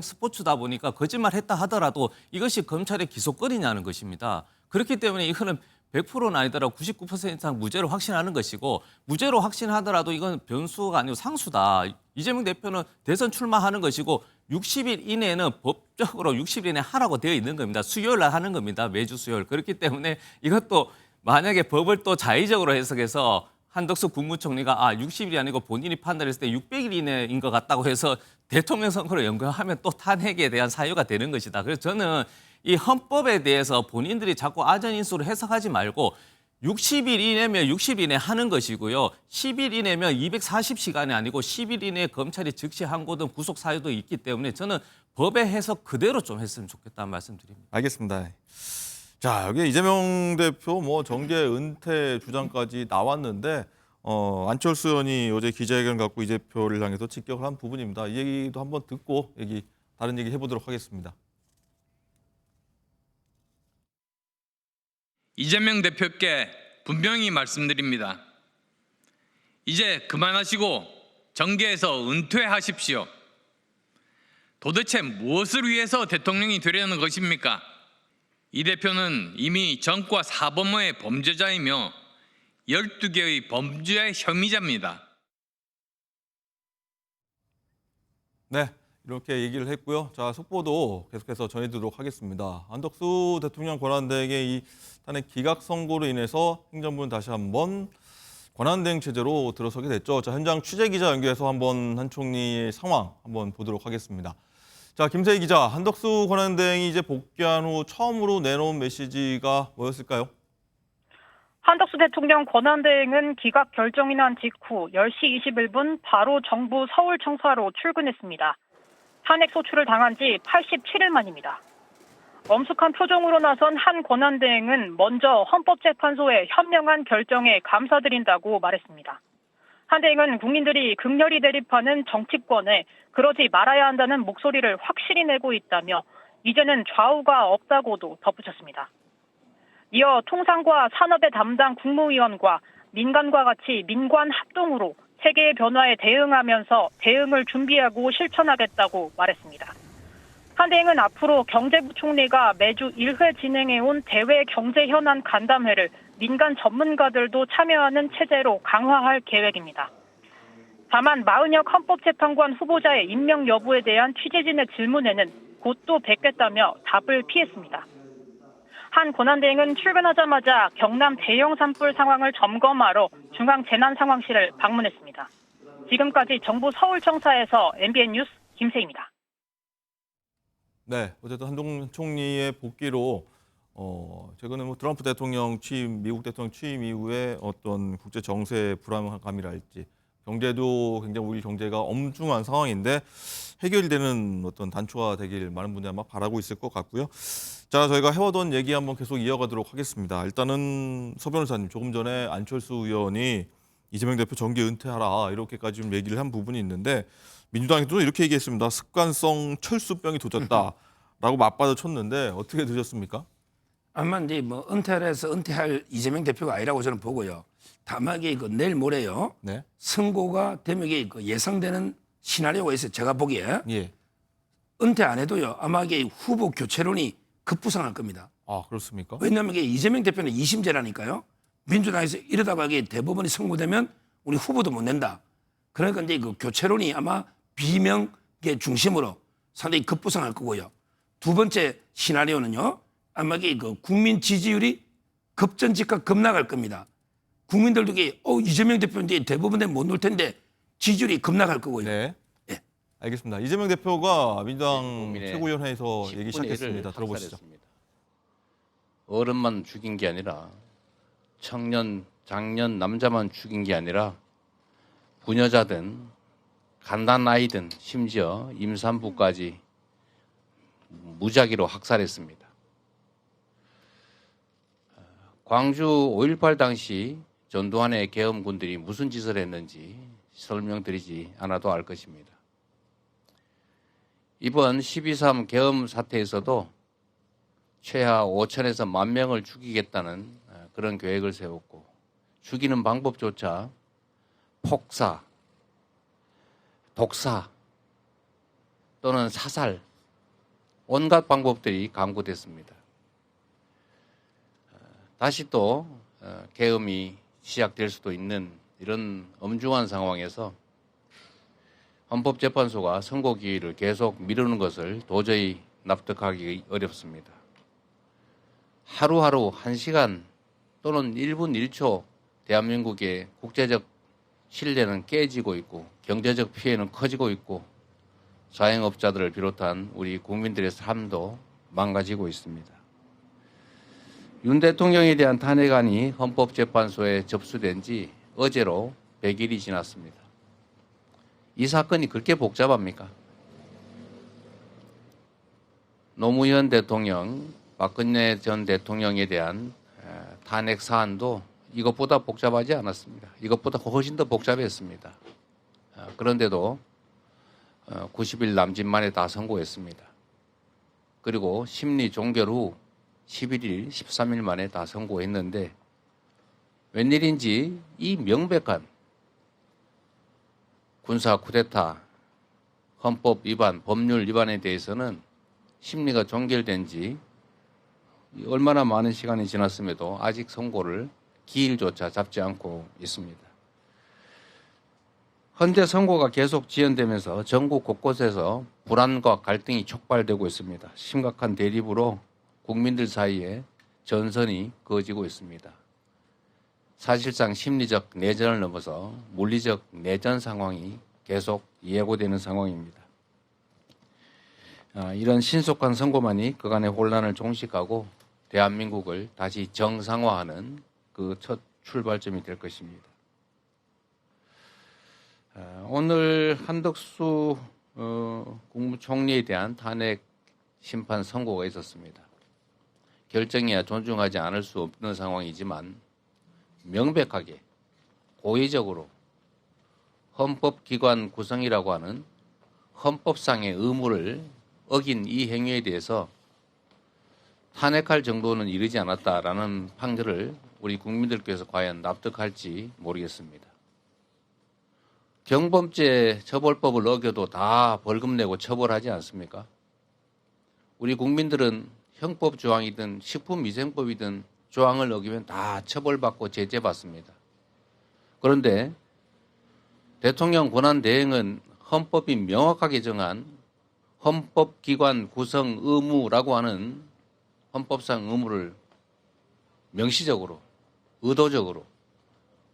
스포츠다 보니까 거짓말했다 하더라도 이것이 검찰의 기소권이냐는 것입니다. 그렇기 때문에 이거는 100%는 아니더라도 99% 이상 무죄로 확신하는 것이고 무죄로 확신하더라도 이건 변수가 아니고 상수다. 이재명 대표는 대선 출마하는 것이고 60일 이내는 법적으로 60일 이내 하라고 되어 있는 겁니다. 수요일 날 하는 겁니다. 매주 수요일. 그렇기 때문에 이것도 만약에 법을 또 자의적으로 해석해서 한덕수 국무총리가 60일이 아니고 본인이 판단했을 때 600일 이내인 것 같다고 해서 대통령 선거를 연구하면 또 탄핵에 대한 사유가 되는 것이다. 그래서 저는 이 헌법에 대해서 본인들이 자꾸 아전인수를 해석하지 말고 60일 이내면 60일 이내 하는 것이고요. 10일 이내면 240시간이 아니고 10일 이내에 검찰이 즉시 항고든 구속 사유도 있기 때문에 저는 법의 해석 그대로 좀 했으면 좋겠다는 말씀드립니다. 알겠습니다. 자, 여기 이재명 대표 정계 은퇴 주장까지 나왔는데 안철수 의원이 어제 기자회견을 갖고 이 대표를 향해서 직격을 한 부분입니다. 이 얘기도 한번 듣고 다른 얘기 해보도록 하겠습니다. 이재명 대표께 분명히 말씀드립니다. 이제 그만하시고 정계에서 은퇴하십시오. 도대체 무엇을 위해서 대통령이 되려는 것입니까? 이 대표는 이미 전과 사범의 범죄자이며 12개의 범죄 혐의자입니다. 네, 이렇게 얘기를 했고요. 자, 속보도 계속해서 전해드리도록 하겠습니다. 한덕수 대통령 권한대행의 이 탄핵 기각 선고로 인해서 행정부는 다시 한번 권한대행 체제로 들어서게 됐죠. 자, 현장 취재 기자 연결해서 한번 한 총리의 상황 한번 보도록 하겠습니다. 자, 김세희 기자, 한덕수 권한대행이 이제 복귀한 후 처음으로 내놓은 메시지가 뭐였을까요? 한덕수 대통령 권한대행은 기각 결정이 난 직후 10시 21분 바로 정부 서울청사로 출근했습니다. 탄핵 소추를 당한 지 87일 만입니다. 엄숙한 표정으로 나선 한 권한대행은 먼저 헌법재판소의 현명한 결정에 감사드린다고 말했습니다. 한 대행은 국민들이 극렬히 대립하는 정치권에 그러지 말아야 한다는 목소리를 확실히 내고 있다며 이제는 좌우가 없다고도 덧붙였습니다. 이어 통상과 산업의 담당 국무위원과 민간과 같이 민관 합동으로 세계의 변화에 대응하면서 대응을 준비하고 실천하겠다고 말했습니다. 한 대행은 앞으로 경제부총리가 매주 1회 진행해온 대외 경제 현안 간담회를 민간 전문가들도 참여하는 체제로 강화할 계획입니다. 다만 마은혁 헌법재판관 후보자의 임명 여부에 대한 취재진의 질문에는 곧 또 뵙겠다며 답을 피했습니다. 한 권한대행은 출근하자마자 경남 대형 산불 상황을 점검하러 중앙재난상황실을 방문했습니다. 지금까지 정부 서울청사에서 MBN 뉴스 김세희입니다. 네, 어쨌든 한동훈 총리의 복귀로 최근에 트럼프 대통령 취임, 미국 대통령 취임 이후에 어떤 국제 정세 불안감이랄지 경제도 굉장히 우리 경제가 엄중한 상황인데 해결되는 어떤 단초가 되길 많은 분들이 아마 바라고 있을 것 같고요. 자, 저희가 해오던 얘기 한번 계속 이어가도록 하겠습니다. 일단은 서 변호사님, 조금 전에 안철수 의원이 이재명 대표 정계 은퇴하라 이렇게까지 좀 얘기를 한 부분이 있는데 민주당에도 이렇게 얘기했습니다. 습관성 철수병이 도졌다라고 맞받아 쳤는데 어떻게 드셨습니까? 아마 이제 은퇴를 해서 은퇴할 이재명 대표가 아니라고 저는 보고요. 다만 이게 내일 모레요. 네. 선고가 되면 이게 예상되는 시나리오가 있어요. 제가 보기에. 예. 은퇴 안 해도요. 아마 이게 후보 교체론이 급부상할 겁니다. 아, 그렇습니까? 왜냐하면 이게 이재명 대표는 2심제라니까요. 민주당에서 이러다가 이게 대법원이 선고되면 우리 후보도 못 낸다. 그러니까 이제 그 교체론이 아마 비명계 중심으로 상당히 급부상할 거고요. 두 번째 시나리오는요. 아마 이게 그 국민 지지율이 급전직하 급락할 겁니다. 국민들도 이게 이재명 대표인데 대법원에 못 놓을 텐데 지지율이 급락할 거고요. 네. 예. 알겠습니다. 이재명 대표가 민주당 최고위원회에서 얘기 시작했습니다. 들어보시죠. 어른만 죽인 게 아니라 청년, 장년, 남자만 죽인 게 아니라 부녀자든 갓난 아이든 심지어 임산부까지 무작위로 학살했습니다. 광주 5.18 당시 전두환의 계엄군들이 무슨 짓을 했는지 설명드리지 않아도 알 것입니다. 이번 12.3 계엄 사태에서도 최하 5천에서 1만 명을 죽이겠다는 그런 계획을 세웠고 죽이는 방법조차 폭사, 독사 또는 사살 온갖 방법들이 강구됐습니다. 다시 또 계엄이 시작될 수도 있는 이런 엄중한 상황에서 헌법재판소가 선고 기일을 계속 미루는 것을 도저히 납득하기 어렵습니다. 하루하루 1시간 또는 1분 1초 대한민국의 국제적 신뢰는 깨지고 있고 경제적 피해는 커지고 있고 자영업자들을 비롯한 우리 국민들의 삶도 망가지고 있습니다. 윤 대통령에 대한 탄핵안이 헌법재판소에 접수된 지 어제로 100일이 지났습니다. 이 사건이 그렇게 복잡합니까? 노무현 대통령, 박근혜 전 대통령에 대한 탄핵 사안도 이것보다 복잡하지 않았습니다. 이것보다 훨씬 더 복잡했습니다. 그런데도 90일 남짓 만에 다 선고했습니다. 그리고 심리 종결 후 11일, 13일 만에 다 선고했는데 웬일인지 이 명백한 군사 쿠데타, 헌법 위반, 법률 위반에 대해서는 심리가 종결된 지 얼마나 많은 시간이 지났음에도 아직 선고를 기일조차 잡지 않고 있습니다. 현재 선고가 계속 지연되면서 전국 곳곳에서 불안과 갈등이 촉발되고 있습니다. 심각한 대립으로 국민들 사이에 전선이 그어지고 있습니다. 사실상 심리적 내전을 넘어서 물리적 내전 상황이 계속 예고되는 상황입니다. 이런 신속한 선고만이 그간의 혼란을 종식하고 대한민국을 다시 정상화하는 그 첫 출발점이 될 것입니다. 오늘 한덕수 국무총리에 대한 탄핵 심판 선고가 있었습니다. 결정이야 존중하지 않을 수 없는 상황이지만 명백하게 고의적으로 헌법기관 구성이라고 하는 헌법상의 의무를 어긴 이 행위에 대해서 탄핵할 정도는 이르지 않았다라는 판결을 우리 국민들께서 과연 납득할지 모르겠습니다. 경범죄 처벌법을 어겨도 다 벌금 내고 처벌하지 않습니까? 우리 국민들은 형법 조항이든 식품위생법이든 조항을 어기면 다 처벌받고 제재받습니다. 그런데 대통령 권한 대행은 헌법이 명확하게 정한 헌법기관 구성 의무라고 하는 헌법상 의무를 명시적으로, 의도적으로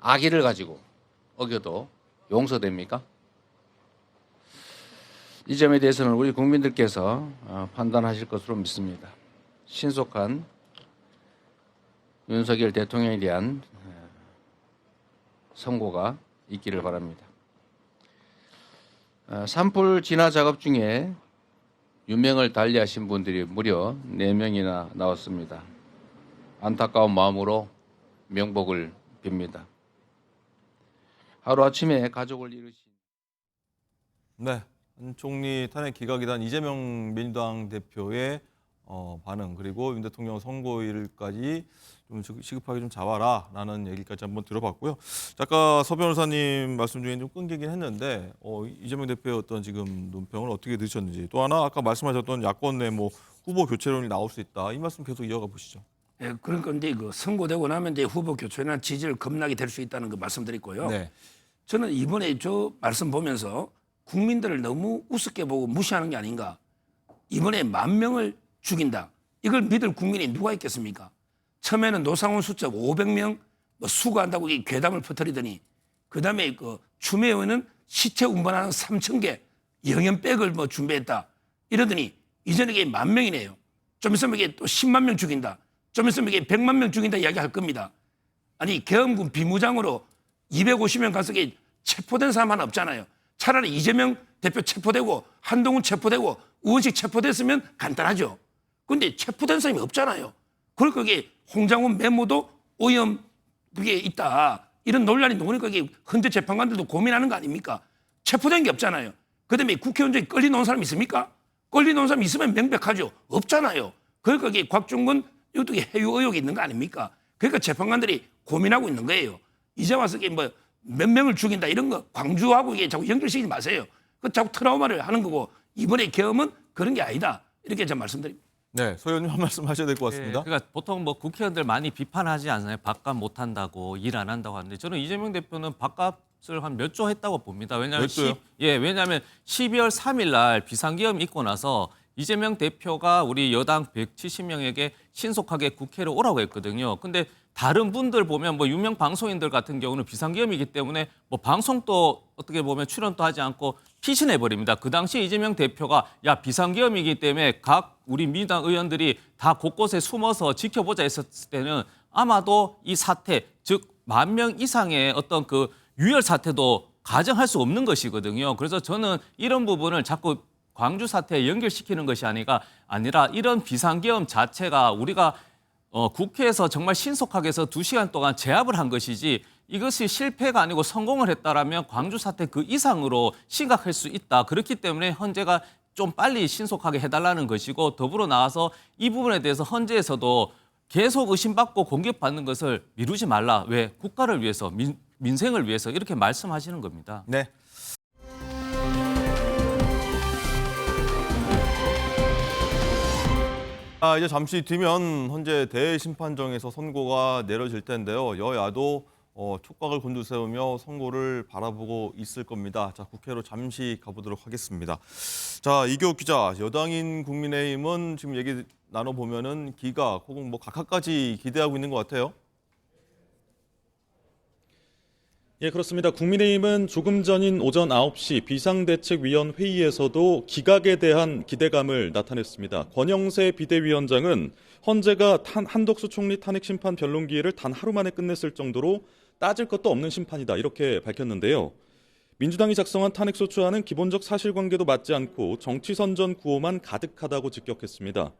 악의를 가지고 어겨도 용서됩니까? 이 점에 대해서는 우리 국민들께서 판단하실 것으로 믿습니다. 신속한 윤석열 대통령에 대한 선고가 있기를 바랍니다. 산불 진화 작업 중에 유명을 달리하신 분들이 무려 4명이나 나왔습니다. 안타까운 마음으로 명복을 빕니다. 하루아침에 가족을 잃으신 네, 한 총리 탄핵 기각이란 이재명 민주당 대표의 반응, 그리고 윤 대통령 선고일까지 좀 시급하게 좀 잡아라라는 얘기까지 한번 들어봤고요. 아까 서 변호사님 말씀 중에 좀 끊기긴 했는데 이재명 대표의 어떤 지금 논평을 어떻게 들으셨는지, 또 하나 아까 말씀하셨던 야권 내 뭐 후보 교체론이 나올 수 있다, 이 말씀 계속 이어가 보시죠. 예, 그러니까 이제 그 선고되고 나면 이제 후보 교체나 지지를 급락이 될 수 있다는 거 말씀드렸고요. 네. 저는 이번에 저 말씀 보면서 국민들을 너무 우습게 보고 무시하는 게 아닌가. 이번에 10,000명을 죽인다. 이걸 믿을 국민이 누가 있겠습니까? 처음에는 노상원 수첩 500명 뭐 수거한다고 이 괴담을 퍼뜨리더니, 그다음에 그 추미애 의원은 시체 운반하는 3,000개 영연백을 뭐 준비했다 이러더니 이전에 이게 10,000명이네요. 좀 있으면 이게 또 10만 명 죽인다. 좀 있으면 이게 100만 명 죽인다 이야기할 겁니다. 아니 계엄군 비무장으로 250명 가서 체포된 사람 하나 없잖아요. 차라리 이재명 대표 체포되고 한동훈 체포되고 우원식 체포됐으면 간단하죠. 그런데 체포된 사람이 없잖아요. 그러니까 이게 홍장훈 메모도 오염 그게 있다, 이런 논란이 나오니까 이게 헌재 재판관들도 고민하는 거 아닙니까? 체포된 게 없잖아요. 그다음에 국회의원 중에 끌려놓은 사람 있습니까? 끌려놓은 사람 있으면 명백하죠. 없잖아요. 그러니까 이게 곽종근 이것도 해유 의혹이 있는 거 아닙니까? 그러니까 재판관들이 고민하고 있는 거예요. 이제 와서 이게 뭐 몇 명을 죽인다 이런 거 광주하고 이게 자꾸 연결시키지 마세요. 그 자꾸 트라우마를 하는 거고, 이번에 계엄은 그런 게 아니다, 이렇게 제가 말씀드립니다. 네, 서 의원님 한 말씀 하셔야 될 것 같습니다. 네, 그러니까 보통 뭐 국회의원들 많이 비판하지 않아요. 밥값 못 한다고, 일 안 한다고 하는데 저는 이재명 대표는 밥값을 한 몇 조 했다고 봅니다. 왜냐하면 왜냐하면 12월 3일 날 비상계엄 있고 나서 이재명 대표가 우리 여당 170명에게 신속하게 국회로 오라고 했거든요. 근데 다른 분들 보면 뭐 유명 방송인들 같은 경우는 비상계엄이기 때문에 뭐 방송도 어떻게 보면 출연도 하지 않고 피신해 버립니다. 그 당시 이재명 대표가 야 비상계엄이기 때문에 각 우리 민주당 의원들이 다 곳곳에 숨어서 지켜보자 했었을 때는 아마도 이 사태, 즉 10,000명 이상의 어떤 그 유혈 사태도 가정할 수 없는 것이거든요. 그래서 저는 이런 부분을 자꾸 광주 사태에 연결시키는 것이 아니라 이런 비상계엄 자체가 우리가 국회에서 정말 신속하게 해서 2시간 동안 제압을 한 것이지 이것이 실패가 아니고 성공을 했다라면 광주 사태 그 이상으로 심각할 수 있다. 그렇기 때문에 헌재가 좀 빨리 신속하게 해달라는 것이고 더불어 나와서 이 부분에 대해서 헌재에서도 계속 의심받고 공격받는 것을 미루지 말라. 왜? 국가를 위해서, 민생을 위해서 이렇게 말씀하시는 겁니다. 네. 이제 잠시 뒤면 헌재 대심판정에서 선고가 내려질 텐데요. 여야도 촉각을 곤두세우며 선고를 바라보고 있을 겁니다. 자, 국회로 잠시 가보도록 하겠습니다. 자, 이교욱 기자, 여당인 국민의힘은 지금 얘기 나눠보면은 기각 혹은 뭐 각하까지 기대하고 있는 것 같아요. 예, 그렇습니다. 국민의힘은 조금 전인 오전 9시 비상대책위원회의에서도 기각에 대한 기대감을 나타냈습니다. 권영세 비대위원장은 헌재가 한덕수 총리 탄핵 심판 변론 기일을 단 하루 만에 끝냈을 정도로 따질 것도 없는 심판이다 이렇게 밝혔는데요. 민주당이 작성한 탄핵소추안은 기본적 사실관계도 맞지 않고 정치선전 구호만 가득하다고 직격했습니다.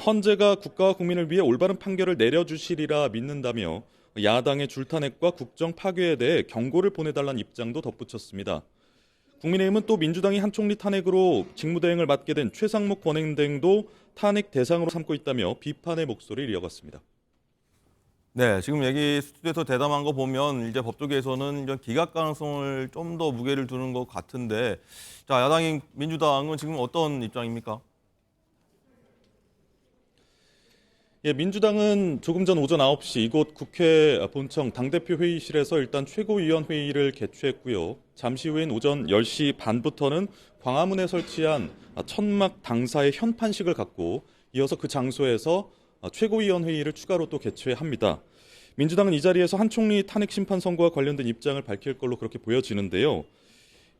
헌재가 국가와 국민을 위해 올바른 판결을 내려주시리라 믿는다며 야당의 줄탄핵과 국정 파괴에 대해 경고를 보내달라는 입장도 덧붙였습니다. 국민의힘은 또 민주당이 한 총리 탄핵으로 직무대행을 맡게 된 최상목 권한대행도 탄핵 대상으로 삼고 있다며 비판의 목소리를 이어갔습니다. 네, 지금 얘기 스튜디오에서 대담한 거 보면 이제 법조계에서는 이런 기각 가능성을 좀 더 무게를 두는 것 같은데, 자, 야당인 민주당은 지금 어떤 입장입니까? 예, 민주당은 조금 전 오전 9시 이곳 국회 본청 당대표 회의실에서 일단 최고위원회의를 개최했고요. 잠시 후인 오전 10시 반부터는 광화문에 설치한 천막 당사의 현판식을 갖고 이어서 그 장소에서 최고위원회의를 추가로 또 개최합니다. 민주당은 이 자리에서 한 총리 탄핵 심판 선고와 관련된 입장을 밝힐 걸로 그렇게 보여지는데요.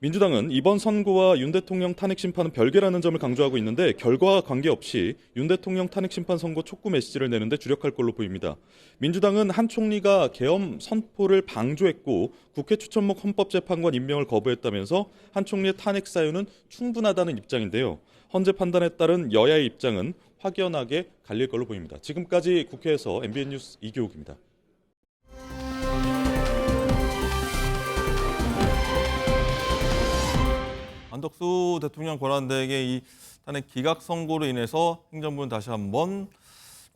민주당은 이번 선고와 윤 대통령 탄핵 심판은 별개라는 점을 강조하고 있는데 결과와 관계없이 윤 대통령 탄핵 심판 선고 촉구 메시지를 내는데 주력할 걸로 보입니다. 민주당은 한 총리가 계엄 선포를 방조했고 국회 추천목 헌법재판관 임명을 거부했다면서 한 총리의 탄핵 사유는 충분하다는 입장인데요. 헌재 판단에 따른 여야의 입장은 확연하게 갈릴 걸로 보입니다. 지금까지 국회에서 MBN 뉴스 이교욱입니다. 한덕수 대통령 권한대행의 이 탄핵 기각 선고로 인해서 행정부는 다시 한번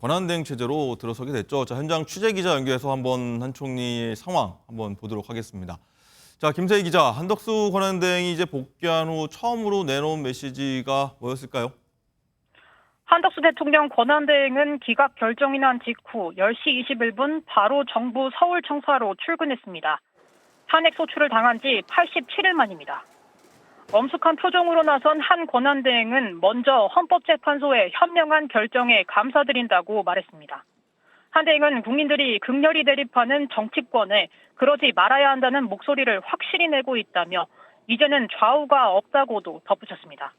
권한대행 체제로 들어서게 됐죠. 자, 현장 취재 기자 연결해서 한번 한 총리의 상황 한번 보도록 하겠습니다. 자, 김세희 기자, 한덕수 권한대행이 이제 복귀한 후 처음으로 내놓은 메시지가 뭐였을까요? 한덕수 대통령 권한대행은 기각 결정이 난 직후 10시 21분 바로 정부 서울청사로 출근했습니다. 탄핵 소추를 당한 지 87일 만입니다. 엄숙한 표정으로 나선 한 권한대행은 먼저 헌법재판소의 현명한 결정에 감사드린다고 말했습니다. 한 대행은 국민들이 극렬히 대립하는 정치권에 그러지 말아야 한다는 목소리를 확실히 내고 있다며 이제는 좌우가 없다고도 덧붙였습니다.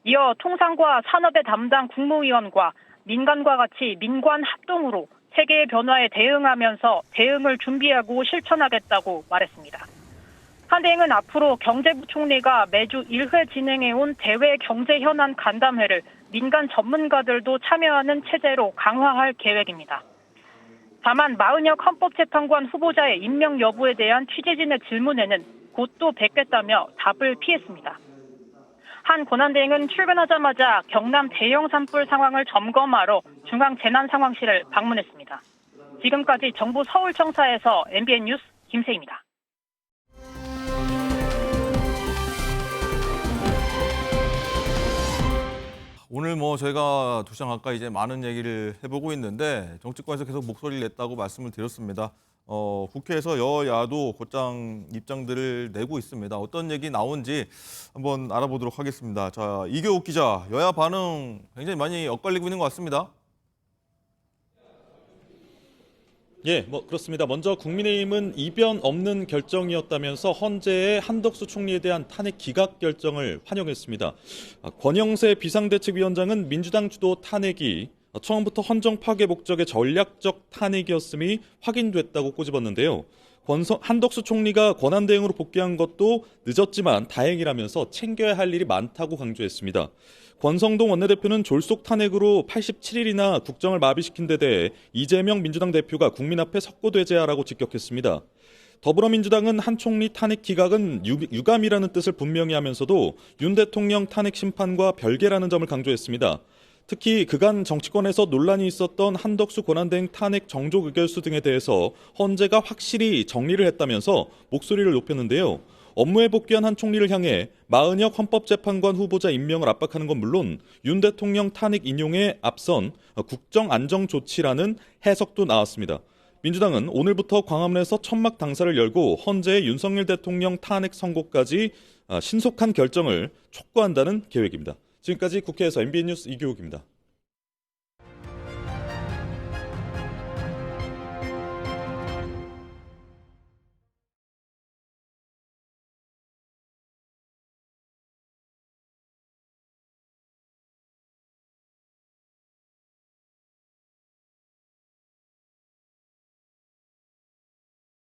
이어 통상과 산업의 담당 국무위원과 민간과 같이 민관 합동으로 세계의 변화에 대응하면서 대응을 준비하고 실천하겠다고 말했습니다. 한 대행은 앞으로 경제부총리가 매주 1회 진행해온 대외 경제 현안 간담회를 민간 전문가들도 참여하는 체제로 강화할 계획입니다. 다만 마은혁 헌법재판관 후보자의 임명 여부에 대한 취재진의 질문에는 곧 또 뵙겠다며 답을 피했습니다. 한 권한대행은 출근하자마자 경남 대형 산불 상황을 점검하러 중앙재난상황실을 방문했습니다. 지금까지 정부 서울청사에서 MBN 뉴스 김세희입니다. 오늘 뭐 저희가 2시간 가까이 이제 많은 얘기를 해보고 있는데 정치권에서 계속 목소리를 냈다고 말씀을 드렸습니다. 국회에서 여야도 곧장 입장들을 내고 있습니다. 어떤 얘기 나온지 한번 알아보도록 하겠습니다. 자, 이교욱 기자, 여야 반응 굉장히 많이 엇갈리고 있는 것 같습니다. 예, 그렇습니다. 먼저 국민의힘은 이변 없는 결정이었다면서 헌재의 한덕수 총리에 대한 탄핵 기각 결정을 환영했습니다. 권영세 비상대책위원장은 민주당 주도 탄핵이 처음부터 헌정 파괴 목적의 전략적 탄핵이었음이 확인됐다고 꼬집었는데요. 한덕수 총리가 권한대행으로 복귀한 것도 늦었지만 다행이라면서 챙겨야 할 일이 많다고 강조했습니다. 권성동 원내대표는 졸속 탄핵으로 87일이나 국정을 마비시킨 데 대해 이재명 민주당 대표가 국민 앞에 석고대죄하라고 직격했습니다. 더불어민주당은 한 총리 탄핵 기각은 유감이라는 뜻을 분명히 하면서도 윤 대통령 탄핵 심판과 별개라는 점을 강조했습니다. 특히 그간 정치권에서 논란이 있었던 한덕수 권한대행 탄핵 정족 의결수 등에 대해서 헌재가 확실히 정리를 했다면서 목소리를 높였는데요. 업무에 복귀한 한 총리를 향해 마은혁 헌법재판관 후보자 임명을 압박하는 건 물론 윤 대통령 탄핵 인용에 앞선 국정안정조치라는 해석도 나왔습니다. 민주당은 오늘부터 광화문에서 천막 당사를 열고 헌재의 윤석열 대통령 탄핵 선고까지 신속한 결정을 촉구한다는 계획입니다. 지금까지 국회에서 MBN 뉴스 이규욱입니다.